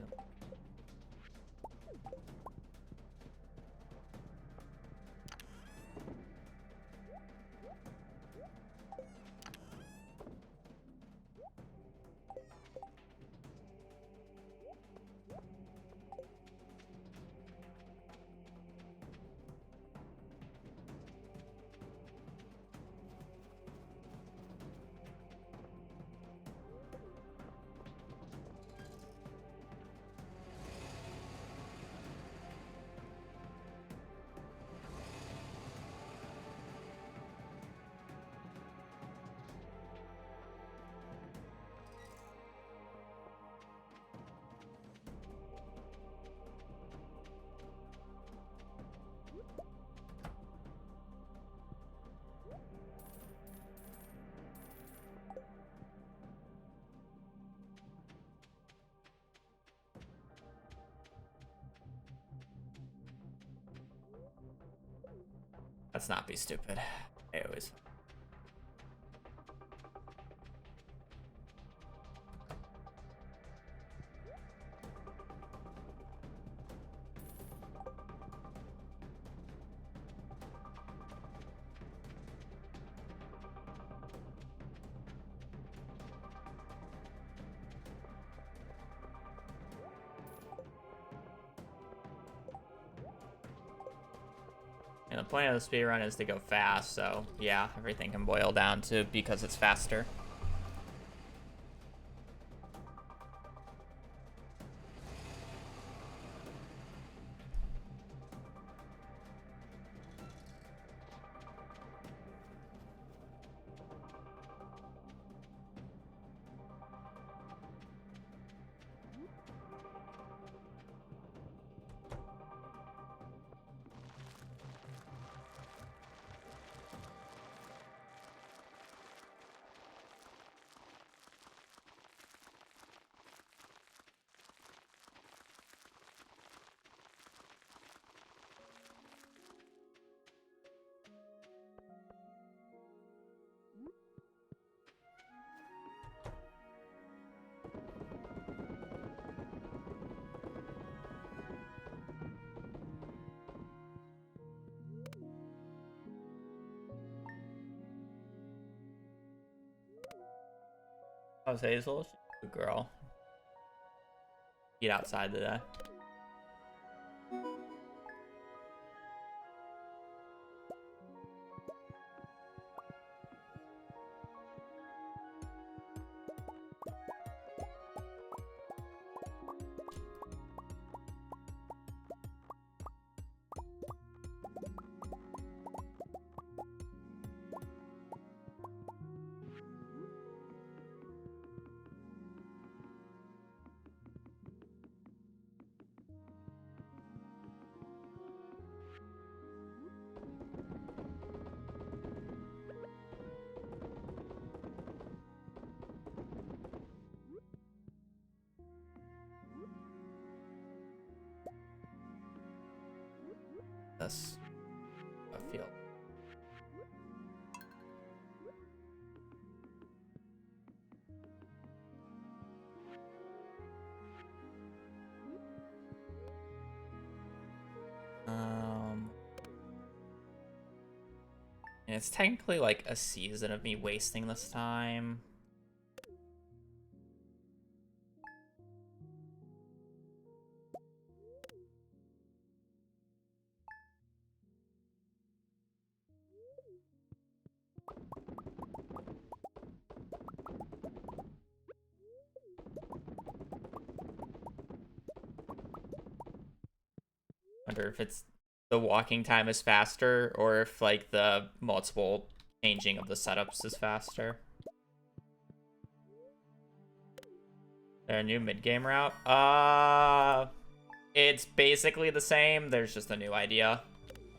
Let's not be stupid. I always. And the point of the speedrun is to go fast, so yeah, everything can boil down to because it's faster. How's Hazel? She's a good girl. Eat outside today. This I feel. And it's technically like a season of me wasting this time. Wonder if it's the walking time is faster or if like the multiple changing of the setups is faster. There a new mid-game route? It's basically the same. There's just a new idea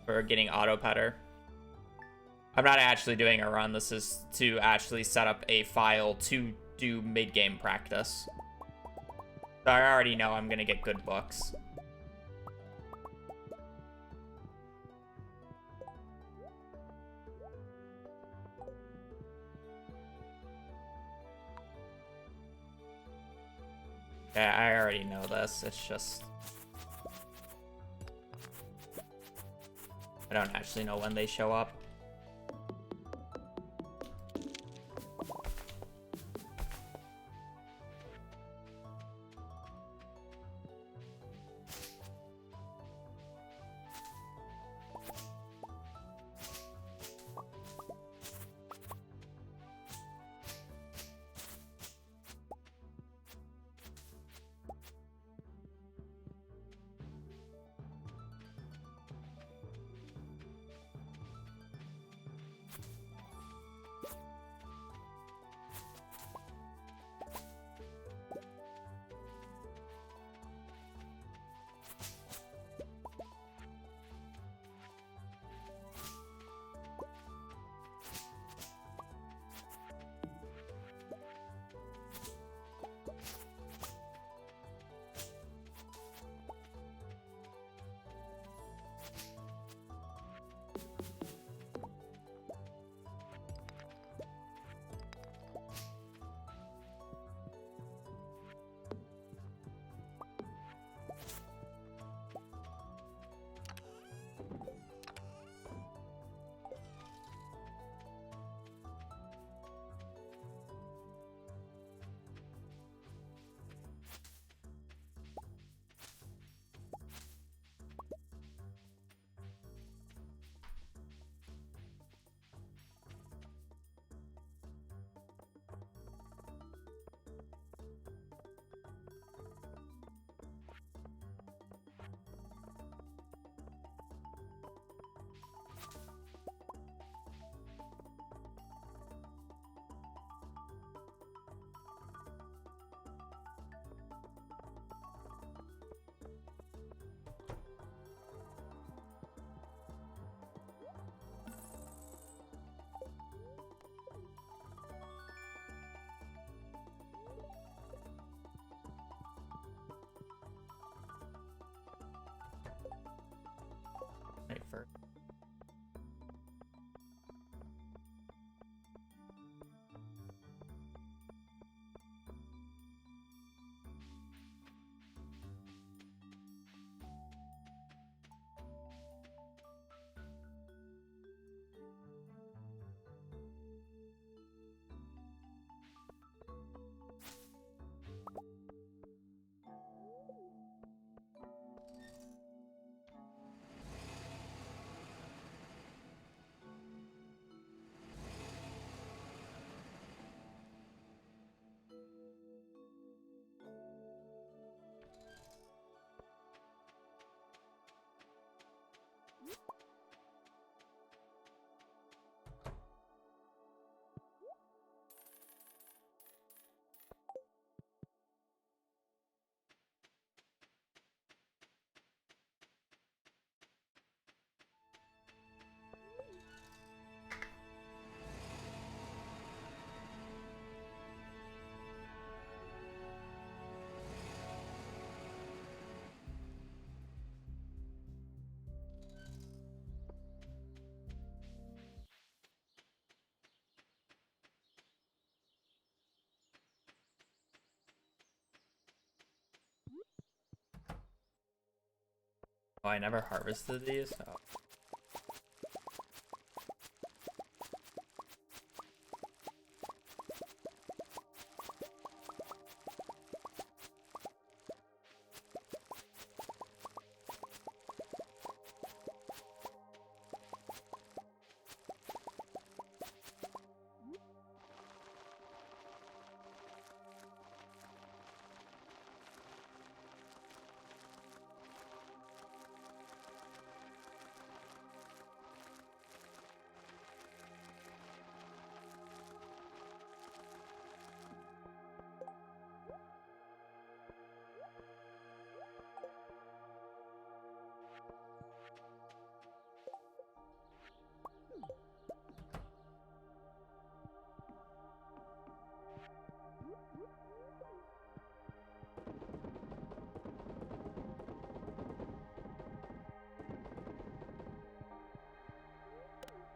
for getting auto putter. I'm not actually doing a run. This is to actually set up a file to do mid-game practice. So I already know I'm gonna get good books. Yeah, I already know this. It's just I don't actually know when they show up. Oh, I never harvested these? Oh.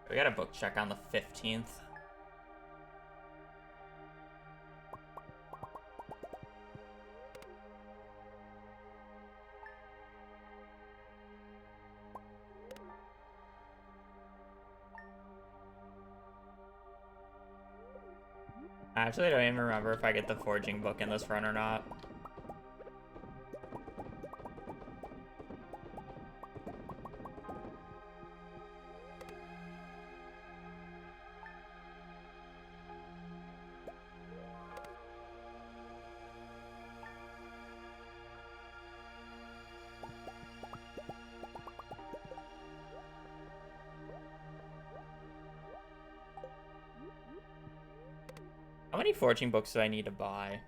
We got a book check on the 15th. I actually don't even remember if I get the forging book in this run or not. How many forging books do I need to buy?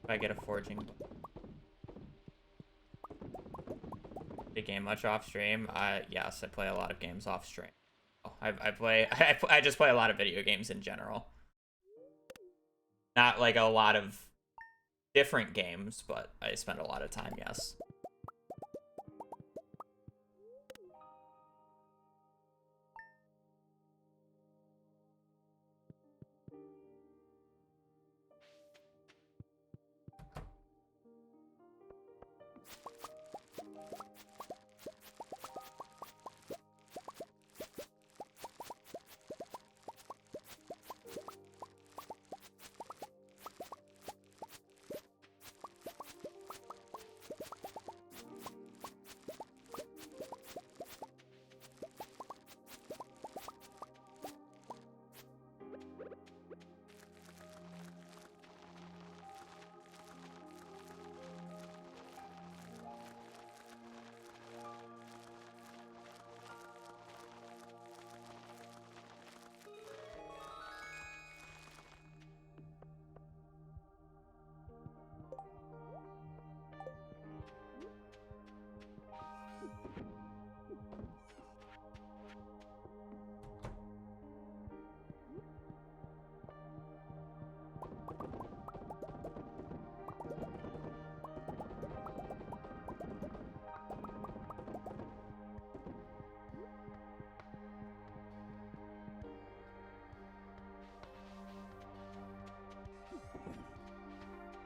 If I get a forging book. The game much off stream? Yes, I play a lot of games off stream. Oh, I just play a lot of video games in general. Not like a lot of different games, but I spend a lot of time, yes.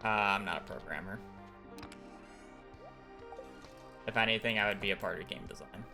I'm not a programmer. If anything, I would be a part of game design.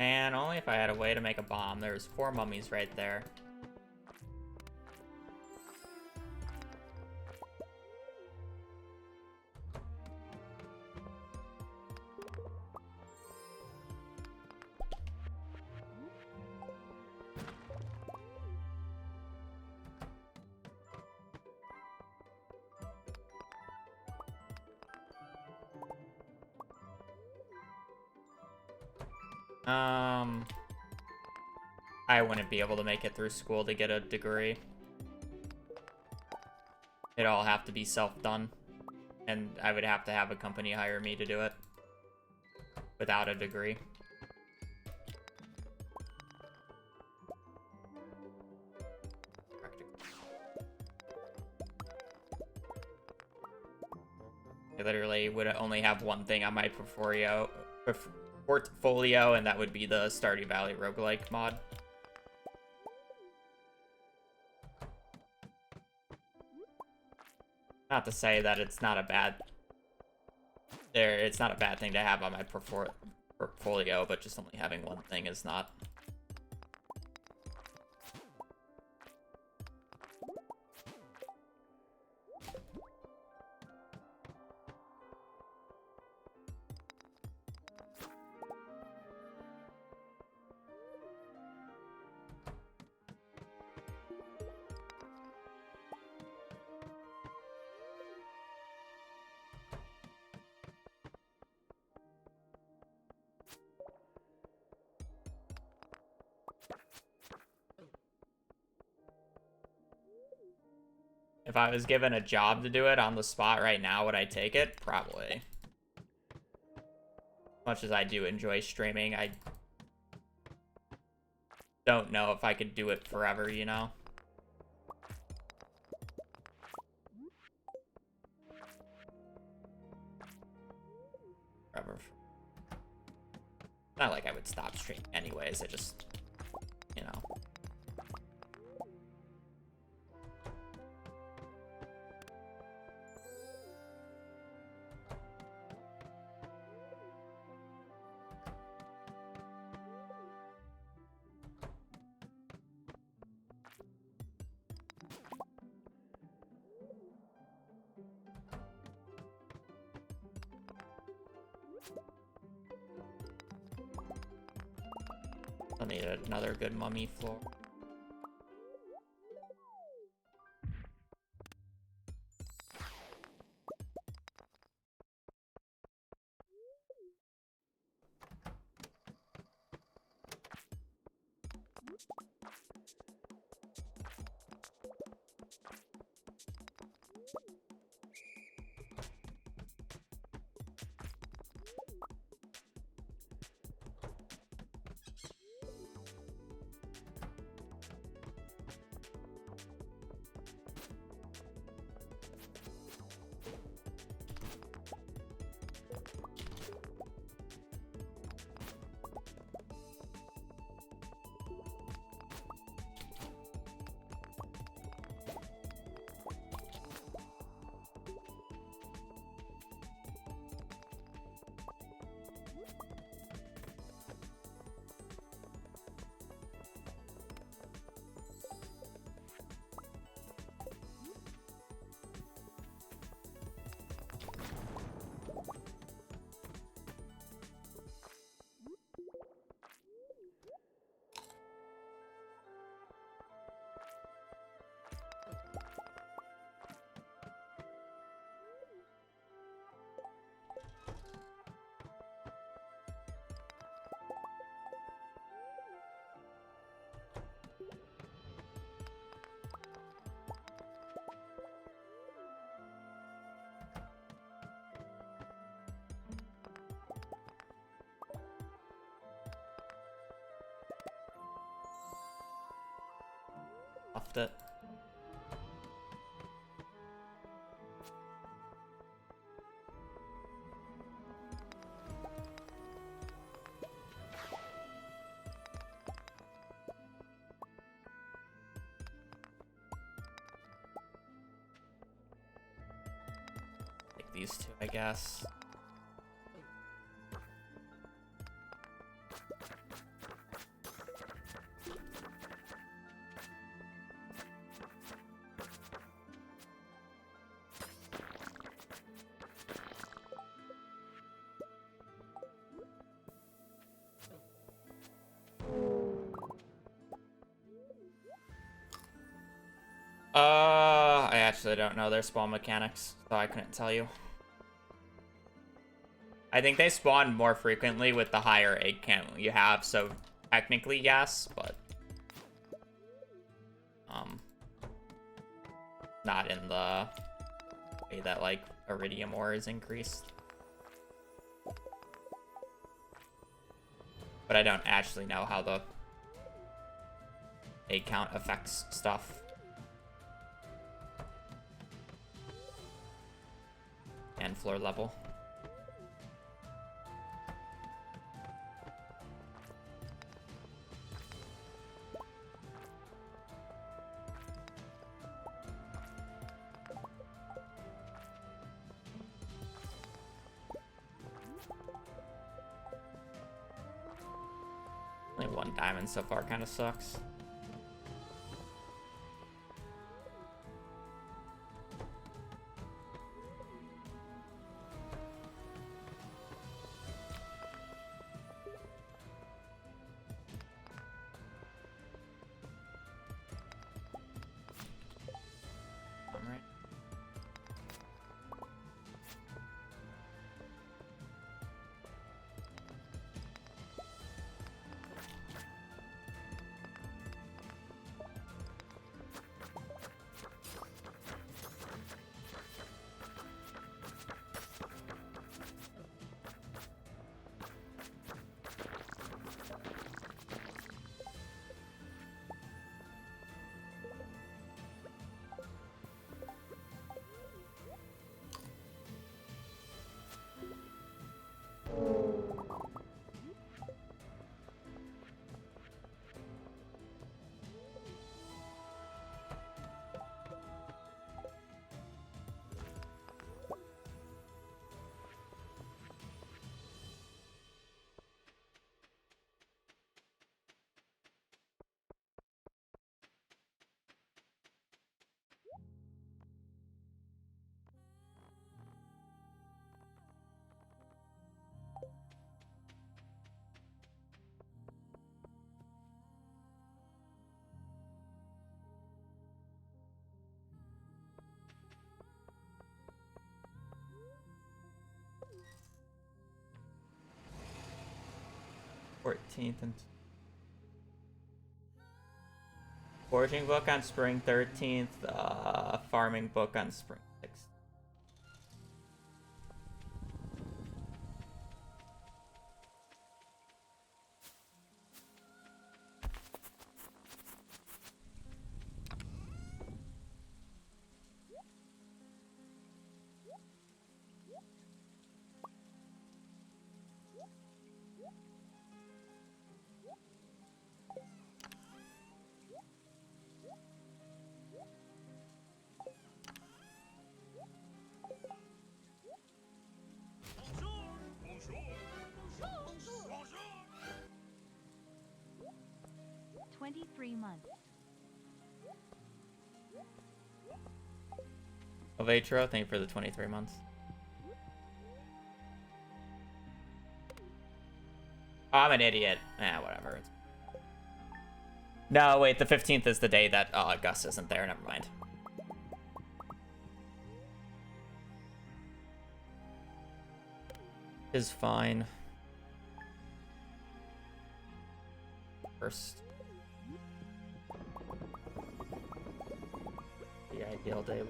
Man, only if I had a way to make a bomb. There's 4 mummies right there. I wouldn't be able to make it through school to get a degree. It'd all have to be self-done. And I would have to have a company hire me to do it. Without a degree. I literally would only have one thing on my portfolio, and that would be the Stardew Valley roguelike mod. Not to say that it's not a bad thing to have on my portfolio, but just only having one thing is not. If I was given a job to do it on the spot right now, would I take it? Probably. Much as I do enjoy streaming, I don't know if I could do it forever, you know? Forever. Not like I would stop streaming anyways, I just, you know. I need another good mummy floor. Left it. Take these two, I guess. actually don't know their spawn mechanics, so I couldn't tell you. I think they spawn more frequently with the higher egg count you have, so technically yes, but not in the way that like iridium ore is increased. But I don't actually know how the egg count affects stuff. And floor level. Only 1 diamond so far kind of sucks. Alright. And foraging book on spring 13th, farming book on spring 6th. Ovatro, thank you for the 23 months. Oh, I'm an idiot. Whatever. No, wait, the 15th is the day that Gus isn't there. Never mind. Is fine. First. The ideal day.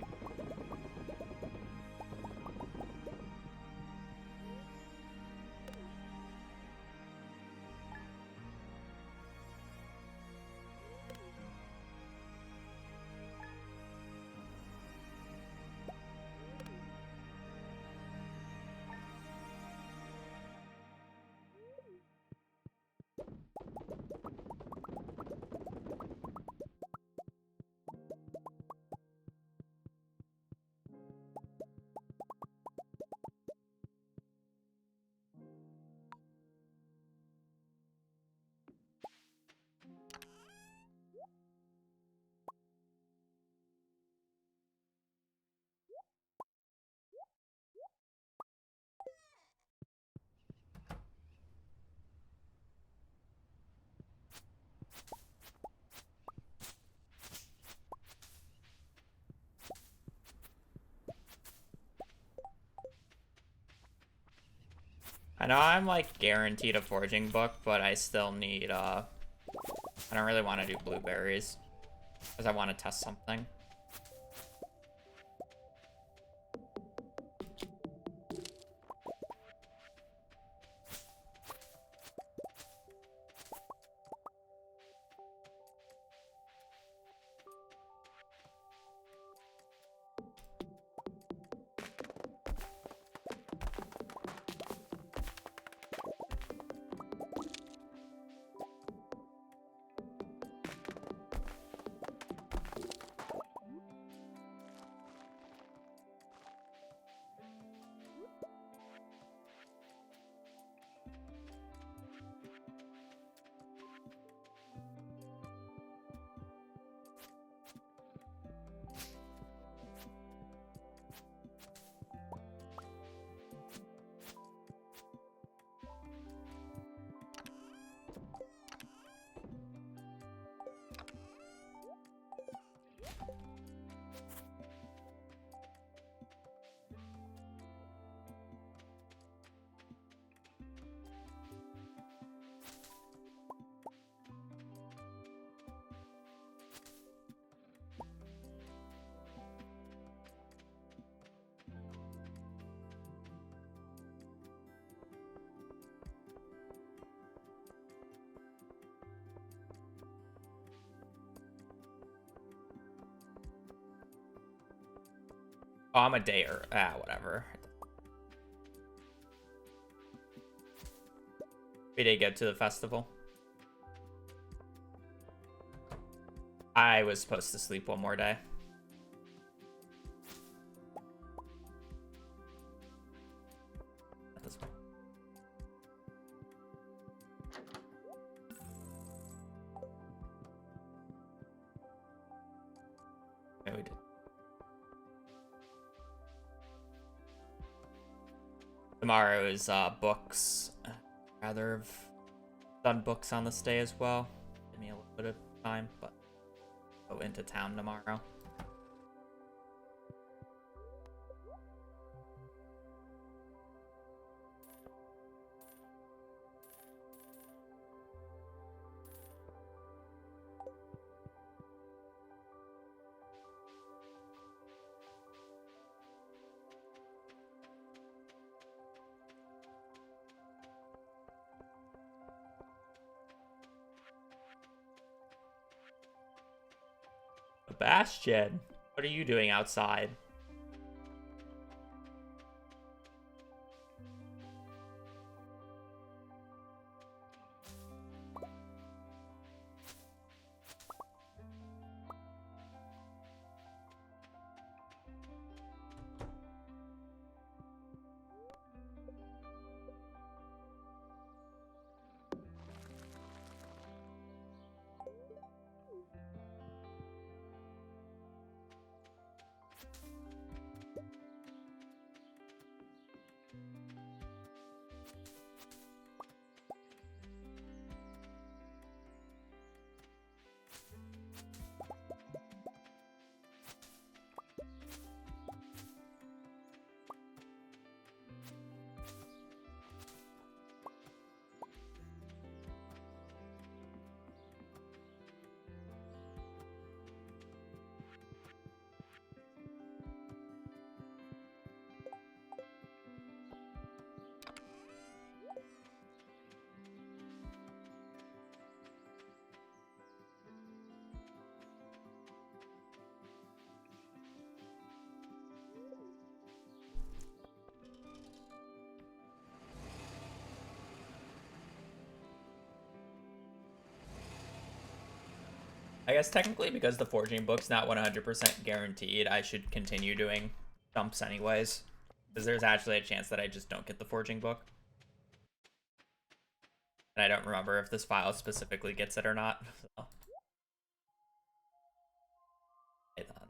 I know I'm like guaranteed a forging book, but I still need I don't really want to do blueberries because I want to test something. Oh, I'm a day or whatever. We did get to the festival. I was supposed to sleep one more day. Yeah, we did. Tomorrow is books. Rather have done books on this day as well. Give me a little bit of time, but go into town tomorrow. Bastion, what are you doing outside? I guess technically because the forging book's not 100% guaranteed, I should continue doing jumps anyways. Because there's actually a chance that I just don't get the forging book. And I don't remember if this file specifically gets it or not. So. Okay, then.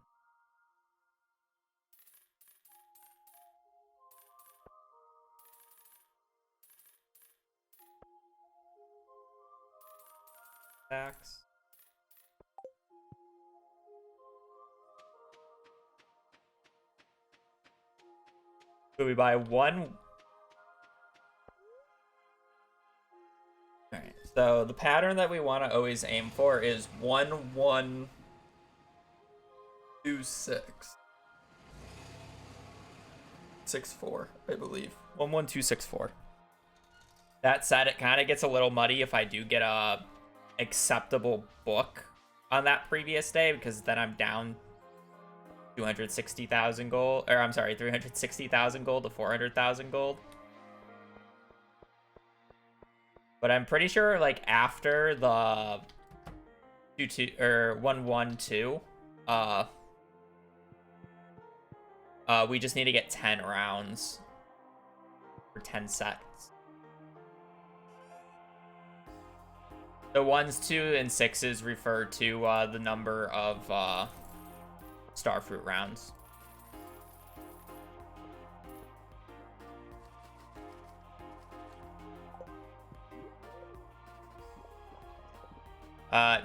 Tax. So we buy one Alright, so the pattern that we want to always aim for is 1, 1, 2, 6. 6, 4, I believe. 1, 1, 2, 6, 4. That said, it kind of gets a little muddy if I do get a acceptable book on that previous day, because then I'm down 260,000 gold, or I'm sorry, 360,000 gold to 400,000 gold. But I'm pretty sure, like, after the 2, 2 or 1, 1, 2, we just need to get 10 rounds for 10 sets. The 1s, 2, and 6s refer to the number of starfruit rounds.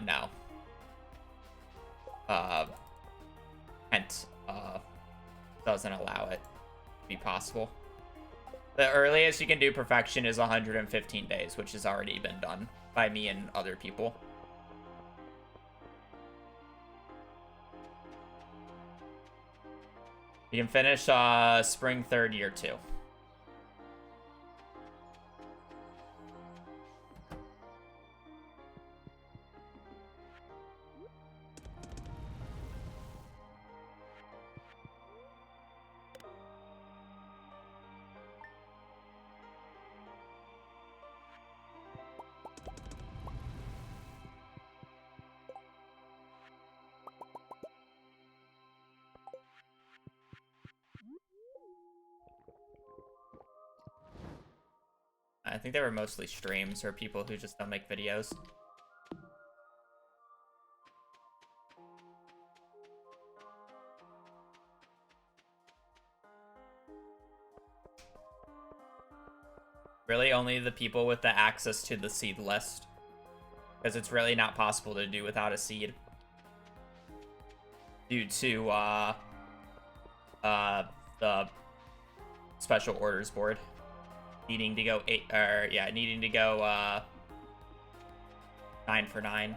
No. Kent doesn't allow it to be possible. The earliest you can do perfection is 115 days, which has already been done by me and other people. You can finish spring 3rd, year 2. I think they were mostly streams or people who just don't make videos. Really only the people with the access to the seed list, because it's really not possible to do without a seed due to the special orders board needing to go 9 for 9.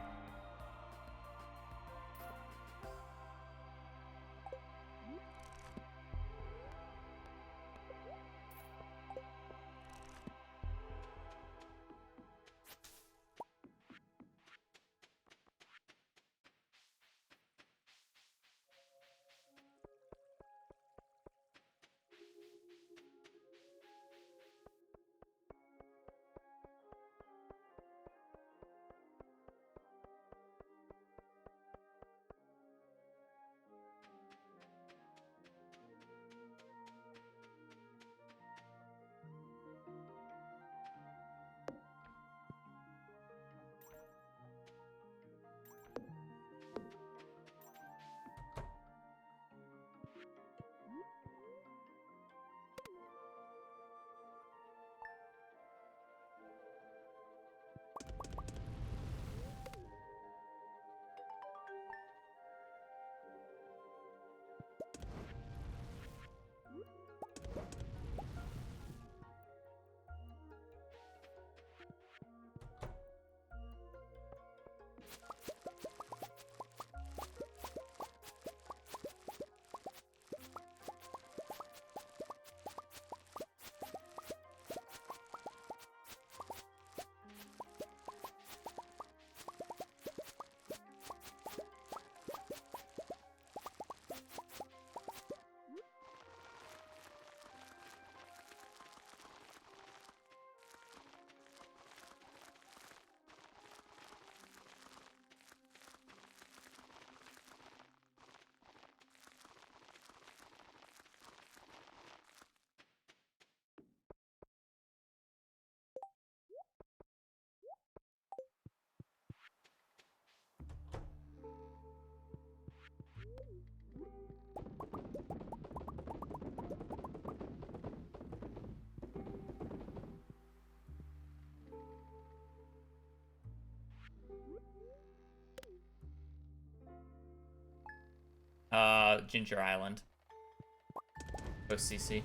Ginger Island. OCC.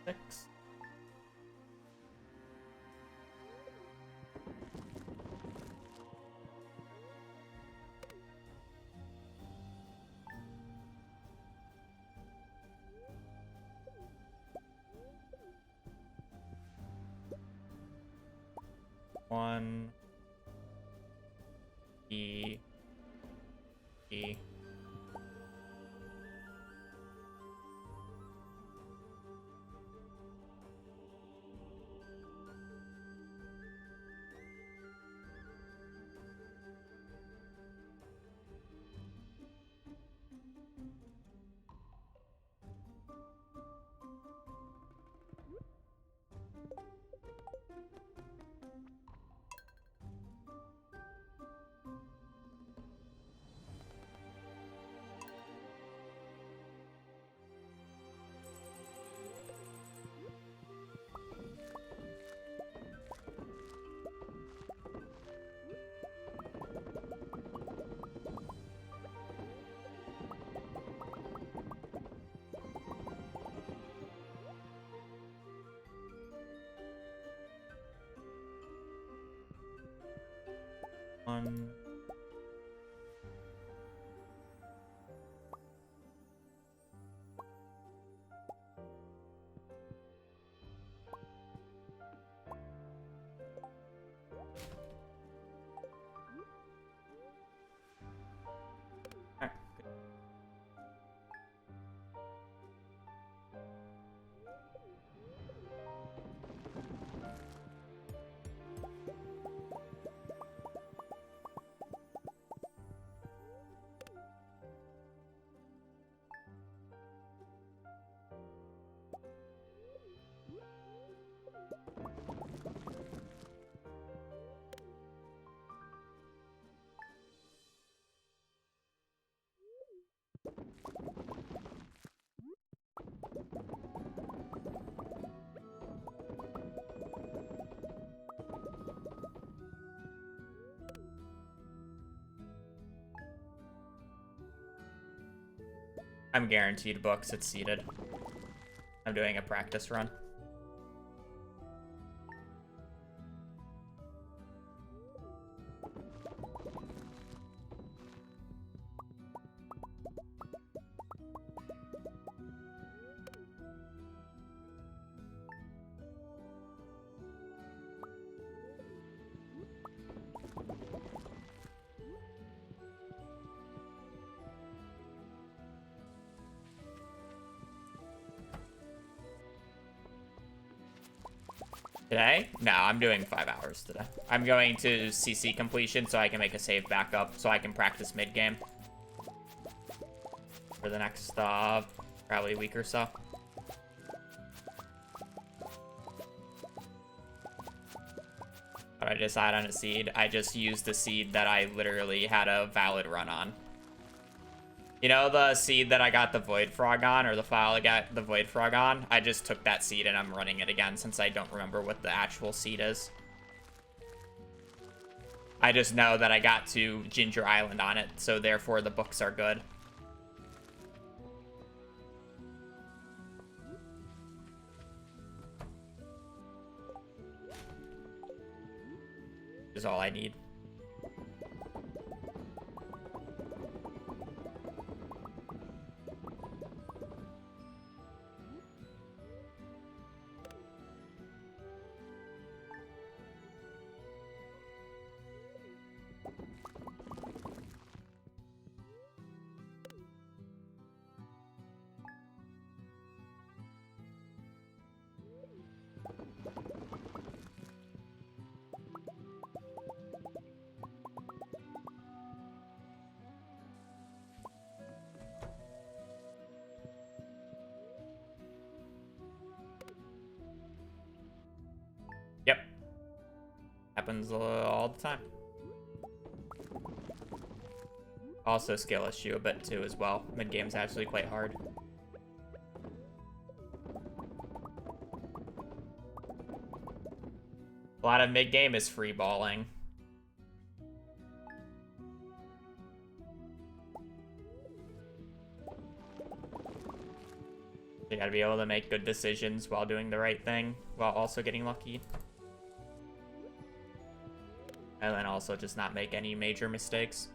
6. One E. One. Alright, good. I'm guaranteed books. It's seated. I'm doing a practice run. Today? No, I'm doing 5 hours today. I'm going to CC completion so I can make a save backup so I can practice mid-game for the next probably week or so. But I decide on a seed. I just used the seed that I literally had a valid run on. You know the seed that I got the Void Frog on, or the file I got the Void Frog on? I just took that seed and I'm running it again since I don't remember what the actual seed is. I just know that I got to Ginger Island on it, so therefore the books are good. Is all I need. Yep. Happens all the time. Also skill issue a bit too as well. Mid-game's actually quite hard. A lot of mid-game is free balling. You gotta be able to make good decisions while doing the right thing, while also getting lucky. And then also just not make any major mistakes.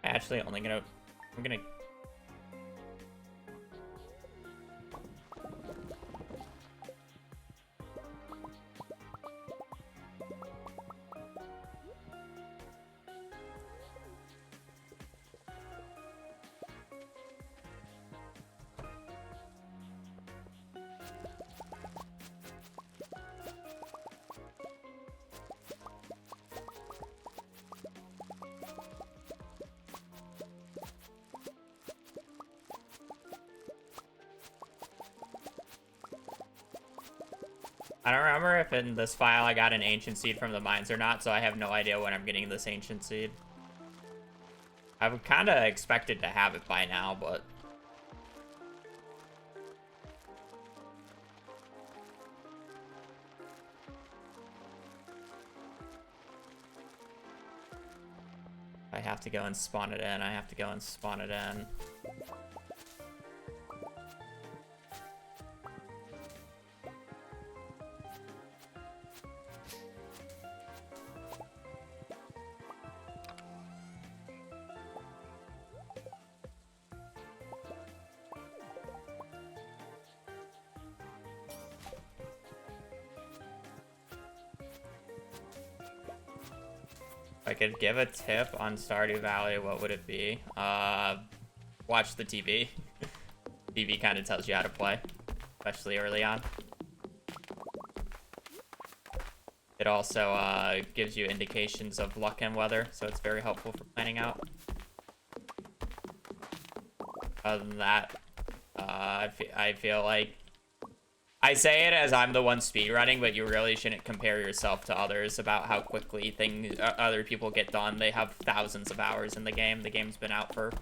Actually, I'm gonna I don't remember if in this file I got an ancient seed from the mines or not, so I have no idea when I'm getting this ancient seed. I've kind of expected to have it by now, but... I have to go and spawn it in. I have to go and spawn it in. If I could give a tip on Stardew Valley, what would it be? Watch the TV. TV kind of tells you how to play, especially early on. It also gives you indications of luck and weather, so it's very helpful for planning out. Other than that, I feel like I say it as I'm the one speedrunning, but you really shouldn't compare yourself to others about how quickly other people get done. They have thousands of hours in the game. The game's been out for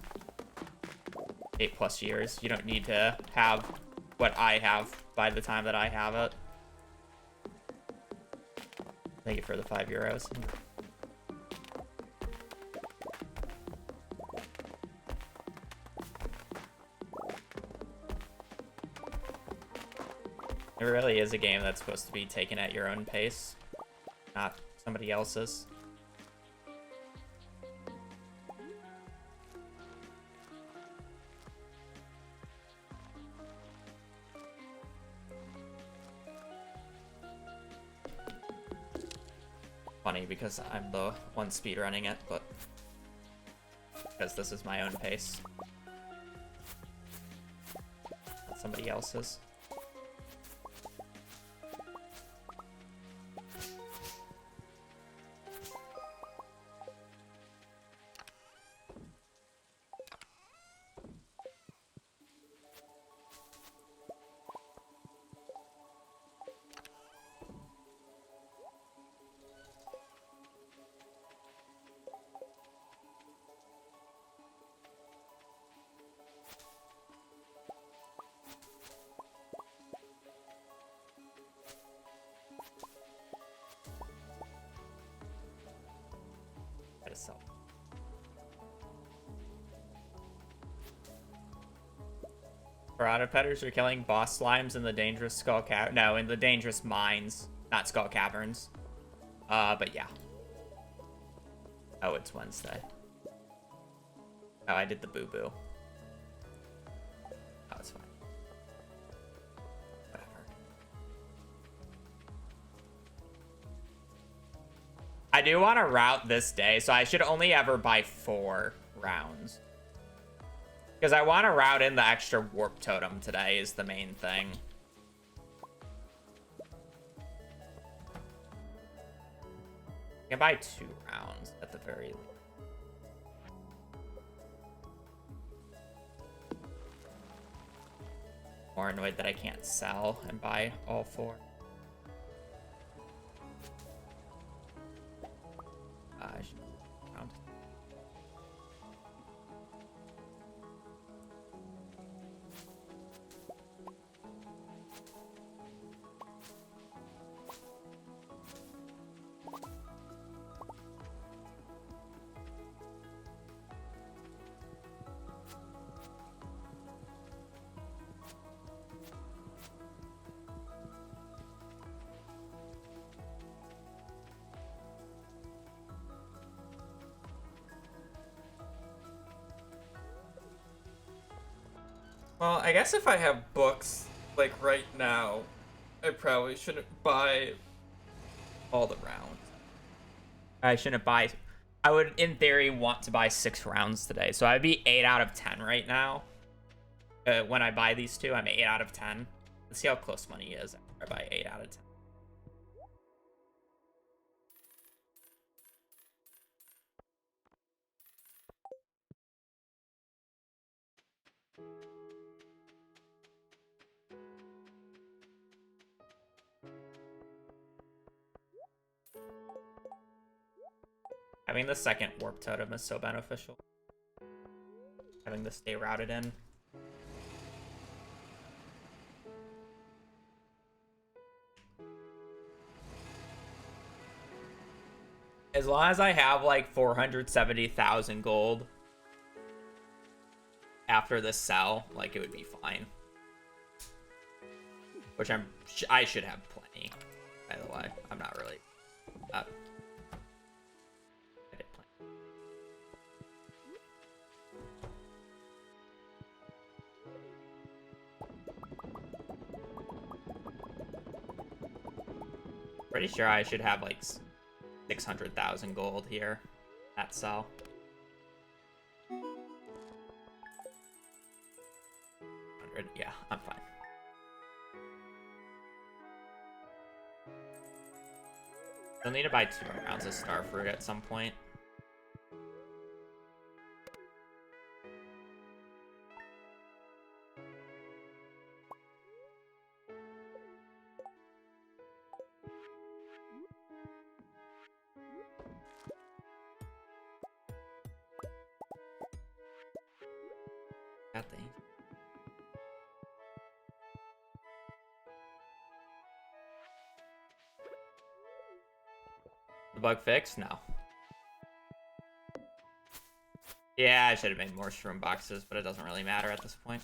8+ years. You don't need to have what I have by the time that I have it. Thank you for the €5. It really is a game that's supposed to be taken at your own pace, not somebody else's. Funny because I'm the one speedrunning it, but because this is my own pace, not somebody else's. Piranha Petters are killing boss slimes in the dangerous in the dangerous mines, not skull caverns. But yeah. Oh, it's Wednesday. Oh, I did the boo-boo. Oh, it's fine. Whatever. I do want to route this day, so I should only ever buy 4 rounds. Because I want to route in the extra warp totem today is the main thing. I can buy 2 rounds at the very least. More annoyed that I can't sell and buy all 4. I should round. Well, I guess if I have books, like right now, I probably shouldn't buy all the rounds. I shouldn't buy... I would, in theory, want to buy 6 rounds today. So I'd be 8 out of 10 right now. When I buy these 2, I'm 8 out of 10. Let's see how close money is after I buy 8 out of 10. Having the second warp totem is so beneficial. Having this stay routed in. As long as I have like 470,000 gold after this sell, like it would be fine. Which I should have plenty, by the way. I'm not really. I did plenty. Pretty sure I should have like 600,000 gold here at sell. Yeah, I'm fine. I'll need to buy 2 more rounds of Starfruit at some point. That thing. The bug fixed? No. Yeah, I should have made more shroom boxes, but it doesn't really matter at this point.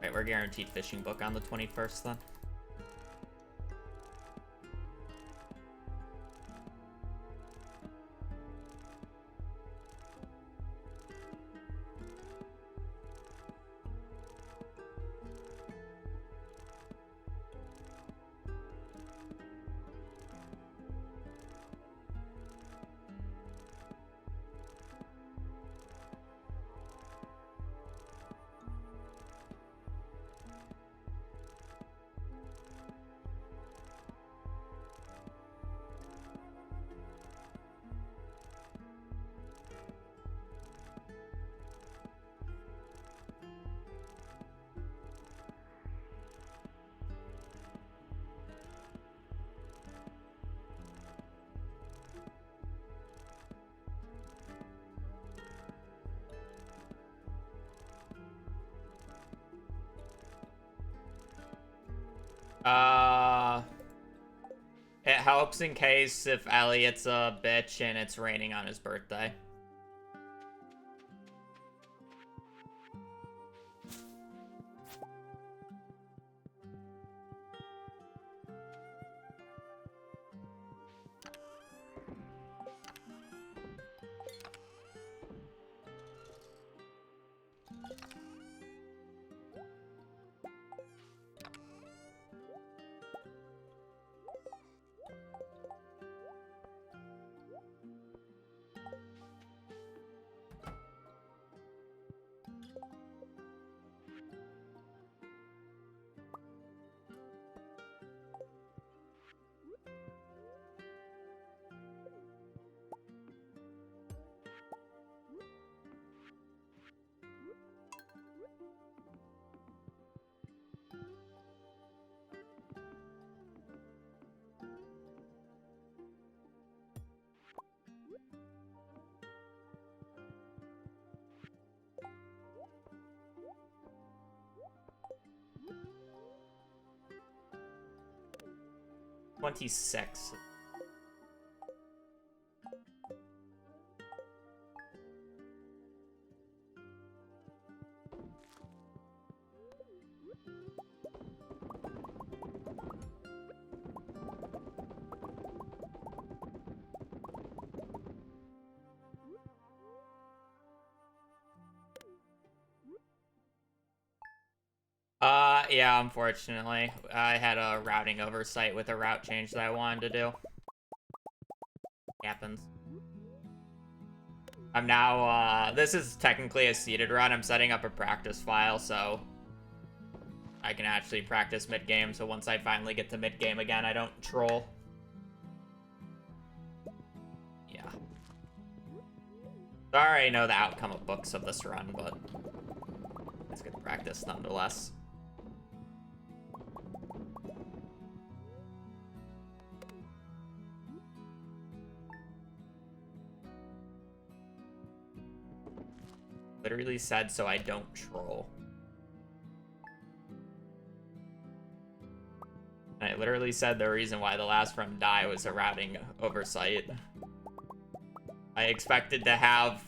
Right, we're guaranteed fishing book on the 21st then. It helps in case if Elliot's a bitch and it's raining on his birthday. $26. Yeah, unfortunately. I had a routing oversight with a route change that I wanted to do. Happens. I'm now, this is technically a seeded run. I'm setting up a practice file, so I can actually practice mid-game, so once I finally get to mid-game again, I don't troll. Yeah. I already know the outcome of books of this run, but it's good practice nonetheless. Literally said so I don't troll. And I literally said the reason why the last run died was a routing oversight. I expected to have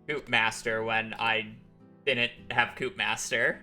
Coop Master when I didn't have Coop Master.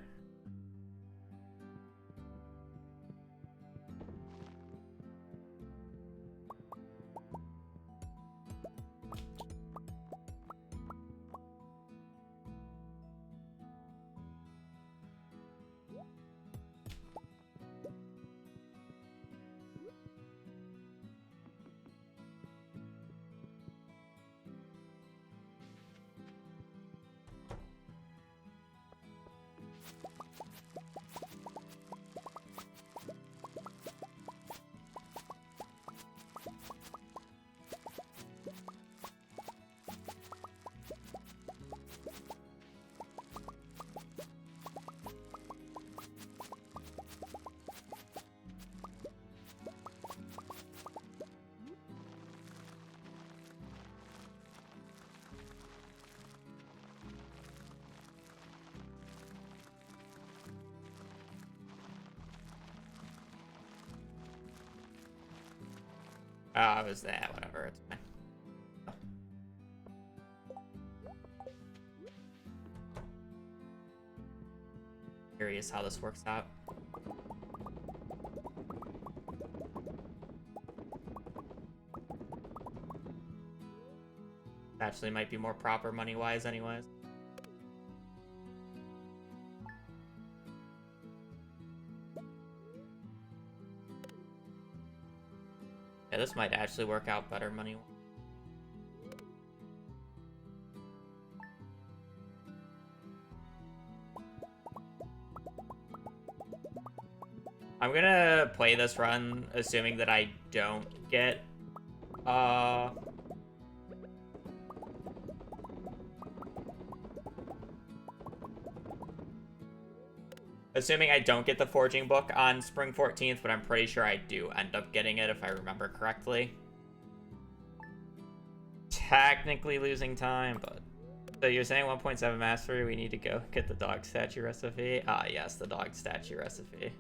Oh, it was that, whatever, it's fine. Curious how this works out. Actually might be more proper money-wise anyways. Yeah, this might actually work out better money. I'm gonna play this run assuming that I don't get assuming I don't get the forging book on spring 14th, but I'm pretty sure I do end up getting it if I remember correctly. Technically losing time, but... So you're saying 1.7 mastery, we need to go get the dog statue recipe? Ah, yes, the dog statue recipe.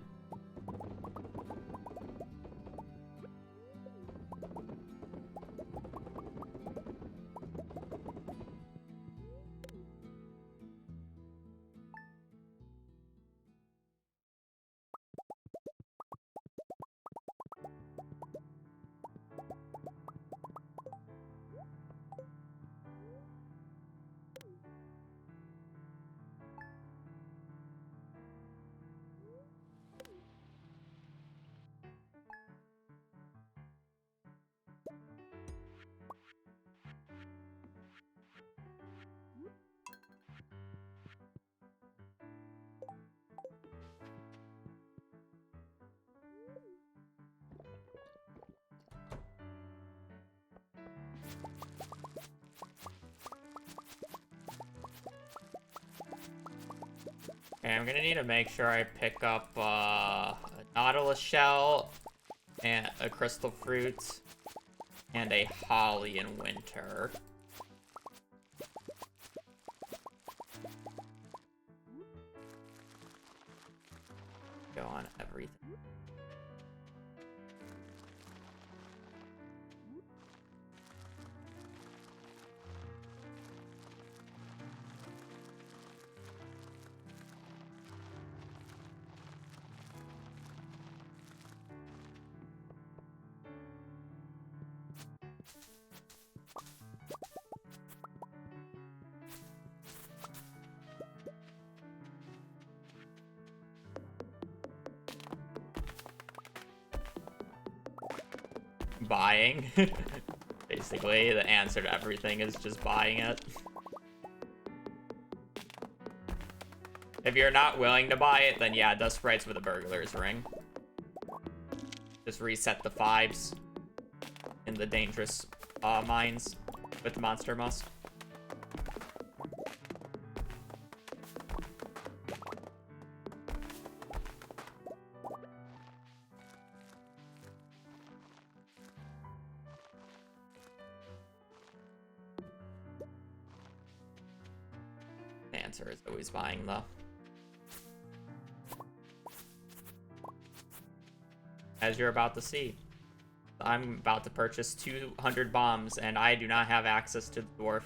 Okay, I'm gonna need to make sure I pick up a nautilus shell and a crystal fruit and a holly in winter. Go on everything. buying. Basically, the answer to everything is just buying it. If you're not willing to buy it, then yeah, dust sprites with a burglar's ring. Just reset the 5s in the dangerous mines with the monster musk. The answer is always buying though. As you're about to see. I'm about to purchase 200 bombs, and I do not have access to the dwarf.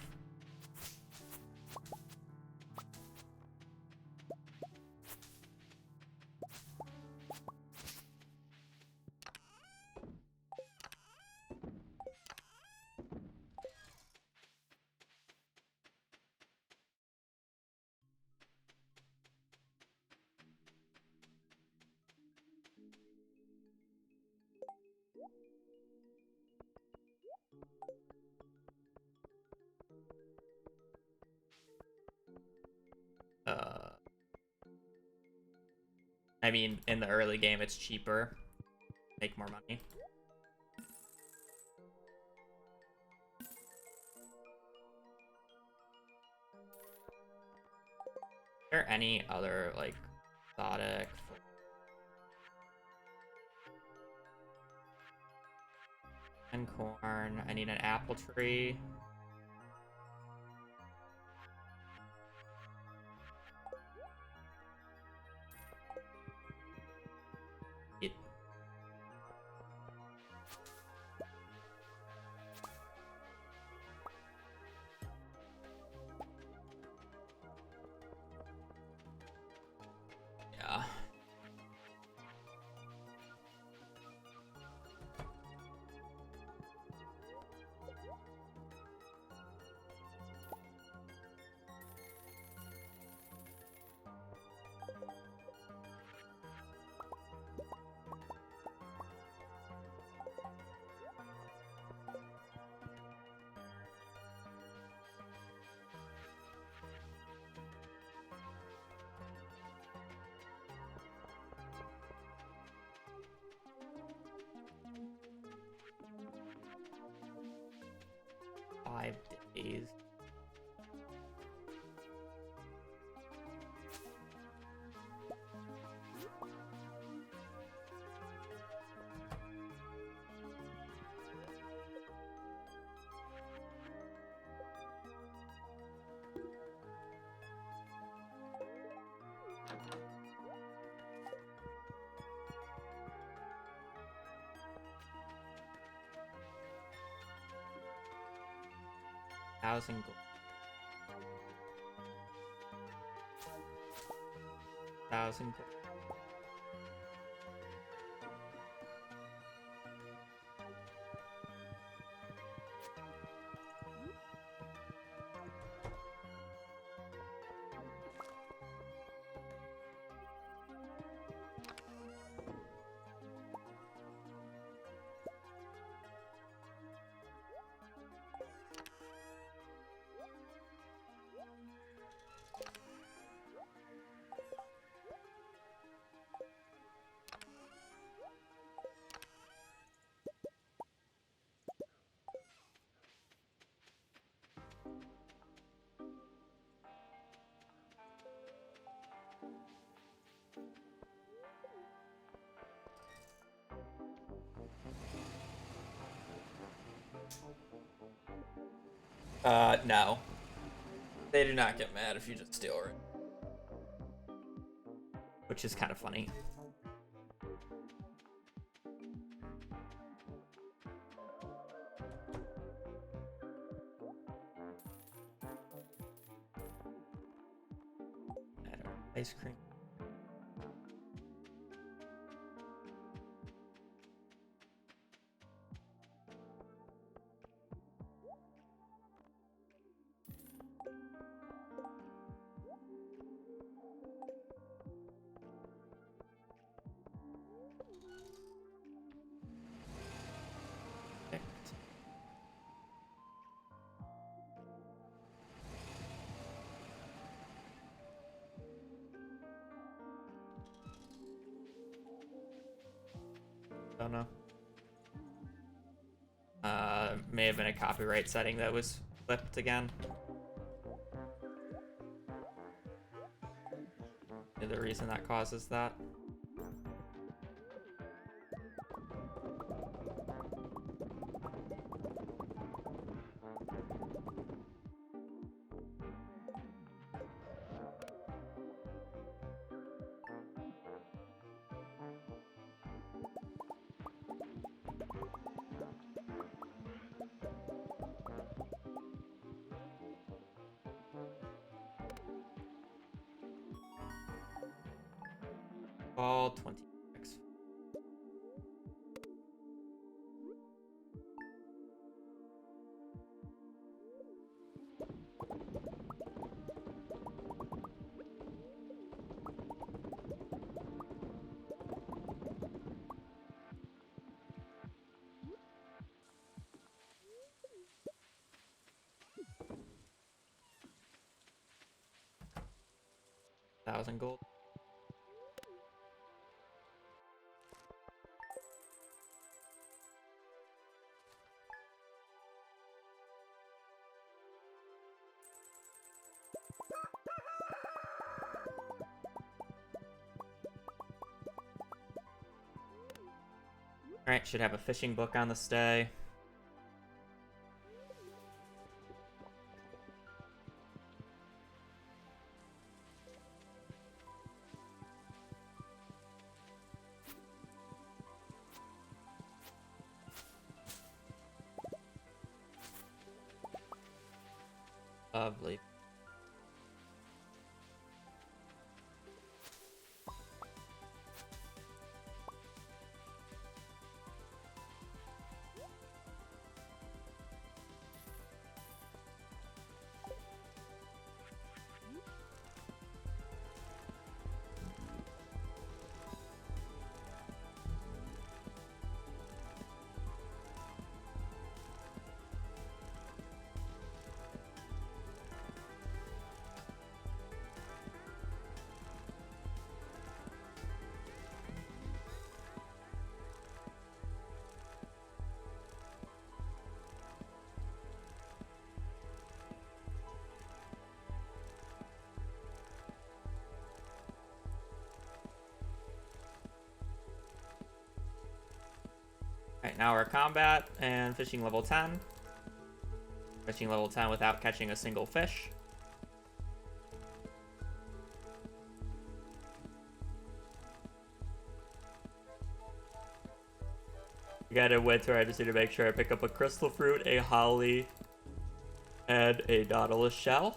I mean, in the early game, it's cheaper. Make more money. Is there any other, like, exotic? And corn. I need an apple tree. Yeah. Five days. Thousand gold. 1,000 gold. No. They do not get mad if you just steal it. Which is kind of funny. Ice cream. Don't know. May have been a copyright setting that was flipped again. The reason that causes that. Ball 26. $1,000 gold. Alright, should have a fishing book on the stay. Lovely. Alright, now we're combat and fishing level 10. Fishing level 10 without catching a single fish. I got a winter, I just need to make sure I pick up a crystal fruit, a holly, and a nautilus shell.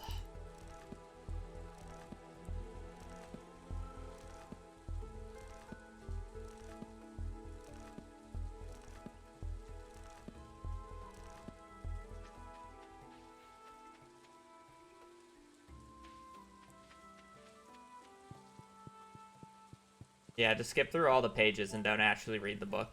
Yeah, just skip through all the pages and don't actually read the book.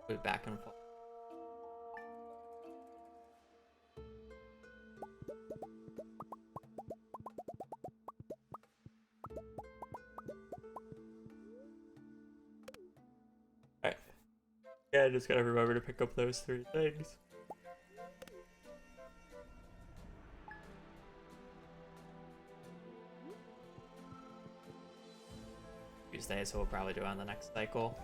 Move back and forth. Alright. Yeah, I just gotta remember to pick up those 3 things. Tuesday, so we'll probably do it on the next cycle.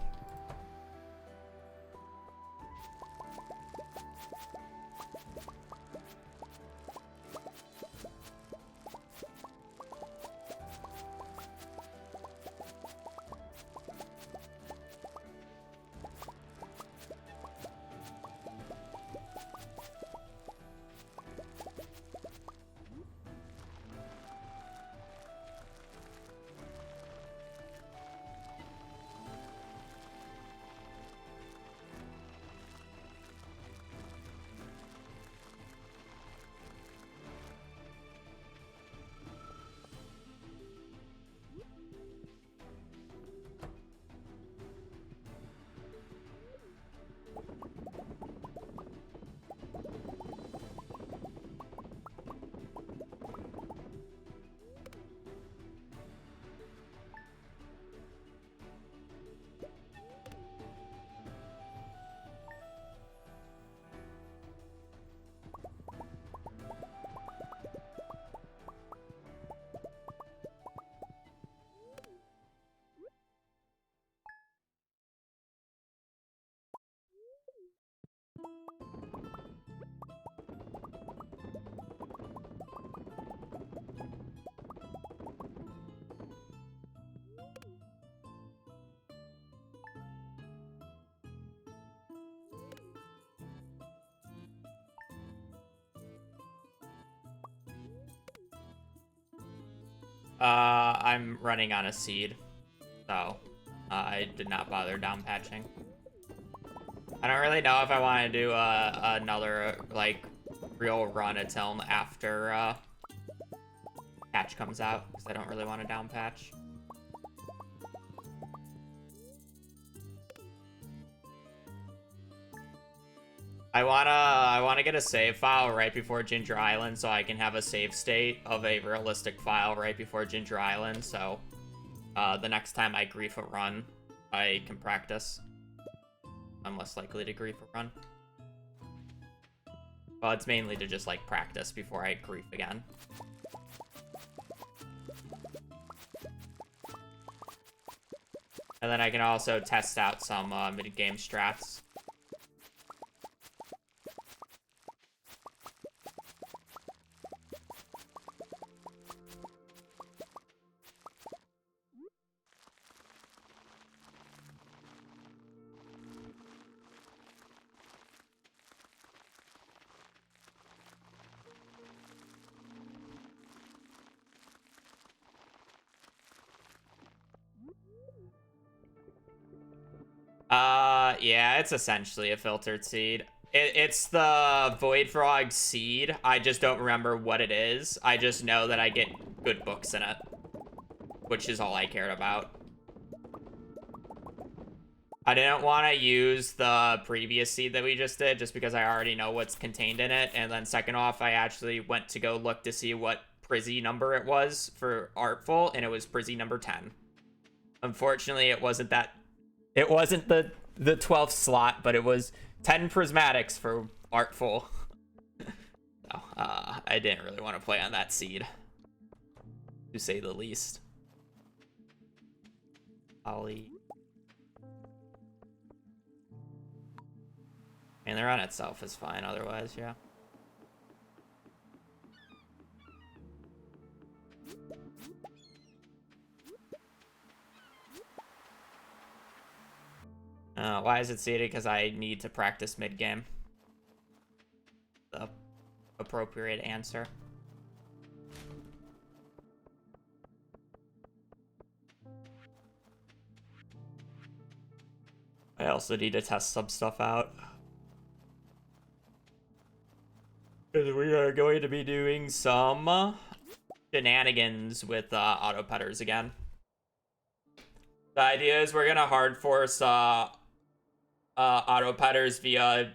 I'm running on a seed, so I did not bother down patching. I don't really know if I want to do another like real run until after patch comes out, because I don't really want to down patch. I wanna get a save file right before Ginger Island so I can have a save state of a realistic file right before Ginger Island, so the next time I grief a run, I can practice. I'm less likely to grief a run. Well, it's mainly to just like practice before I grief again. And then I can also test out some mid-game strats. Yeah, it's essentially a filtered seed. It's the Void Frog seed. I just don't remember what it is. I just know that I get good books in it, which is all I cared about. I didn't want to use the previous seed that we just did just because I already know what's contained in it. And then second off, I actually went to go look to see what Prizzy number it was for Artful, and it was Prizzy number 10. Unfortunately, it wasn't that... It wasn't the 12th slot, but it was 10 prismatics for Artful. So, I didn't really want to play on that seed, to say the least. Ollie. And the run itself is fine otherwise, yeah. Why is it seeded? Because I need to practice mid-game. The appropriate answer. I also need to test some stuff out. Because we are going to be doing some shenanigans with auto putters again. The idea is we're going to hard force auto putters via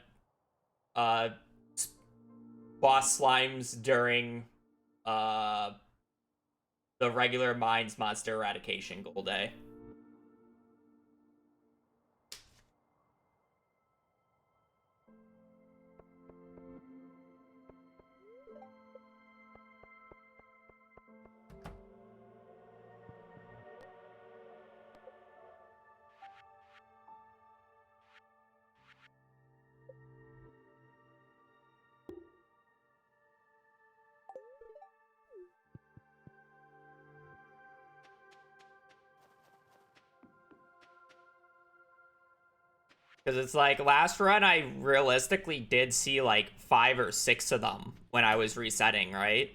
boss slimes during the regular Mines Monster Eradication goal day. Because it's like, last run, I realistically did see like 5 or 6 of them when I was resetting, right?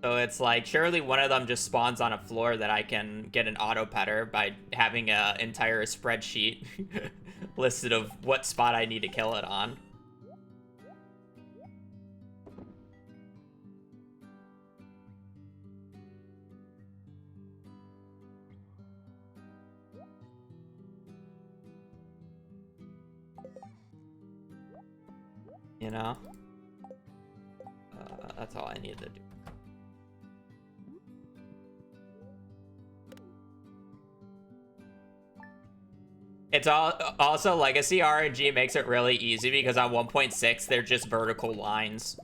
So it's like, surely one of them just spawns on a floor that I can get an auto petter by having an entire spreadsheet listed of what spot I need to kill it on. You know? That's all I need to do. It's also Legacy RNG makes it really easy because on 1.6 they're just vertical lines.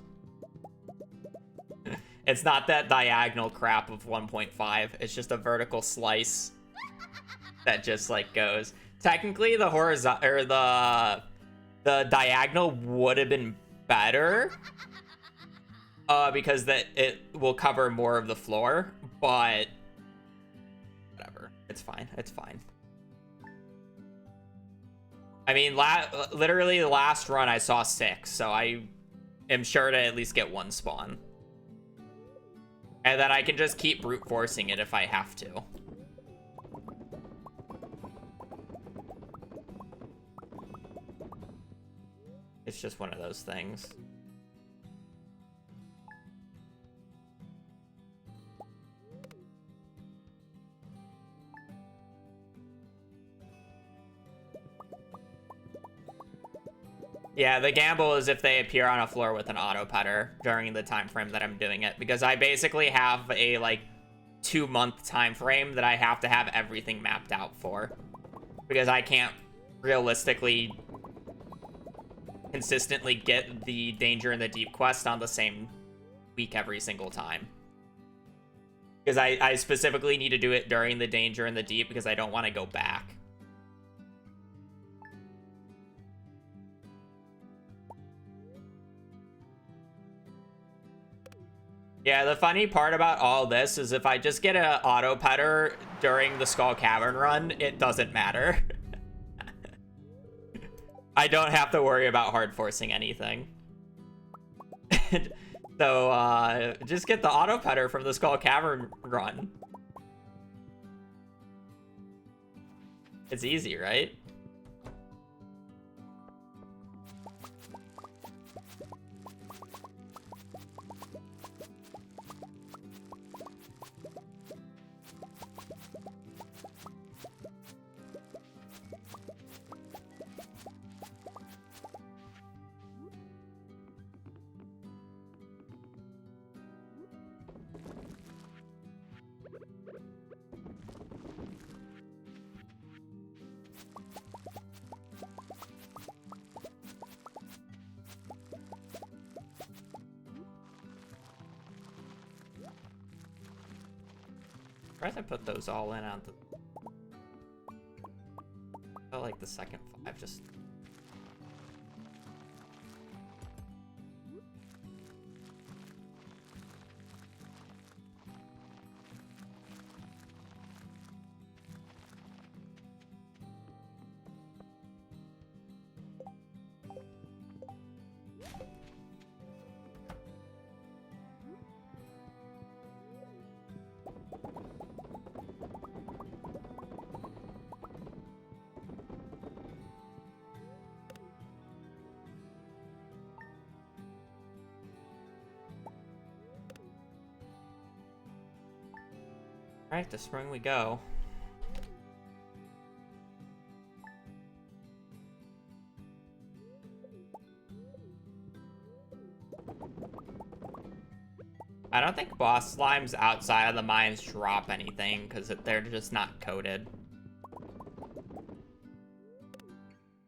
It's not that diagonal crap of 1.5. It's just a vertical slice that just like goes. Technically, the horizontal or the The diagonal would have been better. Because it will cover more of the floor, but whatever. It's fine. It's fine. I mean, literally the last run I saw 6, so I am sure to at least get 1 spawn. And then I can just keep brute forcing it if I have to. It's just one of those things. Yeah, the gamble is if they appear on a floor with an auto putter during the time frame that I'm doing it, because I basically have a like 2-month time frame that I have to have everything mapped out for, because I can't realistically consistently get the Danger in the Deep quest on the same week every single time. Because I specifically need to do it during the Danger in the Deep because I don't want to go back. Yeah, the funny part about all this is if I just get an auto putter during the Skull Cavern run, it doesn't matter. I don't have to worry about hard forcing anything. So, just get the auto putter from the Skull Cavern run. It's easy, right? Try to put those all in on the... I like the second 5 just... Alright, to spring we go. I don't think boss slimes outside of the mines drop anything because they're just not coded.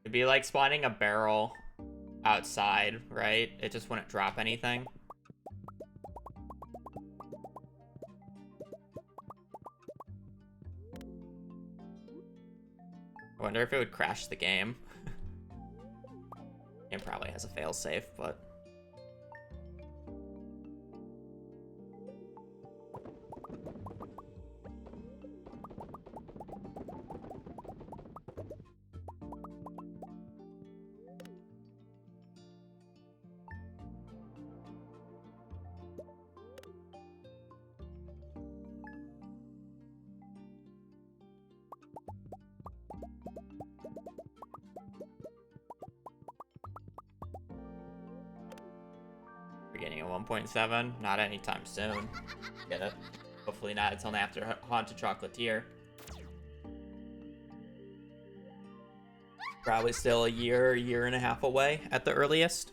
It'd be like spawning a barrel outside, right? It just wouldn't drop anything. I wonder if it would crash the game. It probably has a failsafe, but... We're getting a 1.7, not anytime soon. Get it? Hopefully not until after Haunted Chocolatier. Probably still a year and a half away at the earliest.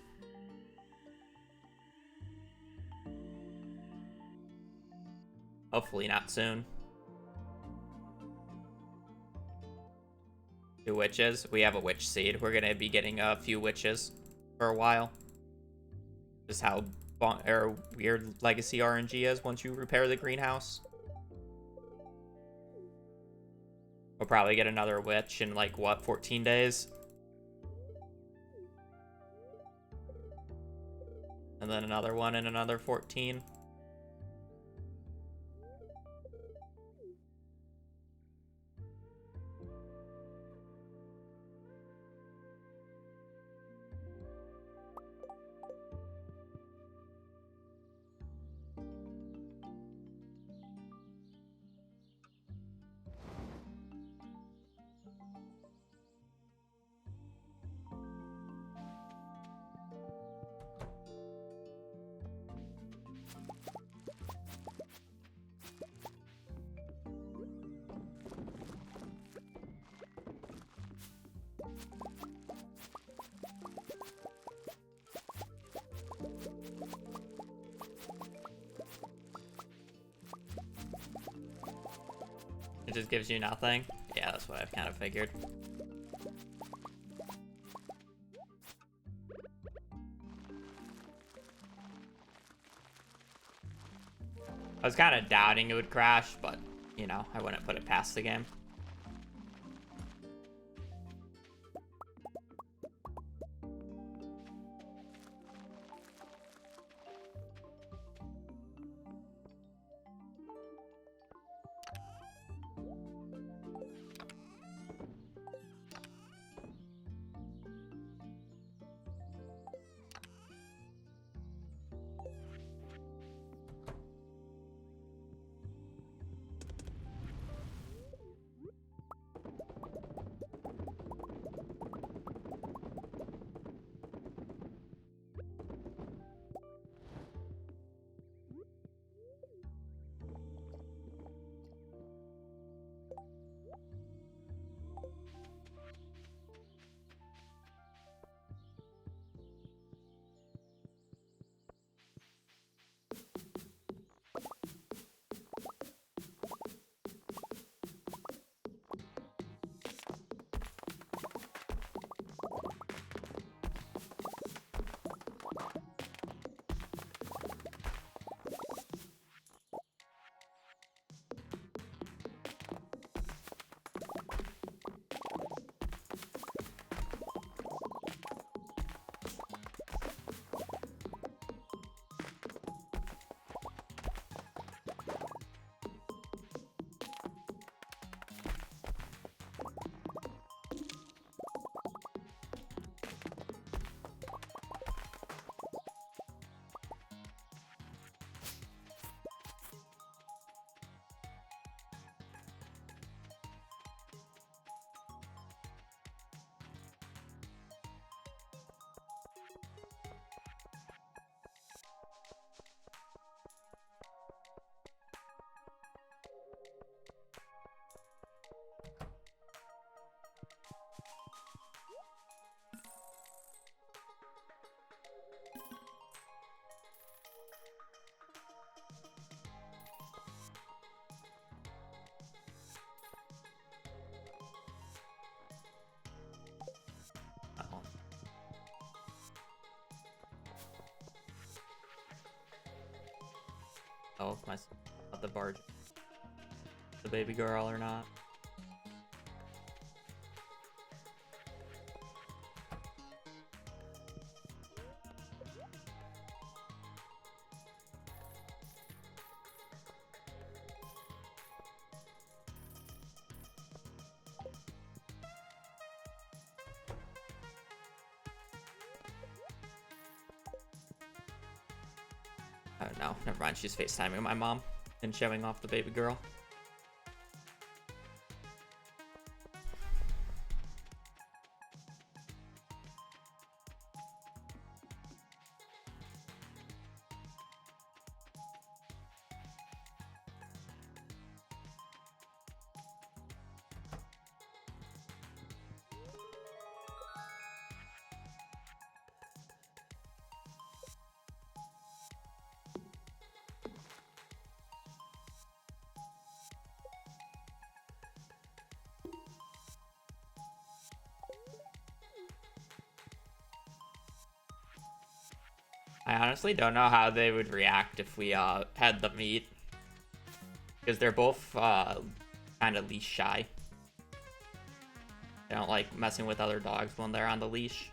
Hopefully not soon. 2 witches. We have a witch seed. We're gonna be getting a few witches for a while. Just how weird legacy RNG is once you repair the greenhouse. We'll probably get another witch in like, what, 14 days? and then another one in another 14. It just gives you nothing? Yeah, that's what I've kind of figured. I was kind of doubting it would crash, but, you know, I wouldn't put it past the game. Oh, my not the barge. The baby girl or not. Oh no, never mind. She's FaceTiming my mom and showing off the baby girl. I honestly don't know how they would react if we had them eat, because they're both kind of leash shy. They don't like messing with other dogs when they're on the leash.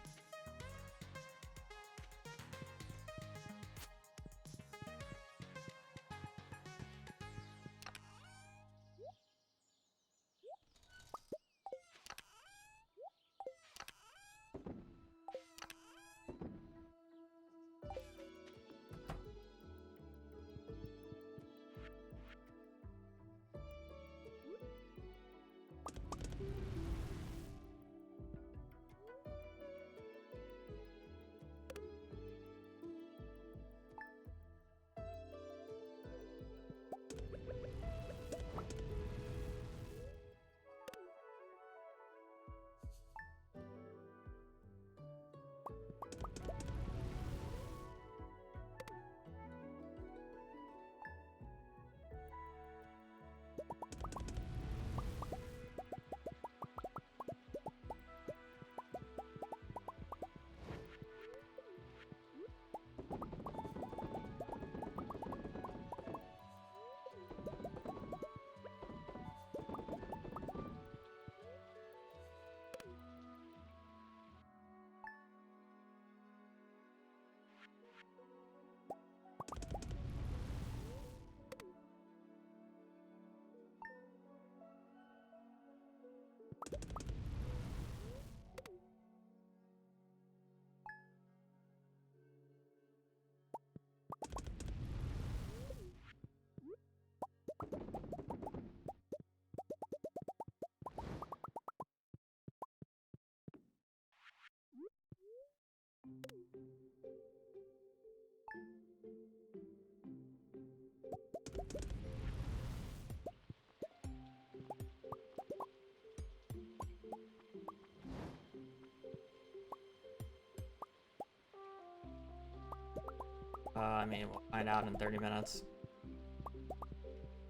I mean, we'll find out in 30 minutes.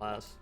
Less.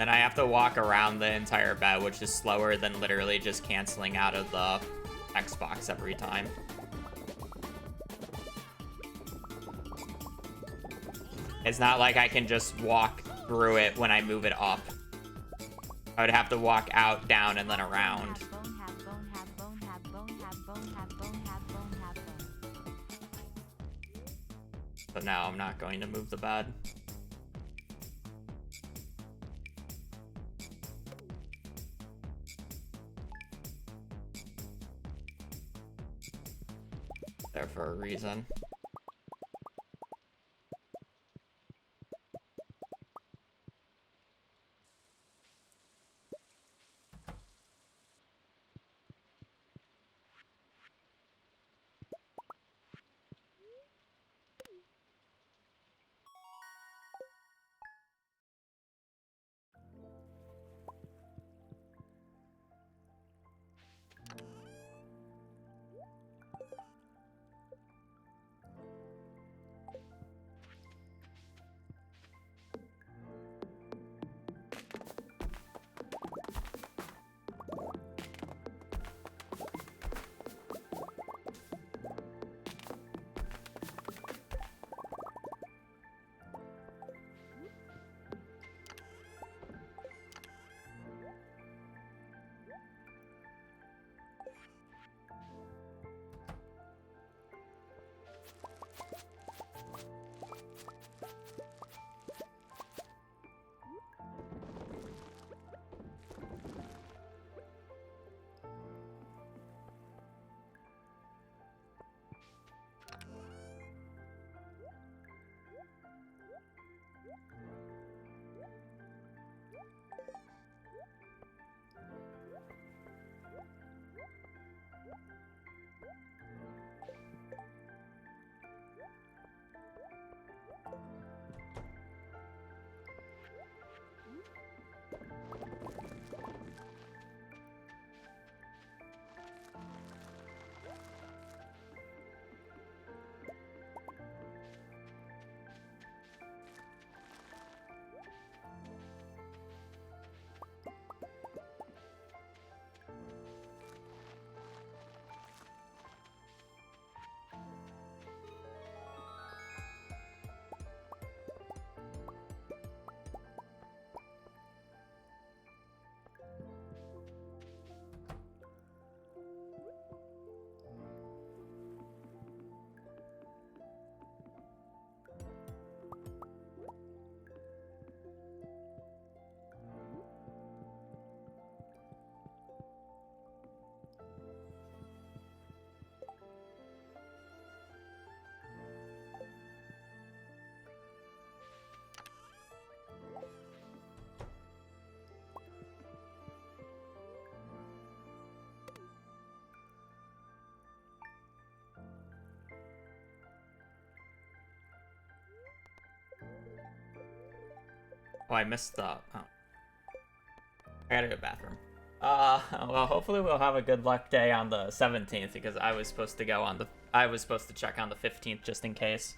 Then I have to walk around the entire bed, which is slower than literally just canceling out of the Xbox every time. It's not like I can just walk through it when I move it up. I would have to walk out, down, and then around. But no, I'm not going to move the bed. There for a reason. Oh, I missed the... Oh. I gotta go to the bathroom. Well, hopefully we'll have a good luck day on the 17th, because I was supposed to go on the... I was supposed to check on the 15th just in case.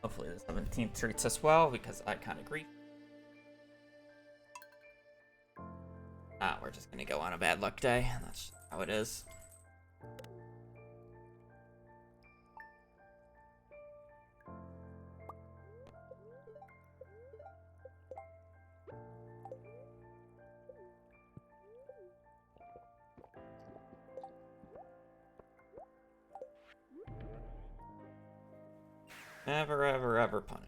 Hopefully the 17th treats us well, because I kind of agree. We're just gonna go on a bad luck day. That's how it is. Never, ever, ever punish.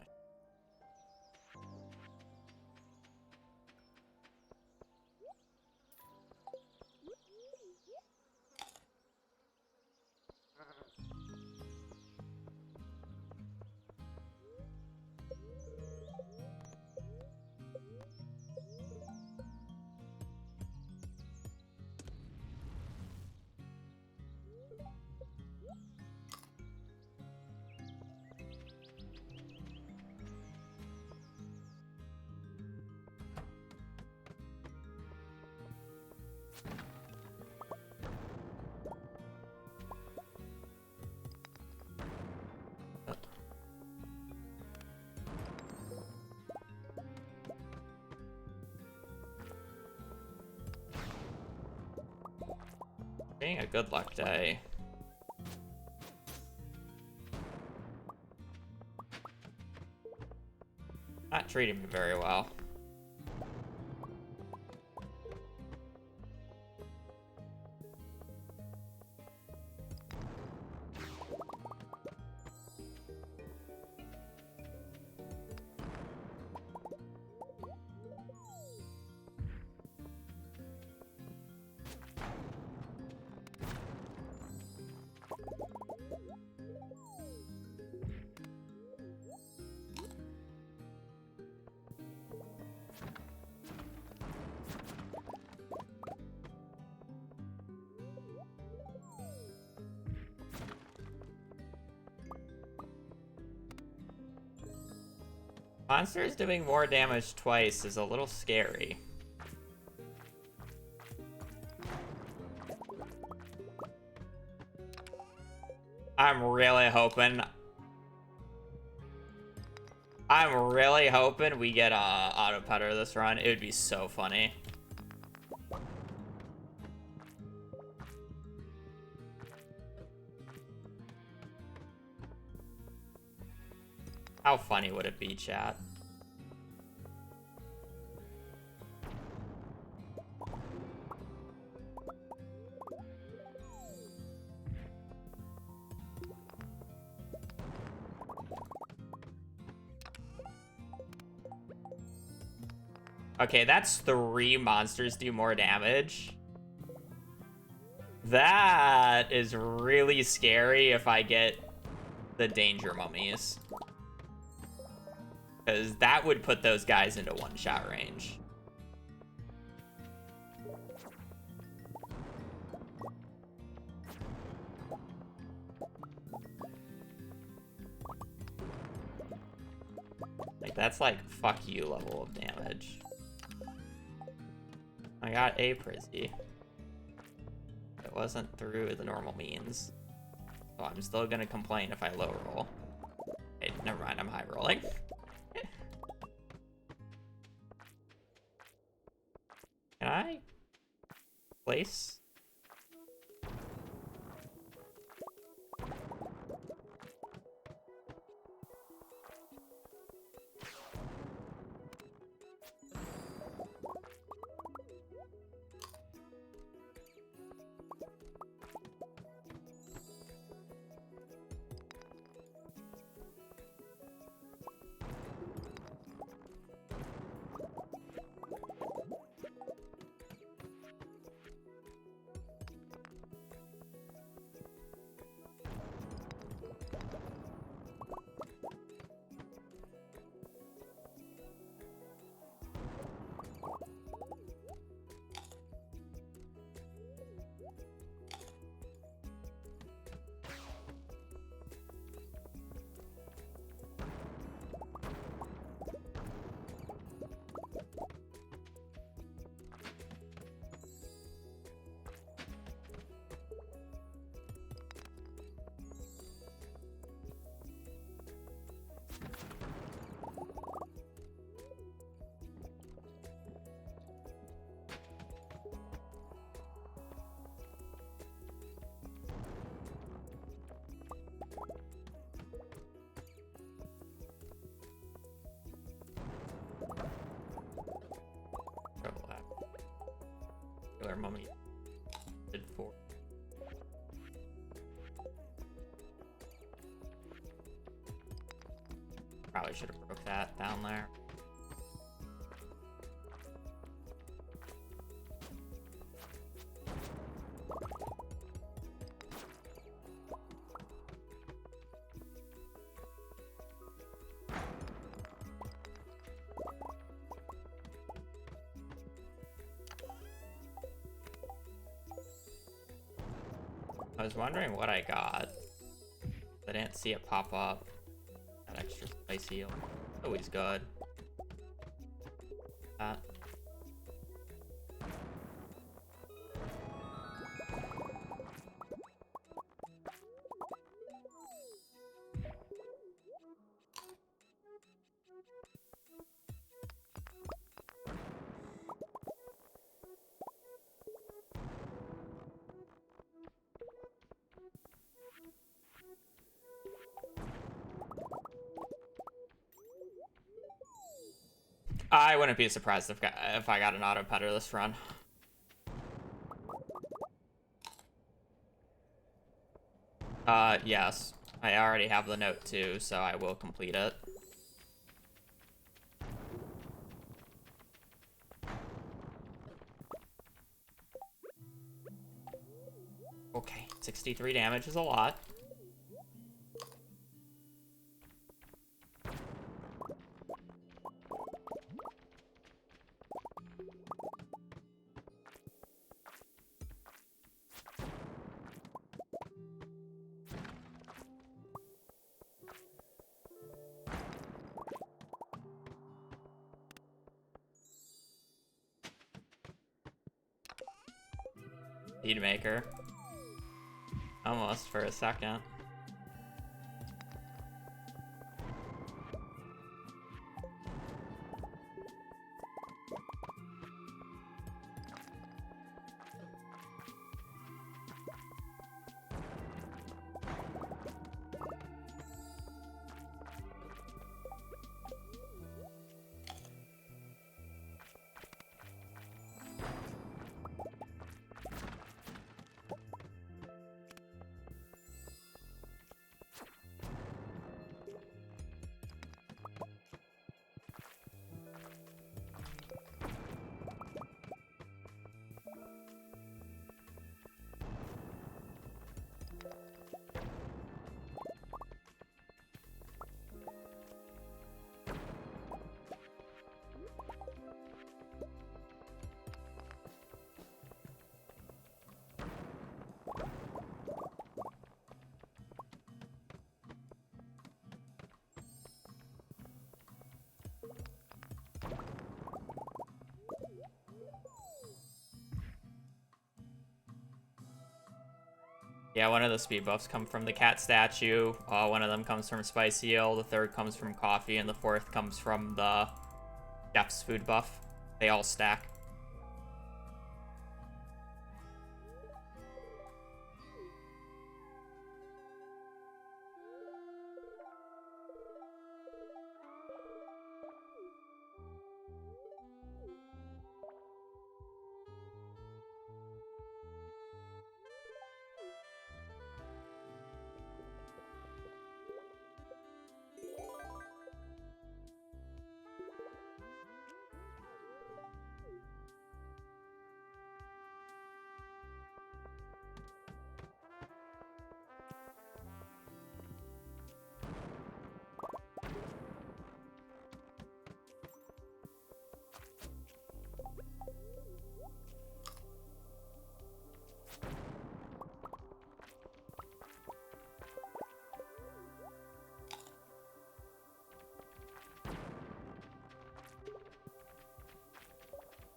Being a good luck day. Not treating me very well. Monsters doing more damage twice is a little scary. I'm really hoping we get auto putter this run. It would be so funny. How funny would it be, chat? Okay, that's 3 monsters do more damage. That is really scary if I get the danger mummies. Because that would put those guys into one-shot range. Like, that's like, fuck you level of damage. I got a Prizzy. It wasn't through the normal means. So I'm still gonna complain if I low roll. Hey, never mind, I'm high rolling. Can I place? Killer mummy did 4. Probably should have broke that down there. I was wondering what I got. I didn't see it pop up. That extra spicy. Always good. That. I wouldn't be surprised if I got an auto petter this run. Yes. I already have the note too, so I will complete it. Okay, 63 damage is a lot. Speed maker. Almost for a second. Yeah, one of the speed buffs come from the cat statue. One of them comes from spicy ale. The third comes from coffee, and the fourth comes from the chef's food buff. They all stack.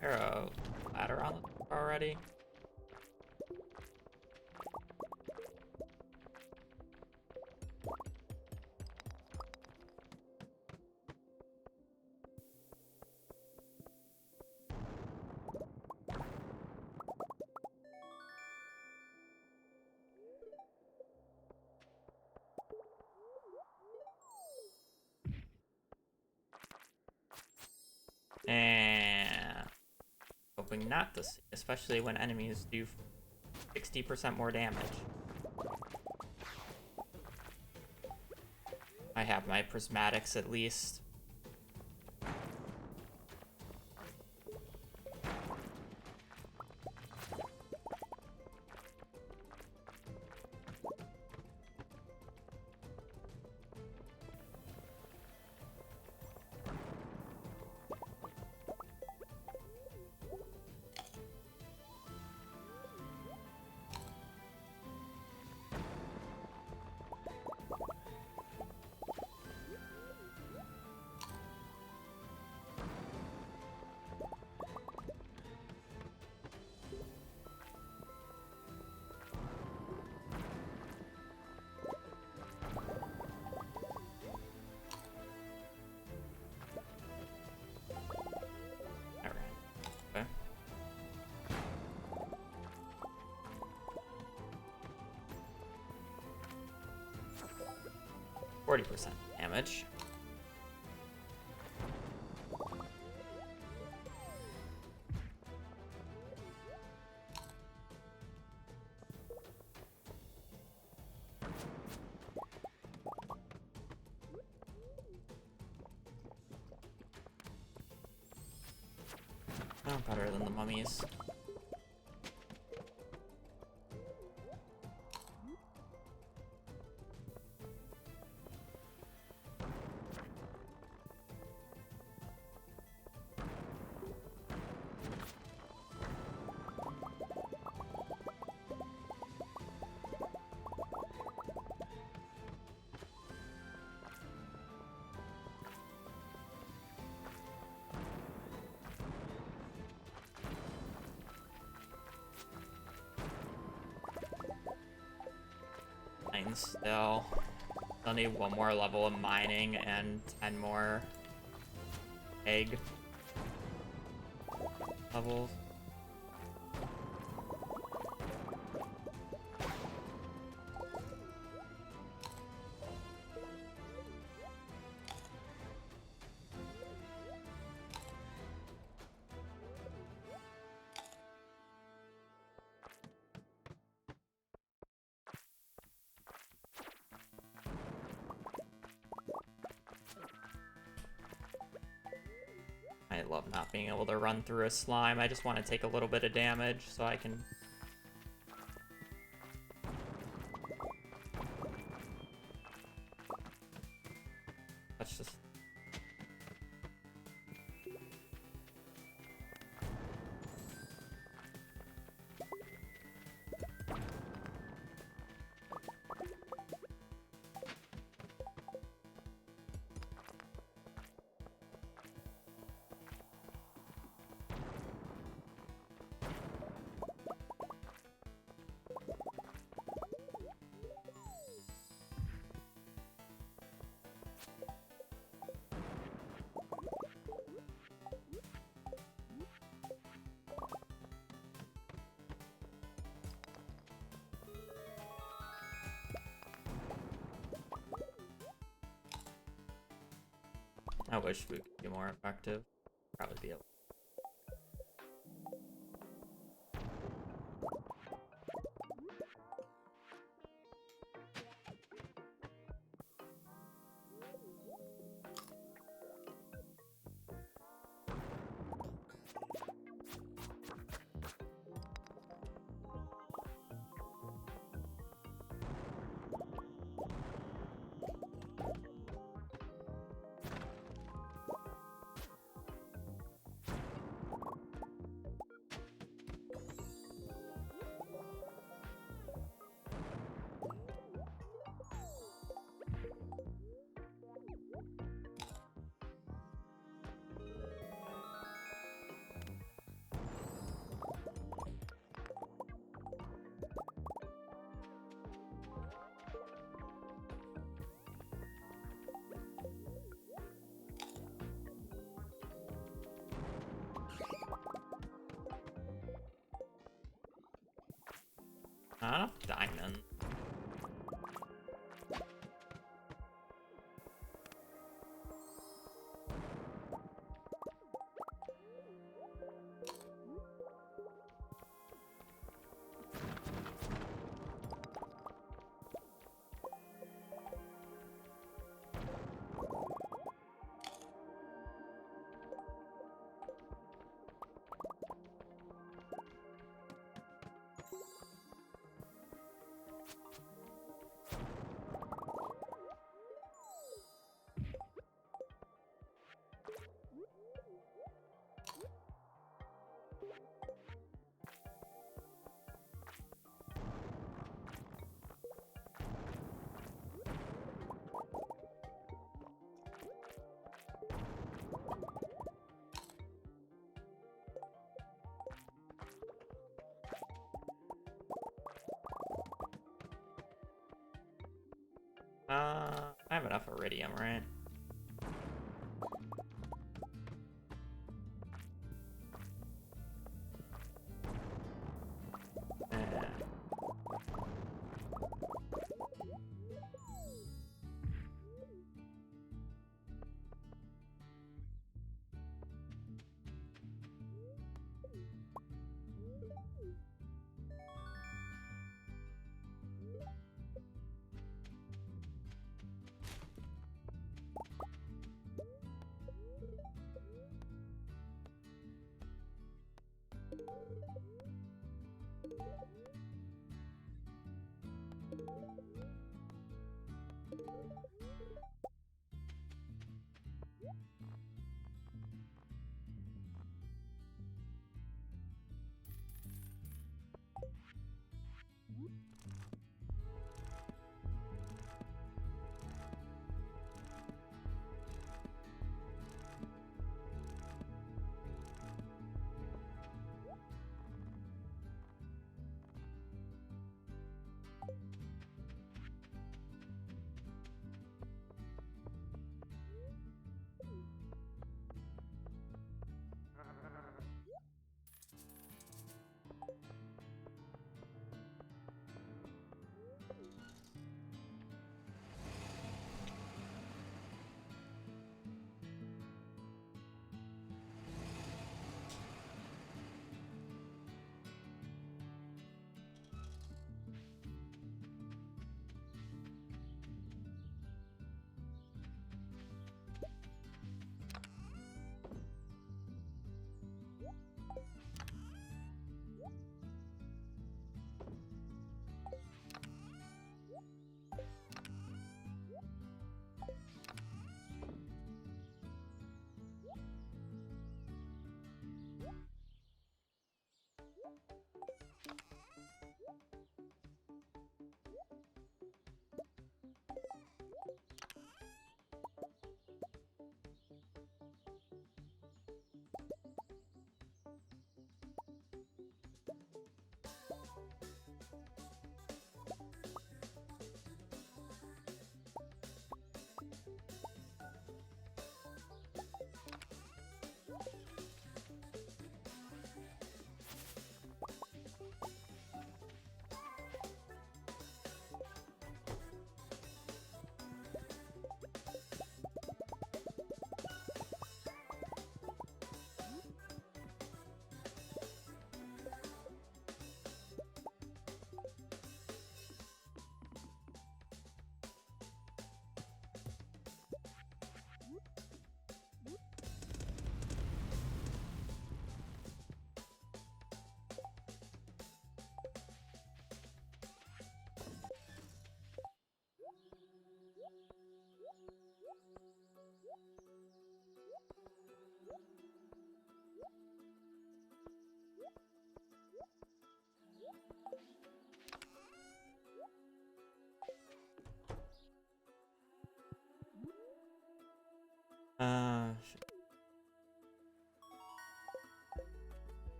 There a ladder on the floor already? And hoping not to see, especially when enemies do 60% more damage. I have my prismatics at least. Okay. 40% damage. Oh, better than the mummies. Still. I'll need one more level of mining and 10 more egg levels. I love not being able to run through a slime. I just want to take a little bit of damage so I can... That's just... I wish we could be more effective. Probably be able. Not enough diamonds. I have enough iridium, right?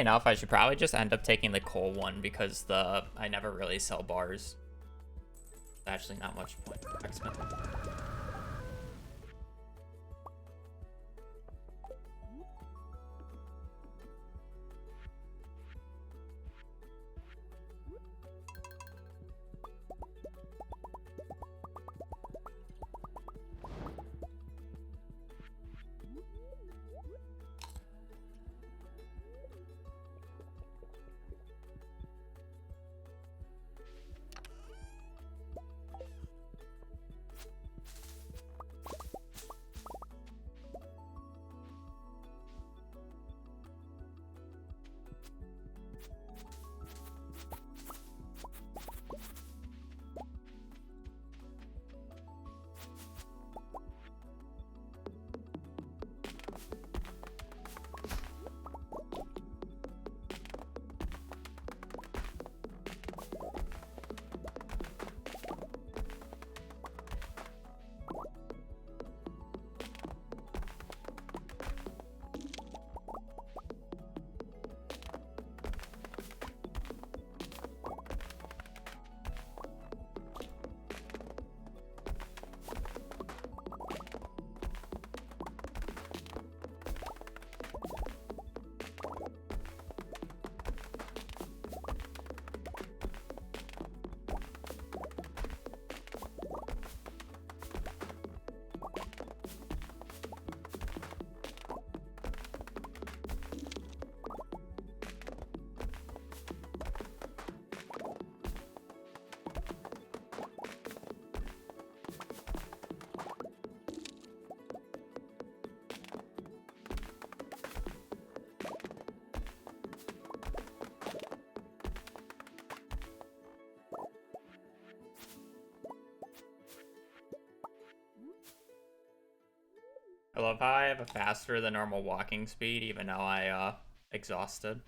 enough, I should probably just end up taking the coal one because I never really sell bars. It's actually not much point. I love how I have a faster than normal walking speed, even though I exhausted.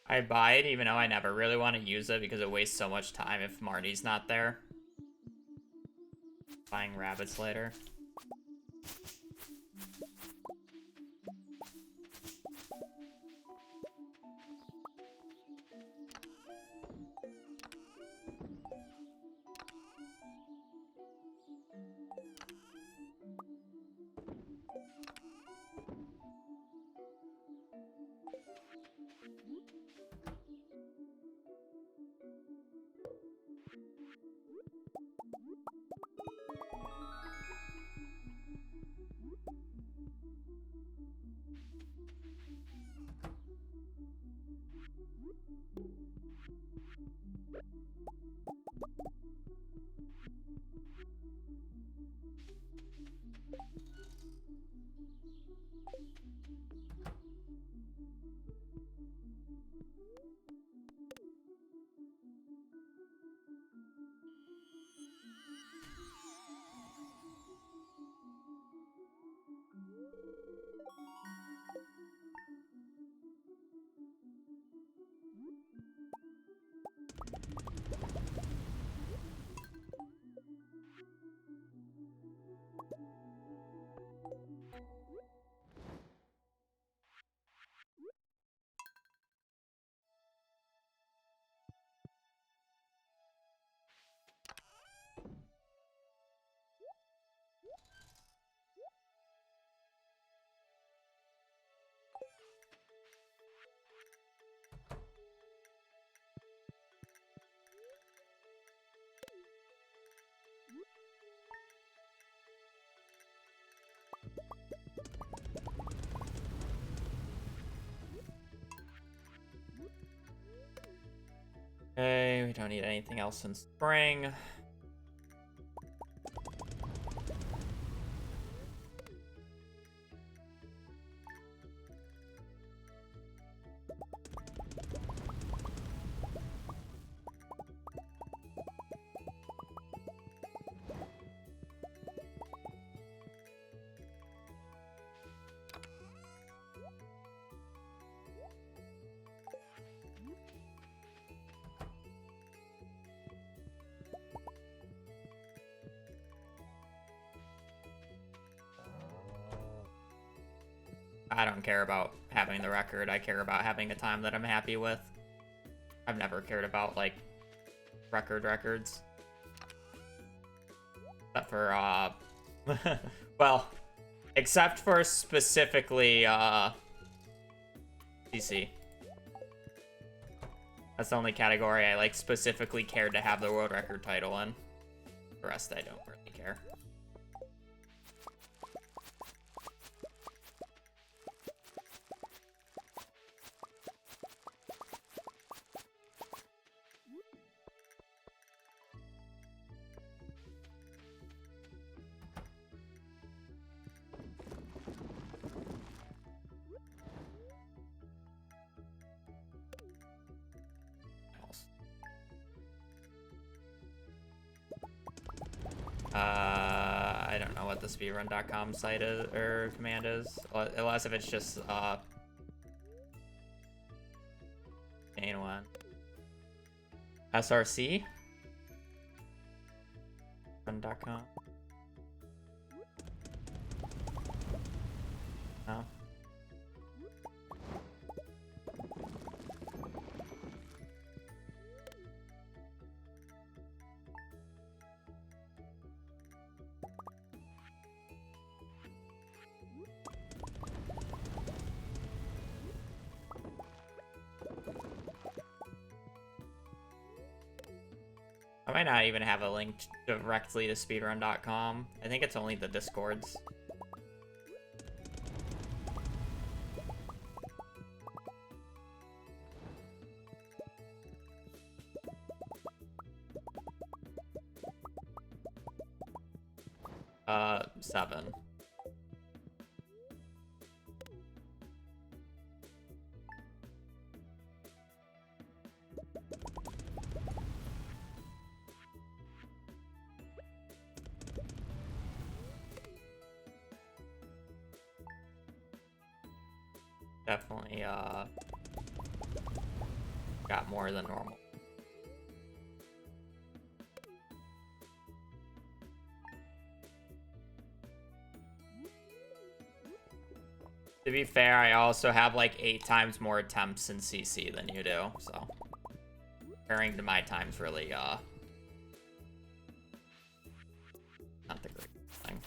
I buy it even though I never really want to use it because it wastes so much time if Marty's not there. Buying rabbits later. Okay, we don't need anything else in spring. I don't care about having the record. I care about having a time that I'm happy with. I've never cared about, like, records. Except for, well, except for specifically, CC. That's the only category I, like, specifically cared to have the world record title in. The rest I don't really care. I don't know what the speedrun.com site is, or command is, unless if it's just, main one. SRC? Run.com? No. I might not even have a link directly to speedrun.com. I think it's only the Discords. Seven. Definitely, got more than normal. To be fair, I also have like 8 times more attempts in CC than you do, so comparing to my times really, not the great thing.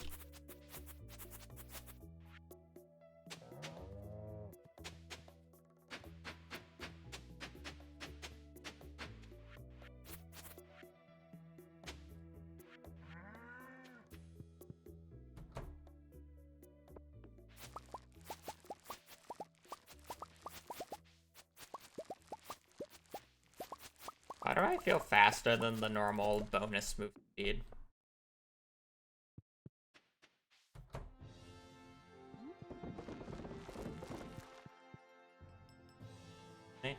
Why do I feel faster than the normal bonus move speed? Eh.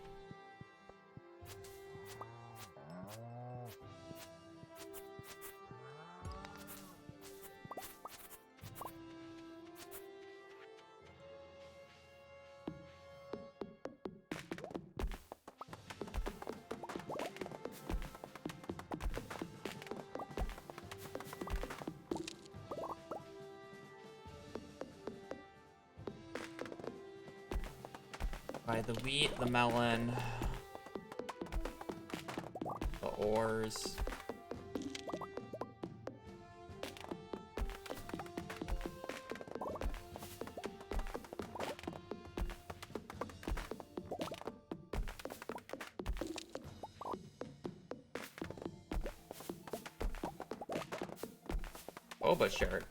Buy the wheat, the melon, the ores. Boba shirt.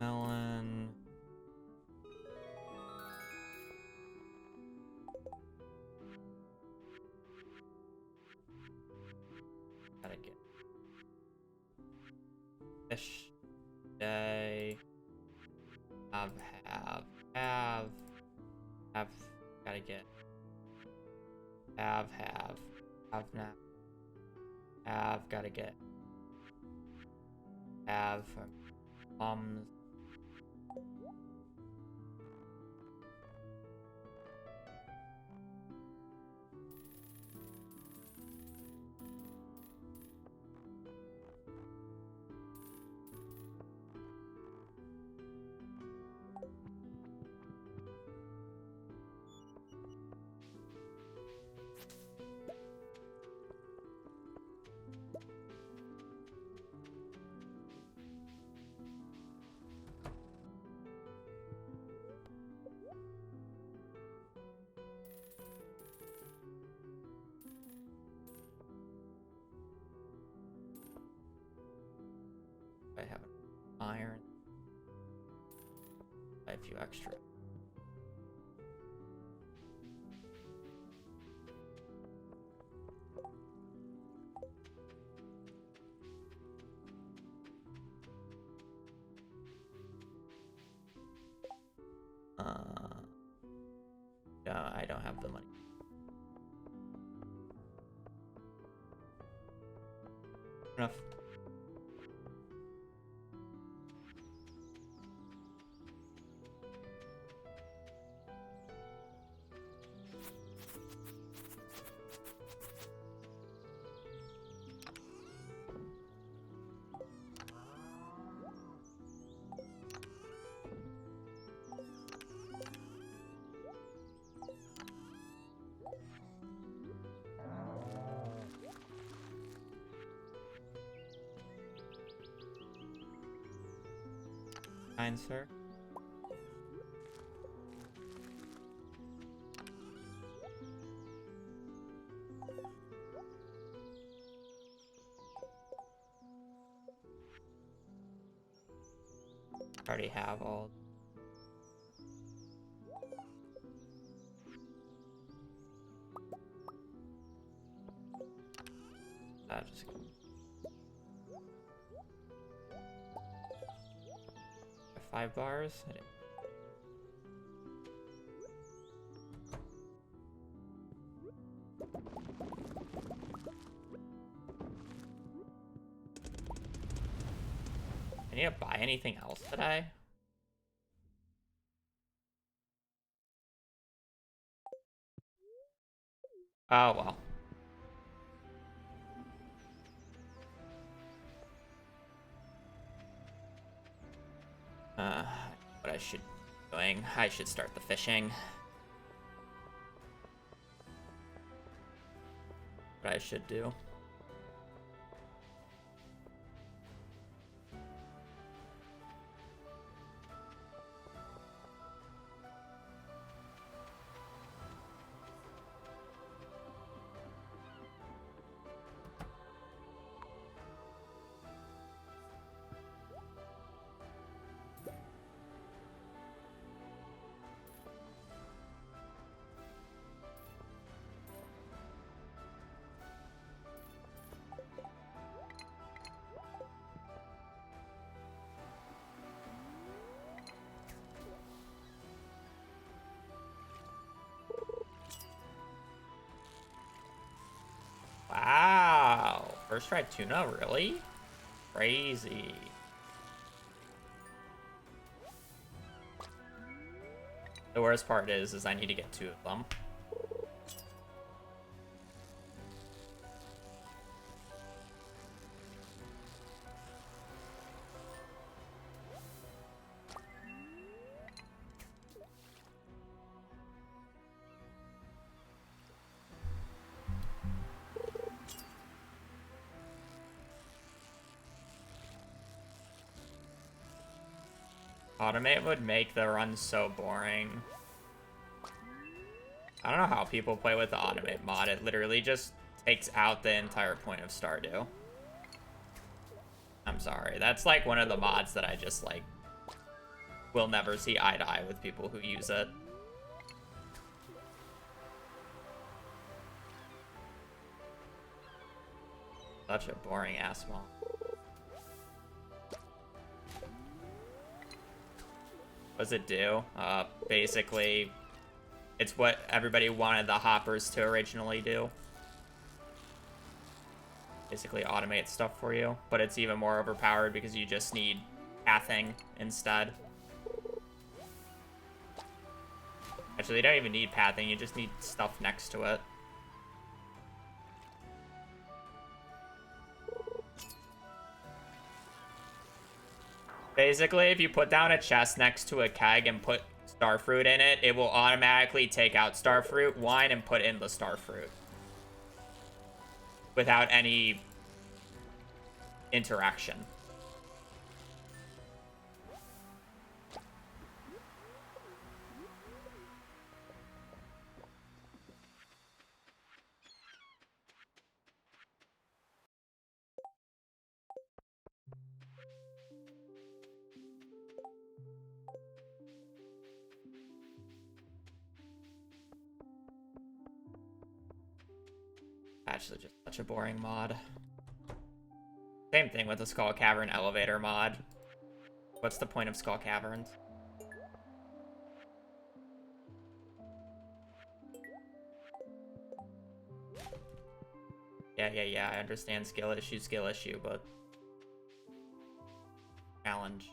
Melon. Gotta get fish day. Have, gotta get have now. Gotta get plums. I have an iron. I have a few extra. No, I don't have the money. Enough. Fine, sir. Already have all. Just 5 bars? I didn't. I need to buy anything else today? Oh, well. What I should be doing. I should start the fishing. What I should do. Wow. First try tuna, really? Crazy. The worst part is I need to get 2 of them. Automate would make the run so boring. I don't know how people play with the automate mod. It literally just takes out the entire point of Stardew. I'm sorry. That's like one of the mods that I just like will never see eye to eye with people who use it. Such a boring ass mod. What does it do? Basically, it's what everybody wanted the hoppers to originally do. Basically automate stuff for you, but it's even more overpowered because you just need pathing instead. Actually, you don't even need pathing, you just need stuff next to it. Basically, if you put down a chest next to a keg and put starfruit in it, it will automatically take out starfruit, wine, and put in the starfruit. Without any interaction. Actually, just such a boring mod. Same thing with the Skull Cavern elevator mod. What's the point of Skull Caverns? Yeah, I understand skill issue, but... challenge.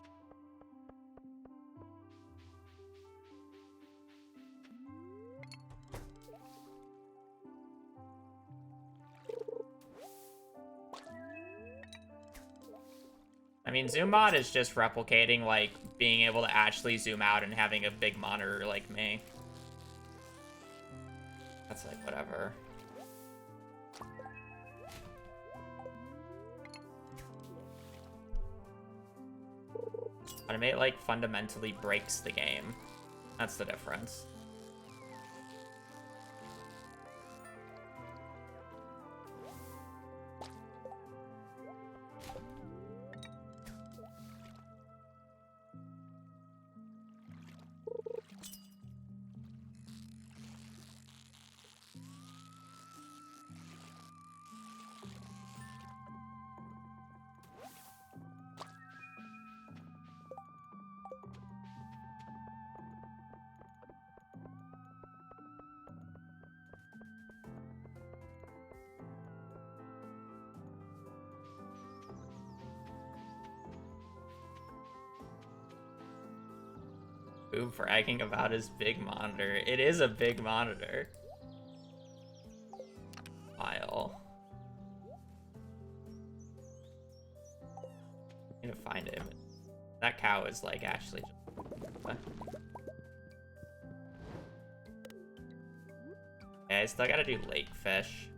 I mean, zoom mod is just replicating, like, being able to actually zoom out and having a big monitor like me. That's like, whatever. Automate, like, fundamentally breaks the game. That's the difference. Boom bragging about his big monitor. It is a big monitor. File. I need to find him. That cow is like actually just... Okay, I still gotta do lake fish.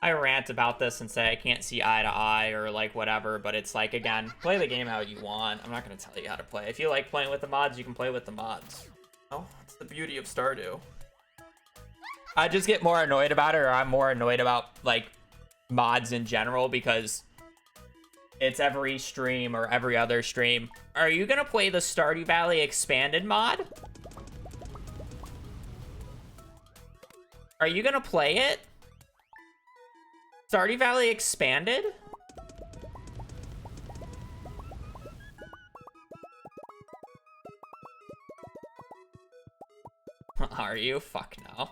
I rant about this and say I can't see eye to eye or like whatever, but it's like, again, play the game how you want. I'm not going to tell you how to play. If you like playing with the mods, you can play with the mods. Oh, it's the beauty of Stardew. I just get more annoyed about it, or I'm more annoyed about like mods in general because it's every stream or every other stream. Are you going to play the Stardew Valley expanded mod? Are you going to play it? Stardew Valley expanded? Are you? Fuck no.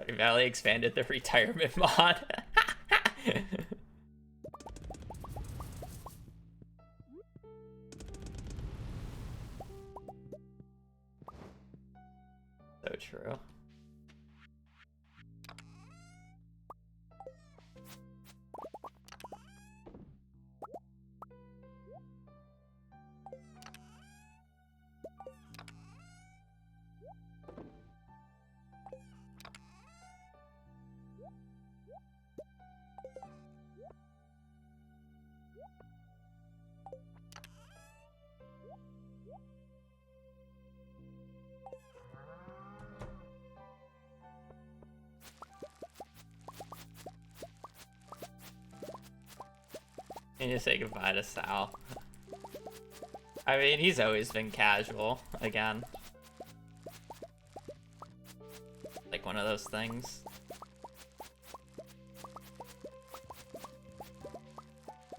Stardew Valley expanded the retirement mod. So true. And you say goodbye to Sal. I mean, he's always been casual, again. Like one of those things.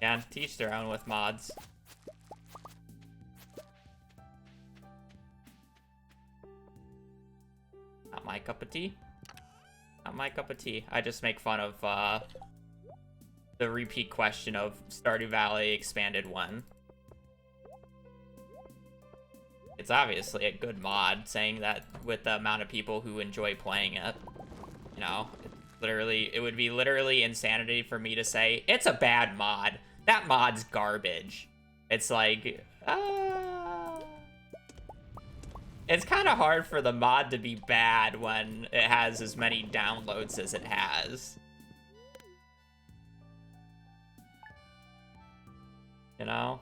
Yeah, teach their own with mods. Not my cup of tea. Not my cup of tea. I just make fun of, the repeat question of Stardew Valley expanded 1. It's obviously a good mod, saying that with the amount of people who enjoy playing it. You know, it would be literally insanity for me to say, it's a bad mod. That mod's garbage. It's like, it's kind of hard for the mod to be bad when it has as many downloads as it has. You know?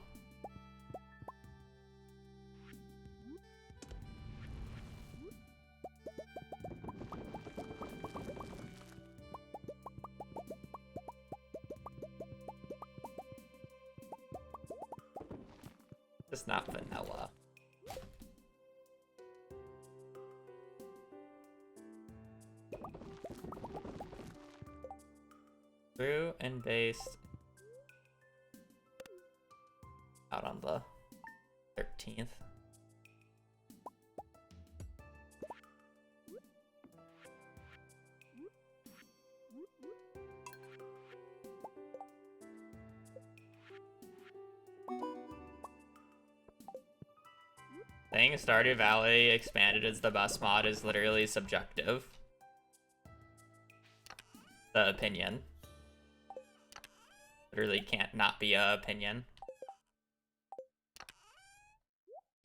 It's not vanilla. Brew and based out on the 13th. Saying Stardew Valley expanded is the best mod is literally subjective. The opinion. Literally can't not be a opinion.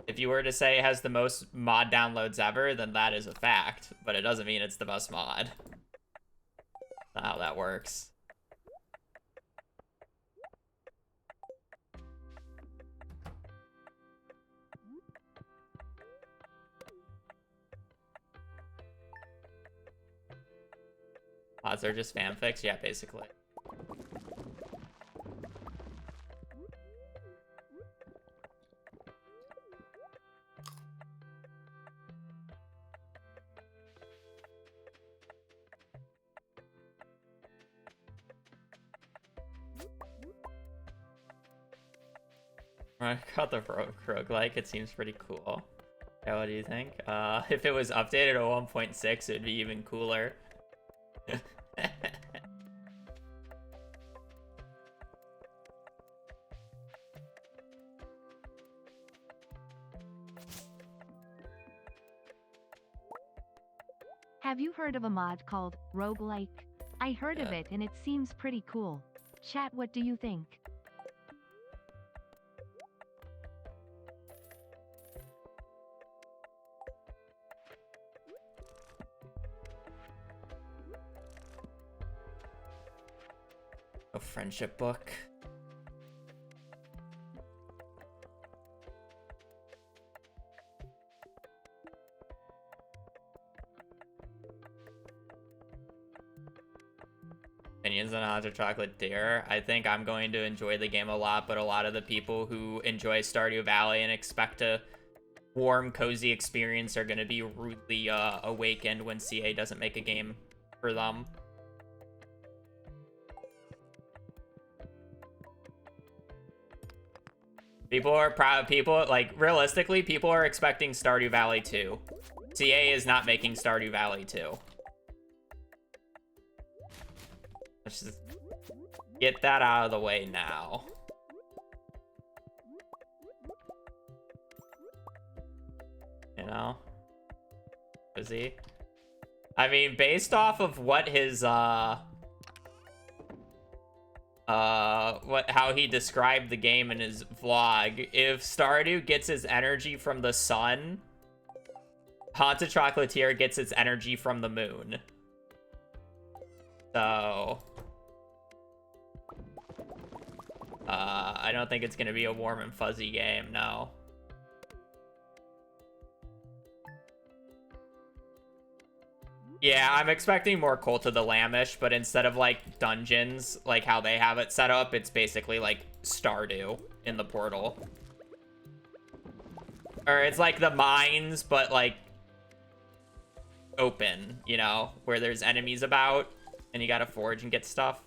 If you were to say it has the most mod downloads ever, then that is a fact, but it doesn't mean it's the best mod. That's not how that works. Mods are just fanfics? Yeah, basically. I got the roguelike. It seems pretty cool. Yeah, what do you think? If it was updated to 1.6, it would be even cooler. Have you heard of a mod called roguelike? I heard of Yeah. it and it seems pretty cool. Chat, what do you think? A friendship book. Opinions on Hot Chocolate Deer. I think I'm going to enjoy the game a lot, but a lot of the people who enjoy Stardew Valley and expect a warm, cozy experience are going to be rudely awakened when CA doesn't make a game for them. Realistically, people are expecting Stardew Valley 2. CA is not making Stardew Valley 2. Let's just get that out of the way now. You know? Is he? I mean, based off of what his, how he described the game in his vlog, if Stardew gets his energy from the sun, Haunted Chocolatier gets its energy from the moon. So I don't think it's gonna be a warm and fuzzy game, no. Yeah, I'm expecting more Cult of the Lambish, but instead of like dungeons, like how they have it set up, it's basically like Stardew in the portal. Or it's like the mines, but like open, you know, where there's enemies about and you gotta forage and get stuff.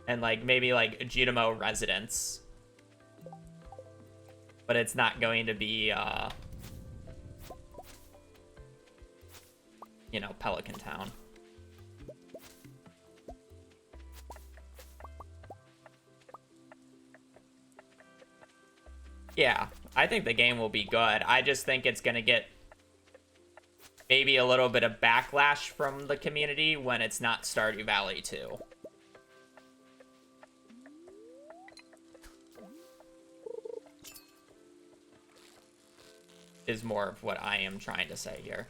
And like maybe like Jutamo residence. But it's not going to be you know, Pelican Town. Yeah, I think the game will be good. I just think it's gonna get maybe a little bit of backlash from the community when it's not Stardew Valley 2. Is more of what I am trying to say here.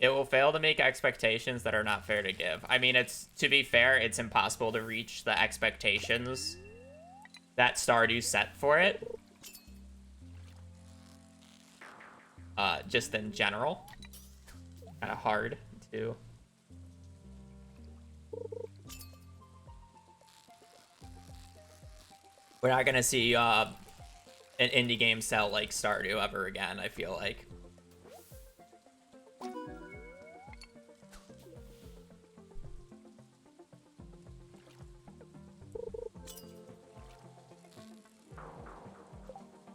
It will fail to make expectations that are not fair to give. I mean, to be fair, it's impossible to reach the expectations that Stardew set for it. Just in general. Kind of hard to... We're not gonna see an indie game sell like Stardew ever again, I feel like.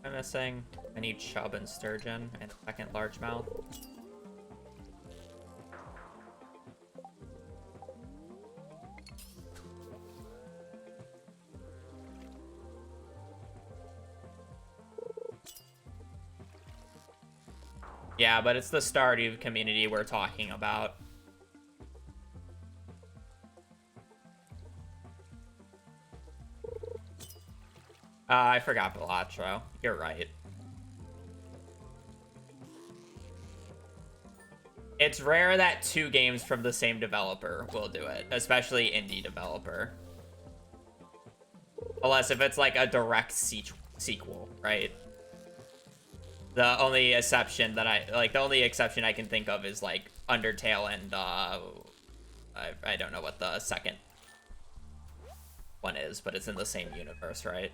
I'm missing. I need chub and sturgeon and second largemouth. Yeah, but it's the Stardew community we're talking about. I forgot Balatro. You're right. It's rare that two games from the same developer will do it, especially indie developer. Unless if it's like a direct sequel, right? The only exception that I can think of is like Undertale and I don't know what the second one is, but it's in the same universe, right?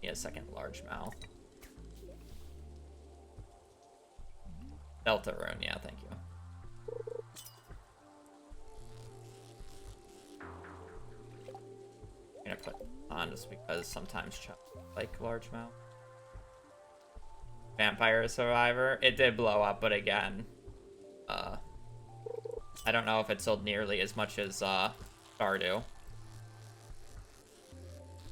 Need a second largemouth. Delta rune, yeah, thank you. I'm gonna put on just because sometimes like largemouth. Vampire Survivor. It did blow up, but again, I don't know if it sold nearly as much as Stardew.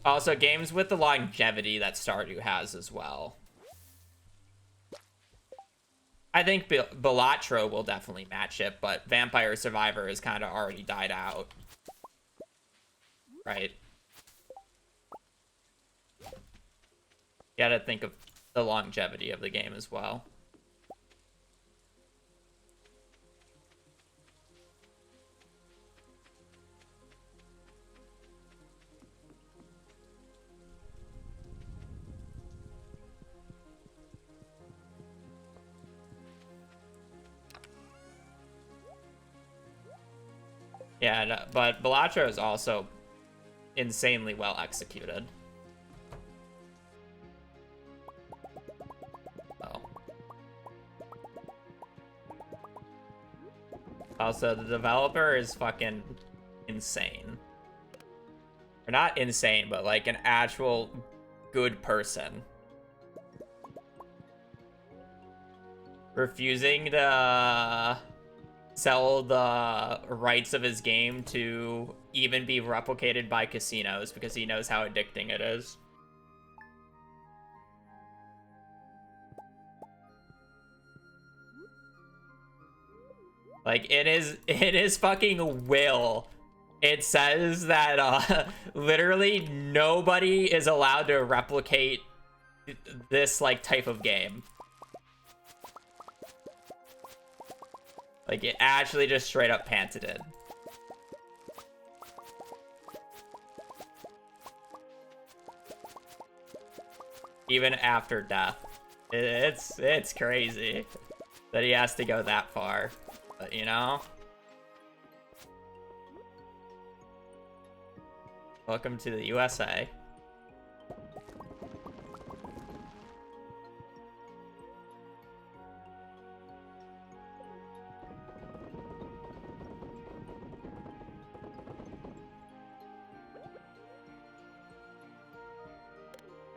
Also, games with the longevity that Stardew has as well. I think Balatro will definitely match it, but Vampire Survivor has kind of already died out. Right? You gotta think of the longevity of the game as well. Yeah, no, but Balatro is also insanely well executed. Oh. Also, the developer is fucking insane. Or not insane, but like an actual good person. Refusing to sell the rights of his game to even be replicated by casinos because he knows how addicting it is. Like, it is fucking will. It says that literally nobody is allowed to replicate this like type of game. Like, it actually just straight up patented. Even after death. It's crazy that he has to go that far. But, you know? Welcome to the USA.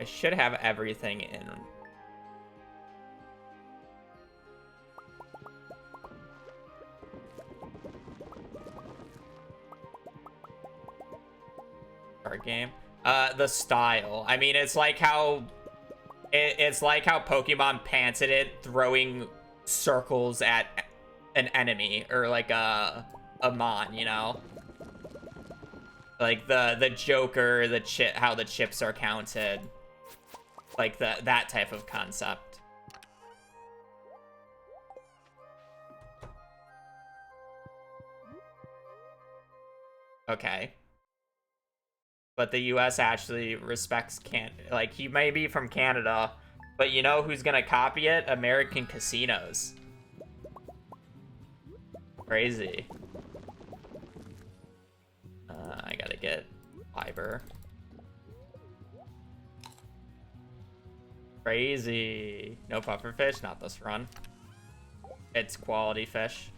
I should have everything in. Our game. The style. I mean, it's like how it's like how Pokemon panted it, throwing circles at an enemy or like a mon, you know? Like the Joker, how the chips are counted. Like that type of concept. Okay. But the US actually respects like, he may be from Canada, but you know who's gonna copy it? American casinos. Crazy. I gotta get fiber. Crazy. No pufferfish, not this run. It's quality fish.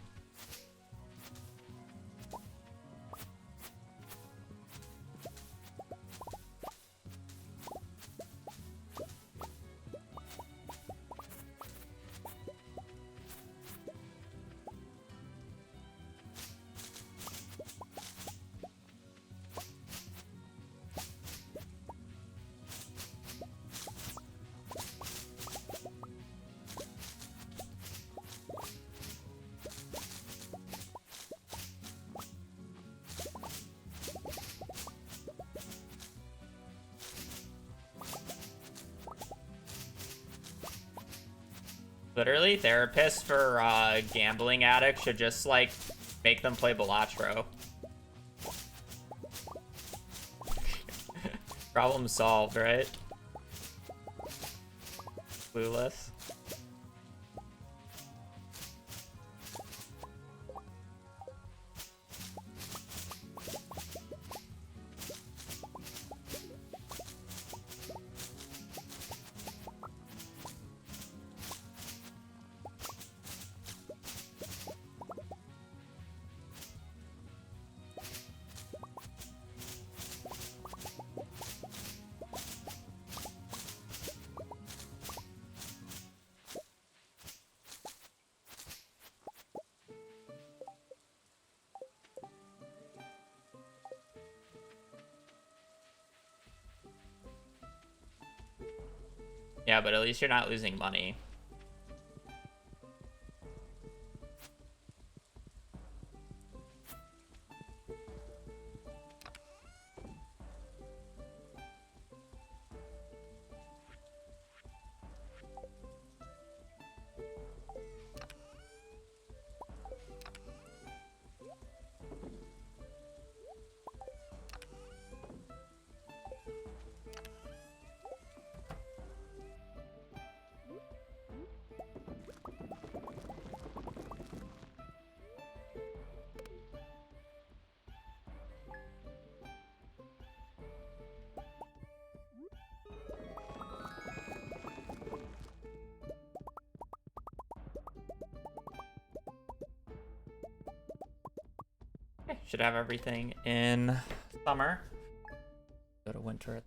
Literally, therapists for gambling addicts should just, like, make them play Balatro. Problem solved, right? Clueless. Yeah, but at least you're not losing money. Okay, should have everything in summer. Go to winter.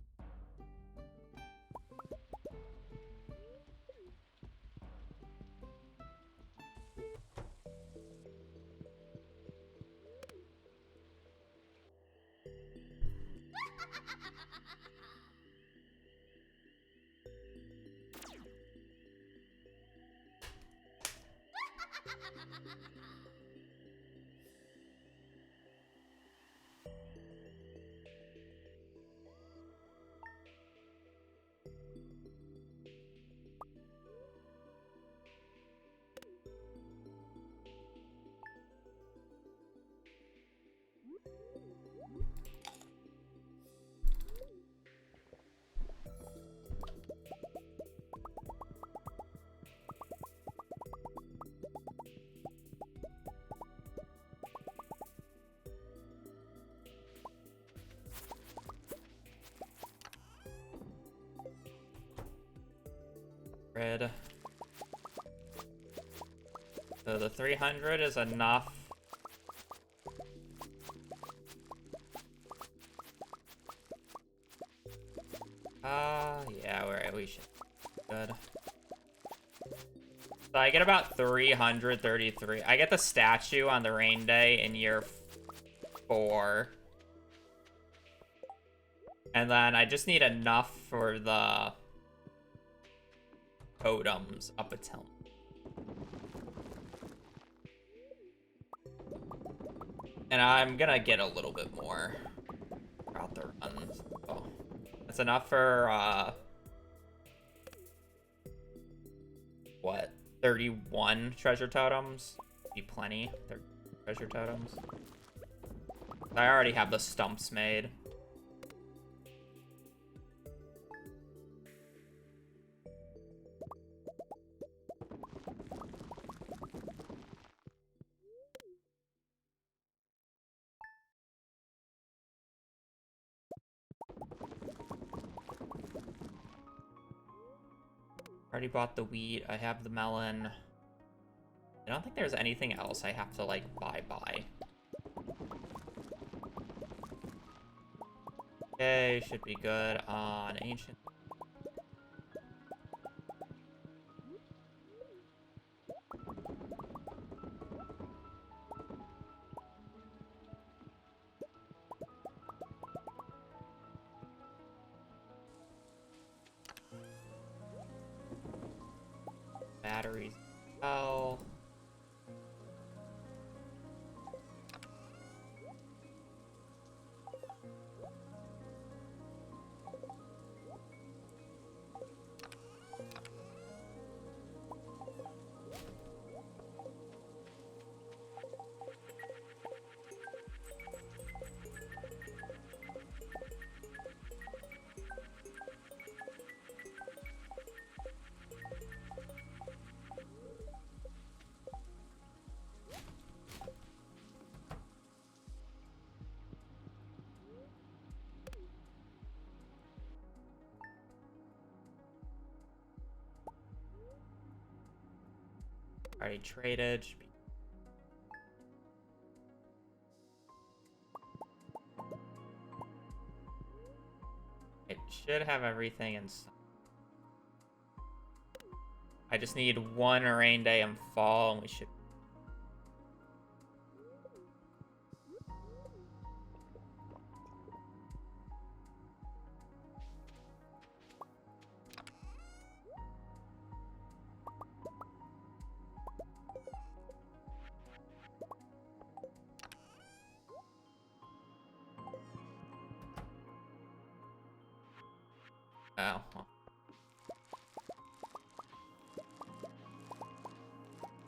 Red. So the 300 is enough. Yeah, we should be good. So I get about 333. I get the statue on the rain day in year 4. And then I just need enough for the totems up until. And I'm gonna get a little bit more throughout the run. So that's enough for, what? 31 treasure totems? Be plenty. 30 treasure totems. I already have the stumps made. Already bought the wheat. I have the melon. I don't think there's anything else I have to, like, buy. Okay, should be good on ancient. Batteries. Oh. Already traded. It should have everything in. I just need one rain day in fall, and we should. Oh. Well.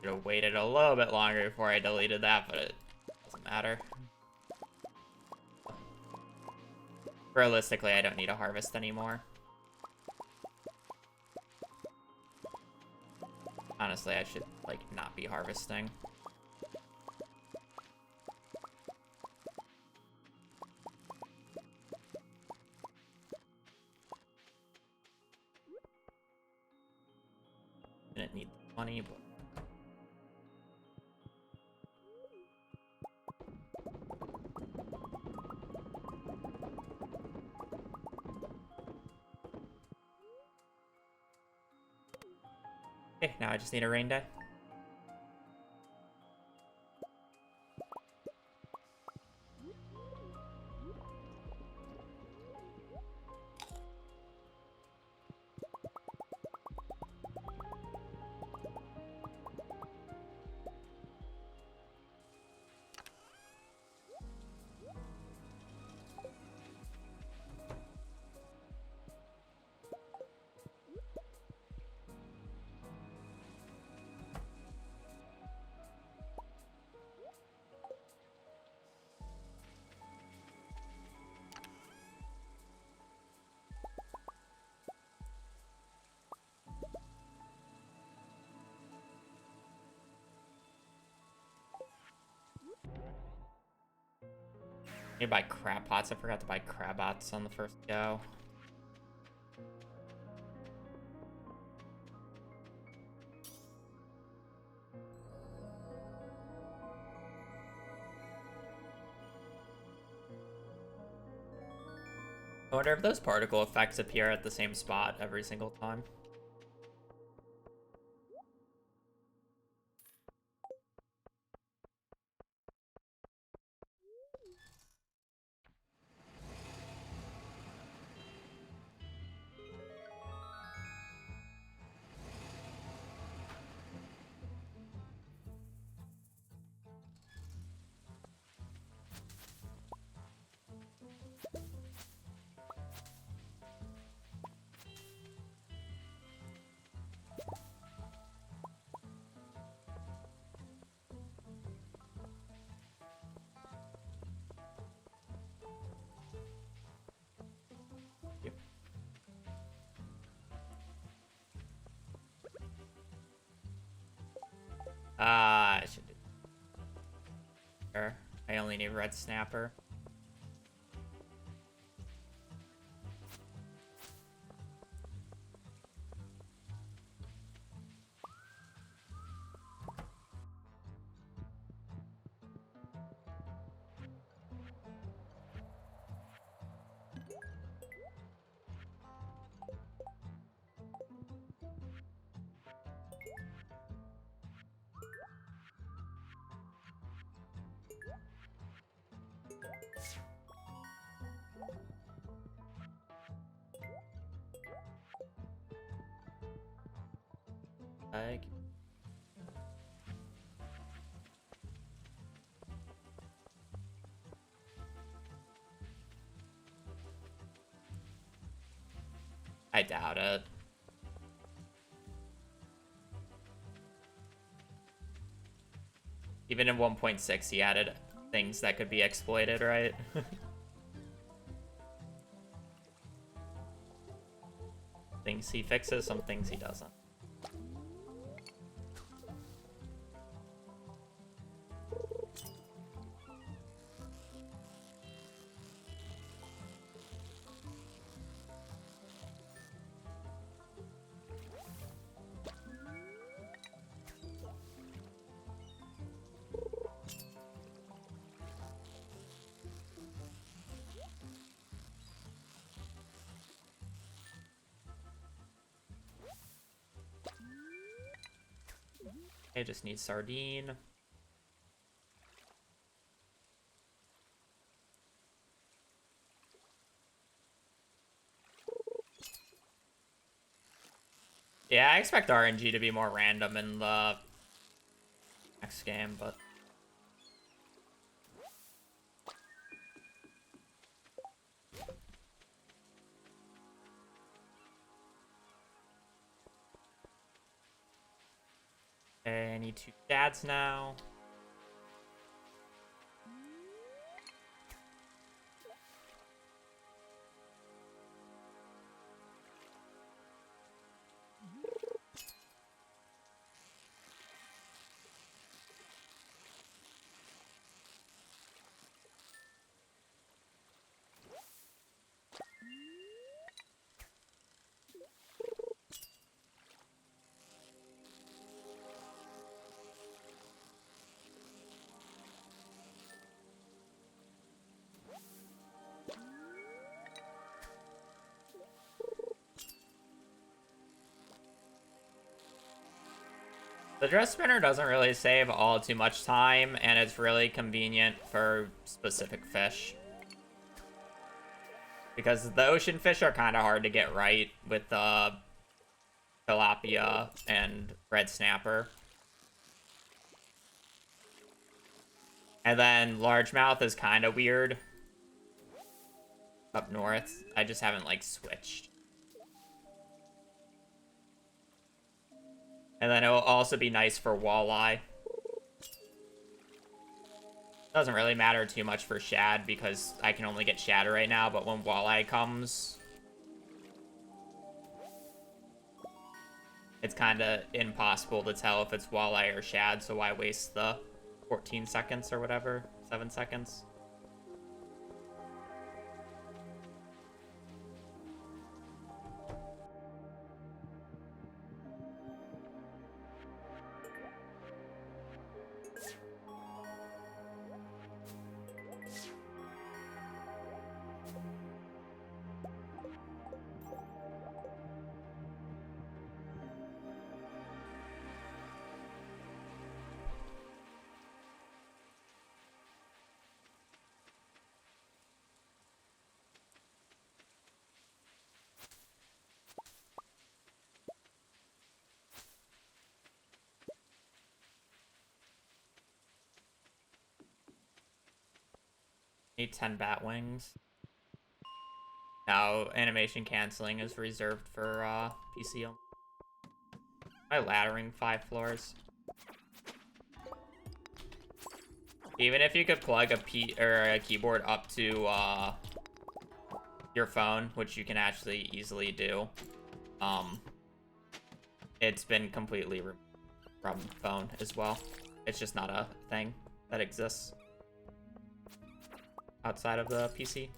Should have waited a little bit longer before I deleted that, but it doesn't matter. Realistically, I don't need a harvest anymore. Honestly, I should, like, not be harvesting. Didn't need the money, but... Okay, now I just need a rain day. Need to buy crab pots. I forgot to buy crab pots on the first go. I wonder if those particle effects appear at the same spot every single time. I should do. Sure. I only need red snapper. Like, I doubt it. Even in 1.6, he added things that could be exploited, right? Things he fixes, some things he doesn't. I just need sardine. Yeah, I expect RNG to be more random in the next game, but... Okay, I need 2 shads now. The dress spinner doesn't really save all too much time, and it's really convenient for specific fish. Because the ocean fish are kind of hard to get right with tilapia and red snapper. And then largemouth is kind of weird up north. I just haven't, like, switched. And then it will also be nice for walleye. Doesn't really matter too much for shad because I can only get shad right now, but when walleye comes, it's kind of impossible to tell if it's walleye or shad, so why waste the 14 seconds or whatever, 7 seconds. Need 10 bat wings. Now, animation canceling is reserved for PC only. Am I laddering 5 floors? Even if you could plug a keyboard up to your phone, which you can actually easily do, it's been completely removed from the phone as well. It's just not a thing that exists outside of the PC.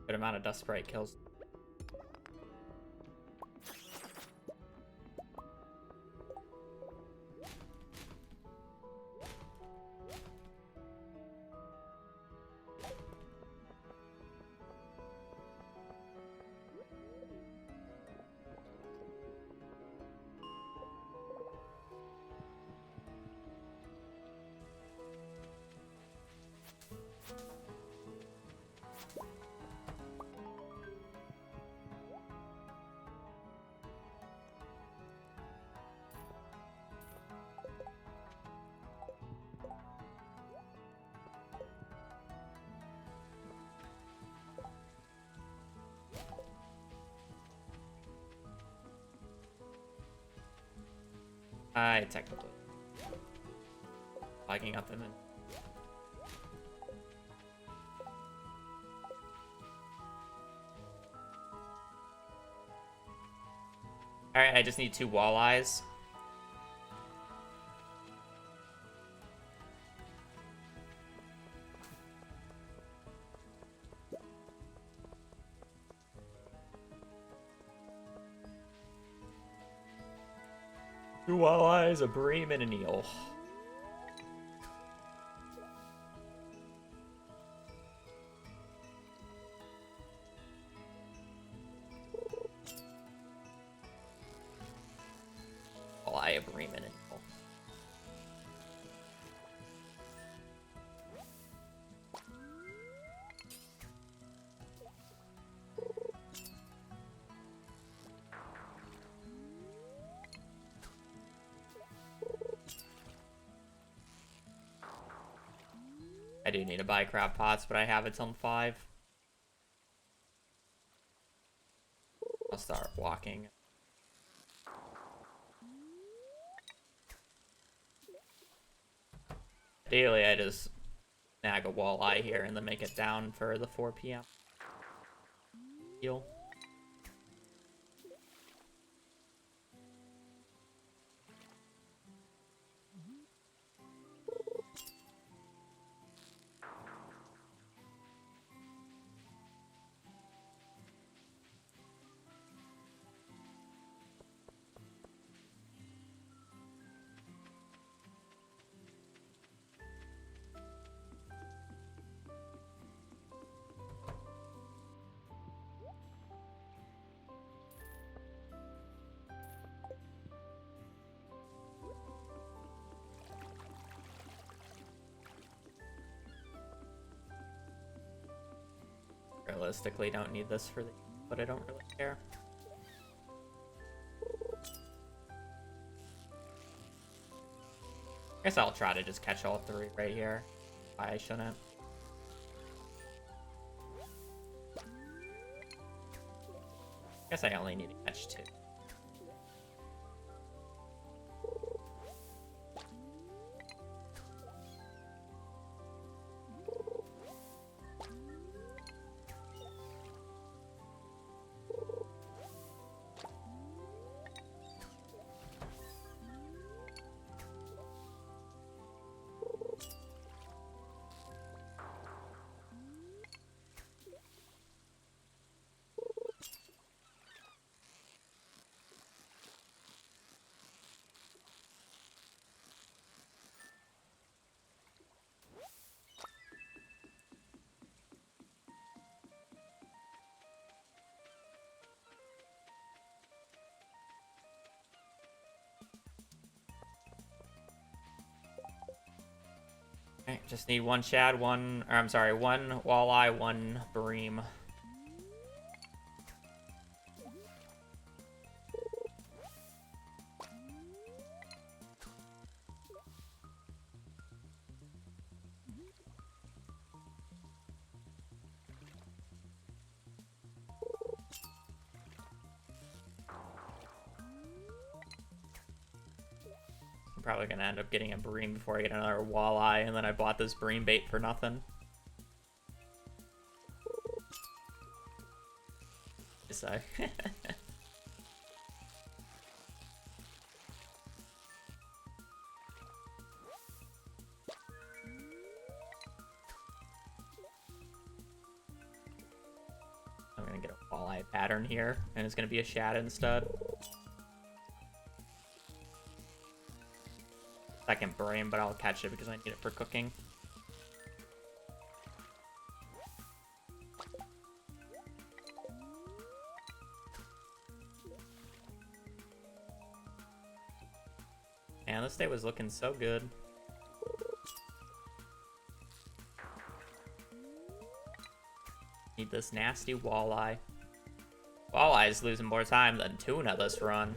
Good amount of dust sprite kills. I technically lagging up in it. Alright, I just need 2 walleyes. Two walleyes, a bream, and an eel. Walleye, a bream, and an eel. I do need to buy crab pots, but I have it till 5. I'll start walking. Ideally, I just snag a walleye here and then make it down for the 4 p.m. deal. Realistically, don't need this for the, but I don't really care. I guess I'll try to just catch all 3 right here. I shouldn't. I guess I only need to catch 2. Okay, just need 1 shad, 1, or I'm sorry, 1 walleye, 1 bream. I'm probably gonna end up getting a bream before I get another walleye, and then I bought this bream bait for nothing. So. I'm gonna get a walleye pattern here, and it's gonna be a shad instead. Second bream, but I'll catch it because I need it for cooking. Man, this day was looking so good. Need this nasty walleye. Walleye's losing more time than tuna this run.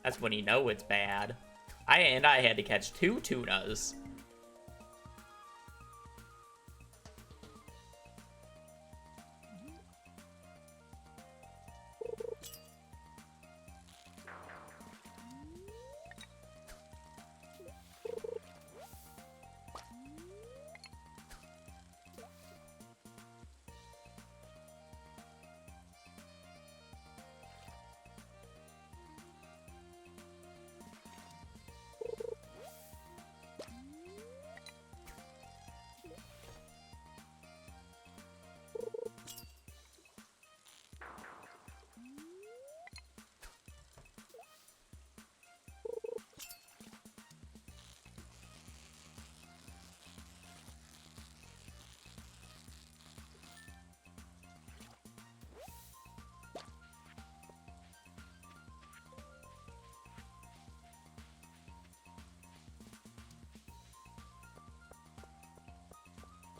That's when you know it's bad. I had to catch 2 tunas.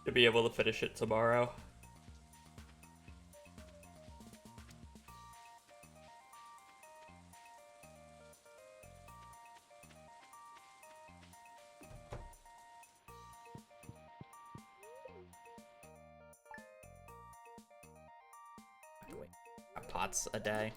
to be able to finish it tomorrow. Wait, pots a day.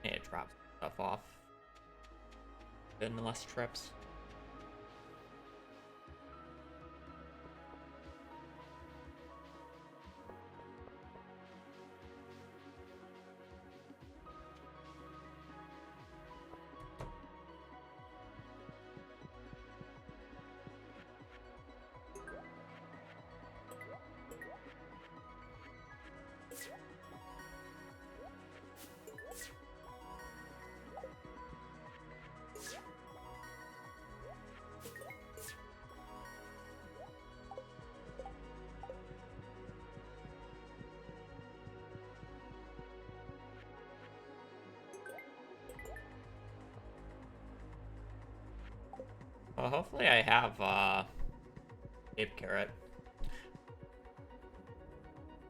It drops stuff off. Then less trips. Well, hopefully I have, Ape Carrot.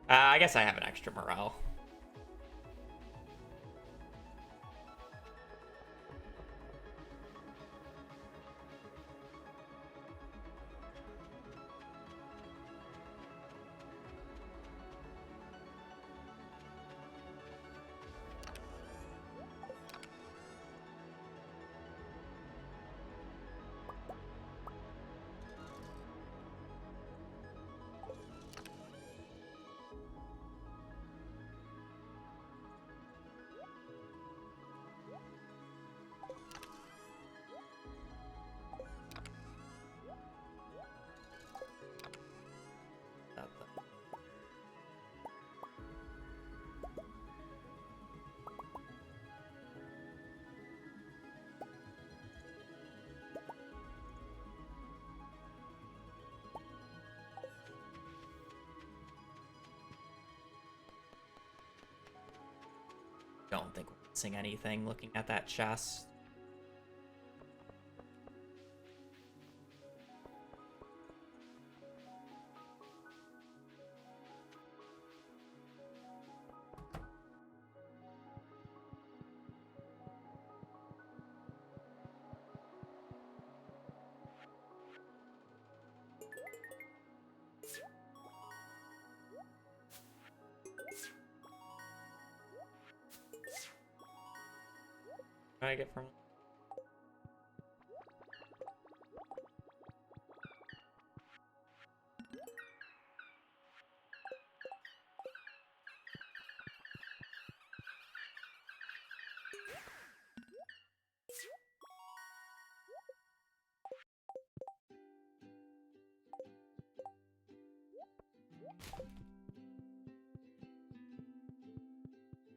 I guess I have an extra morale. Don't think we're missing anything looking at that chest. What do I get from?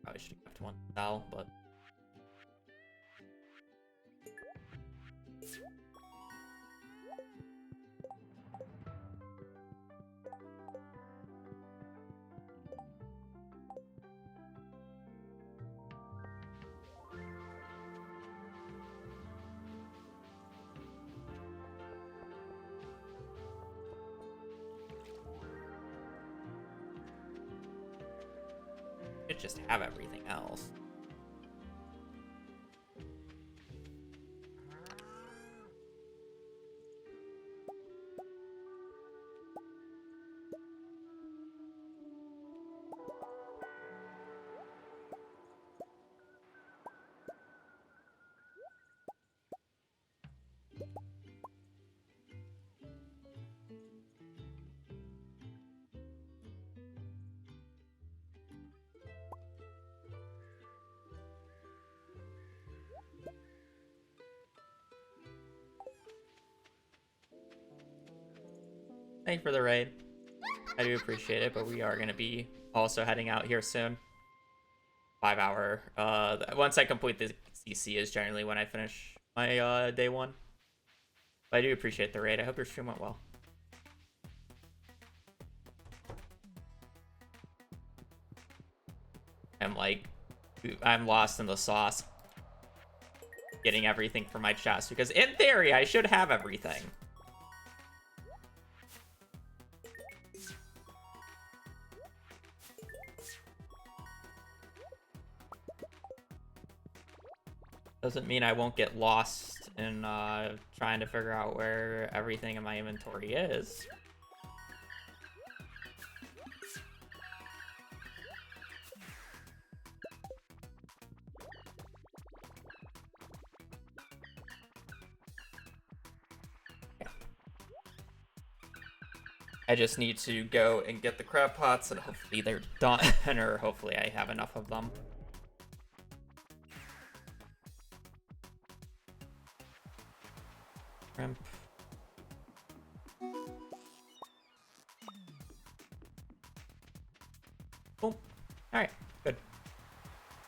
Probably should have kept one cell, but it just have everything else. Thank you for the raid. I do appreciate it, but we are going to be also heading out here soon. 5 hour. Once I complete the CC is generally when I finish my day 1. But I do appreciate the raid. I hope your stream went well. I'm lost in the sauce. Getting everything for my chest, because in theory, I should have everything. Doesn't mean I won't get lost in trying to figure out where everything in my inventory is. I just need to go and get the crab pots, and hopefully they're done, or hopefully I have enough of them. Shrimp. Cool. Alright, good. It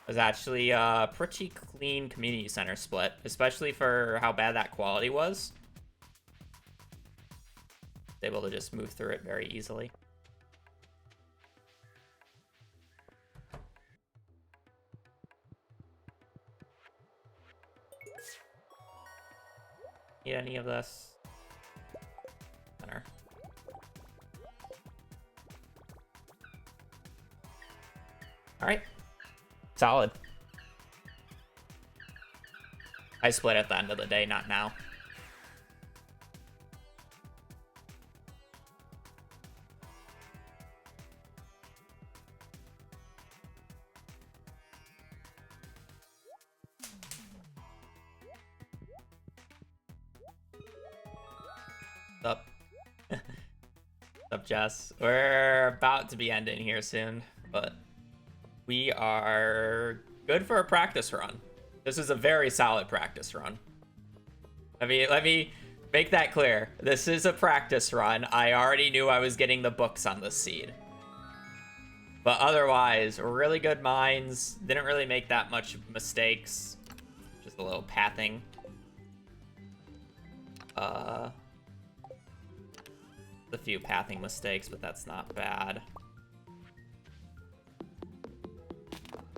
was actually a pretty clean community center split, especially for how bad that quality was. Able to just move through it very easily. Need any of this? Center. All right, solid. I split at the end of the day, not now. Up. Up, Jess. We're about to be ending here soon, but we are good for a practice run. This is a very solid practice run. Let me make that clear. This is a practice run. I already knew I was getting the books on this seed. But otherwise, really good minds. Didn't really make that much mistakes. Just a little pathing. A few pathing mistakes, but that's not bad.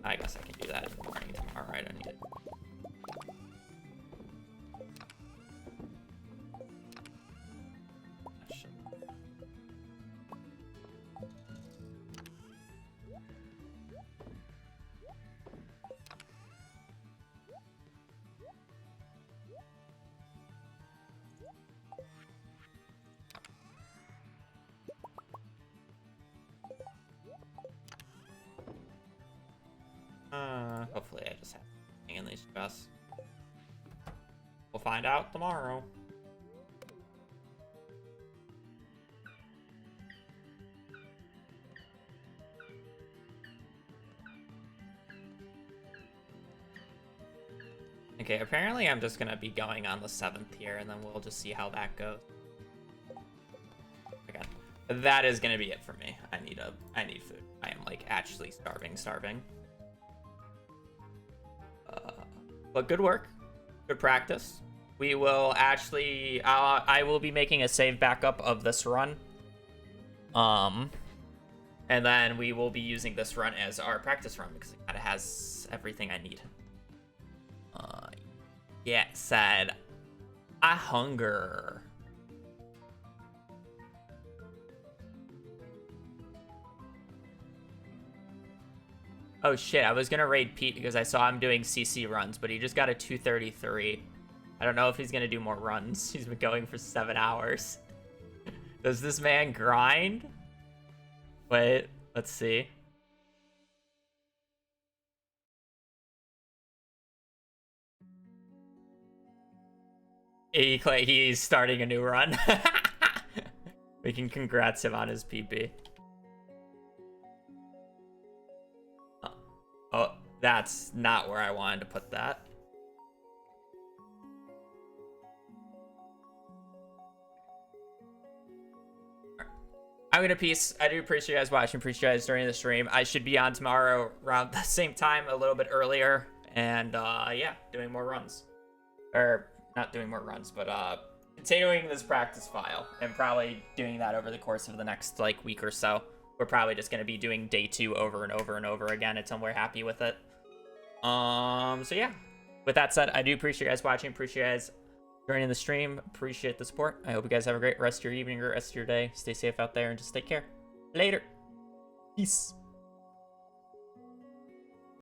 I guess I can do that in the morning tomorrow. I don't need it. Hopefully I just have something in these chests. We'll find out tomorrow. Okay, apparently I'm just gonna be going on the 7th here, and then we'll just see how that goes. Okay, that is gonna be it for me. I need food. I am like actually starving. But good work, good practice. We will actually, I will be making a save backup of this run. And then we will be using this run as our practice run because it kind of has everything I need. Yeah, said, I hunger. Oh shit, I was gonna raid Pete because I saw him doing CC runs, but he just got a 233. I don't know if he's gonna do more runs. He's been going for 7 hours. Does this man grind? Wait, let's see. He's starting a new run. We can congrats him on his PP. Oh, that's not where I wanted to put that. I'm gonna peace. I do appreciate you guys watching. Appreciate you guys joining the stream. I should be on tomorrow around the same time, a little bit earlier, and yeah, doing more runs, or not doing more runs, but continuing this practice file, and probably doing that over the course of the next like week or so. We're probably just gonna be doing day 2 over and over and over again until we're happy with it. So yeah. With that said, I do appreciate you guys watching. Appreciate you guys joining the stream. Appreciate the support. I hope you guys have a great rest of your evening or rest of your day. Stay safe out there and just take care. Later. Peace.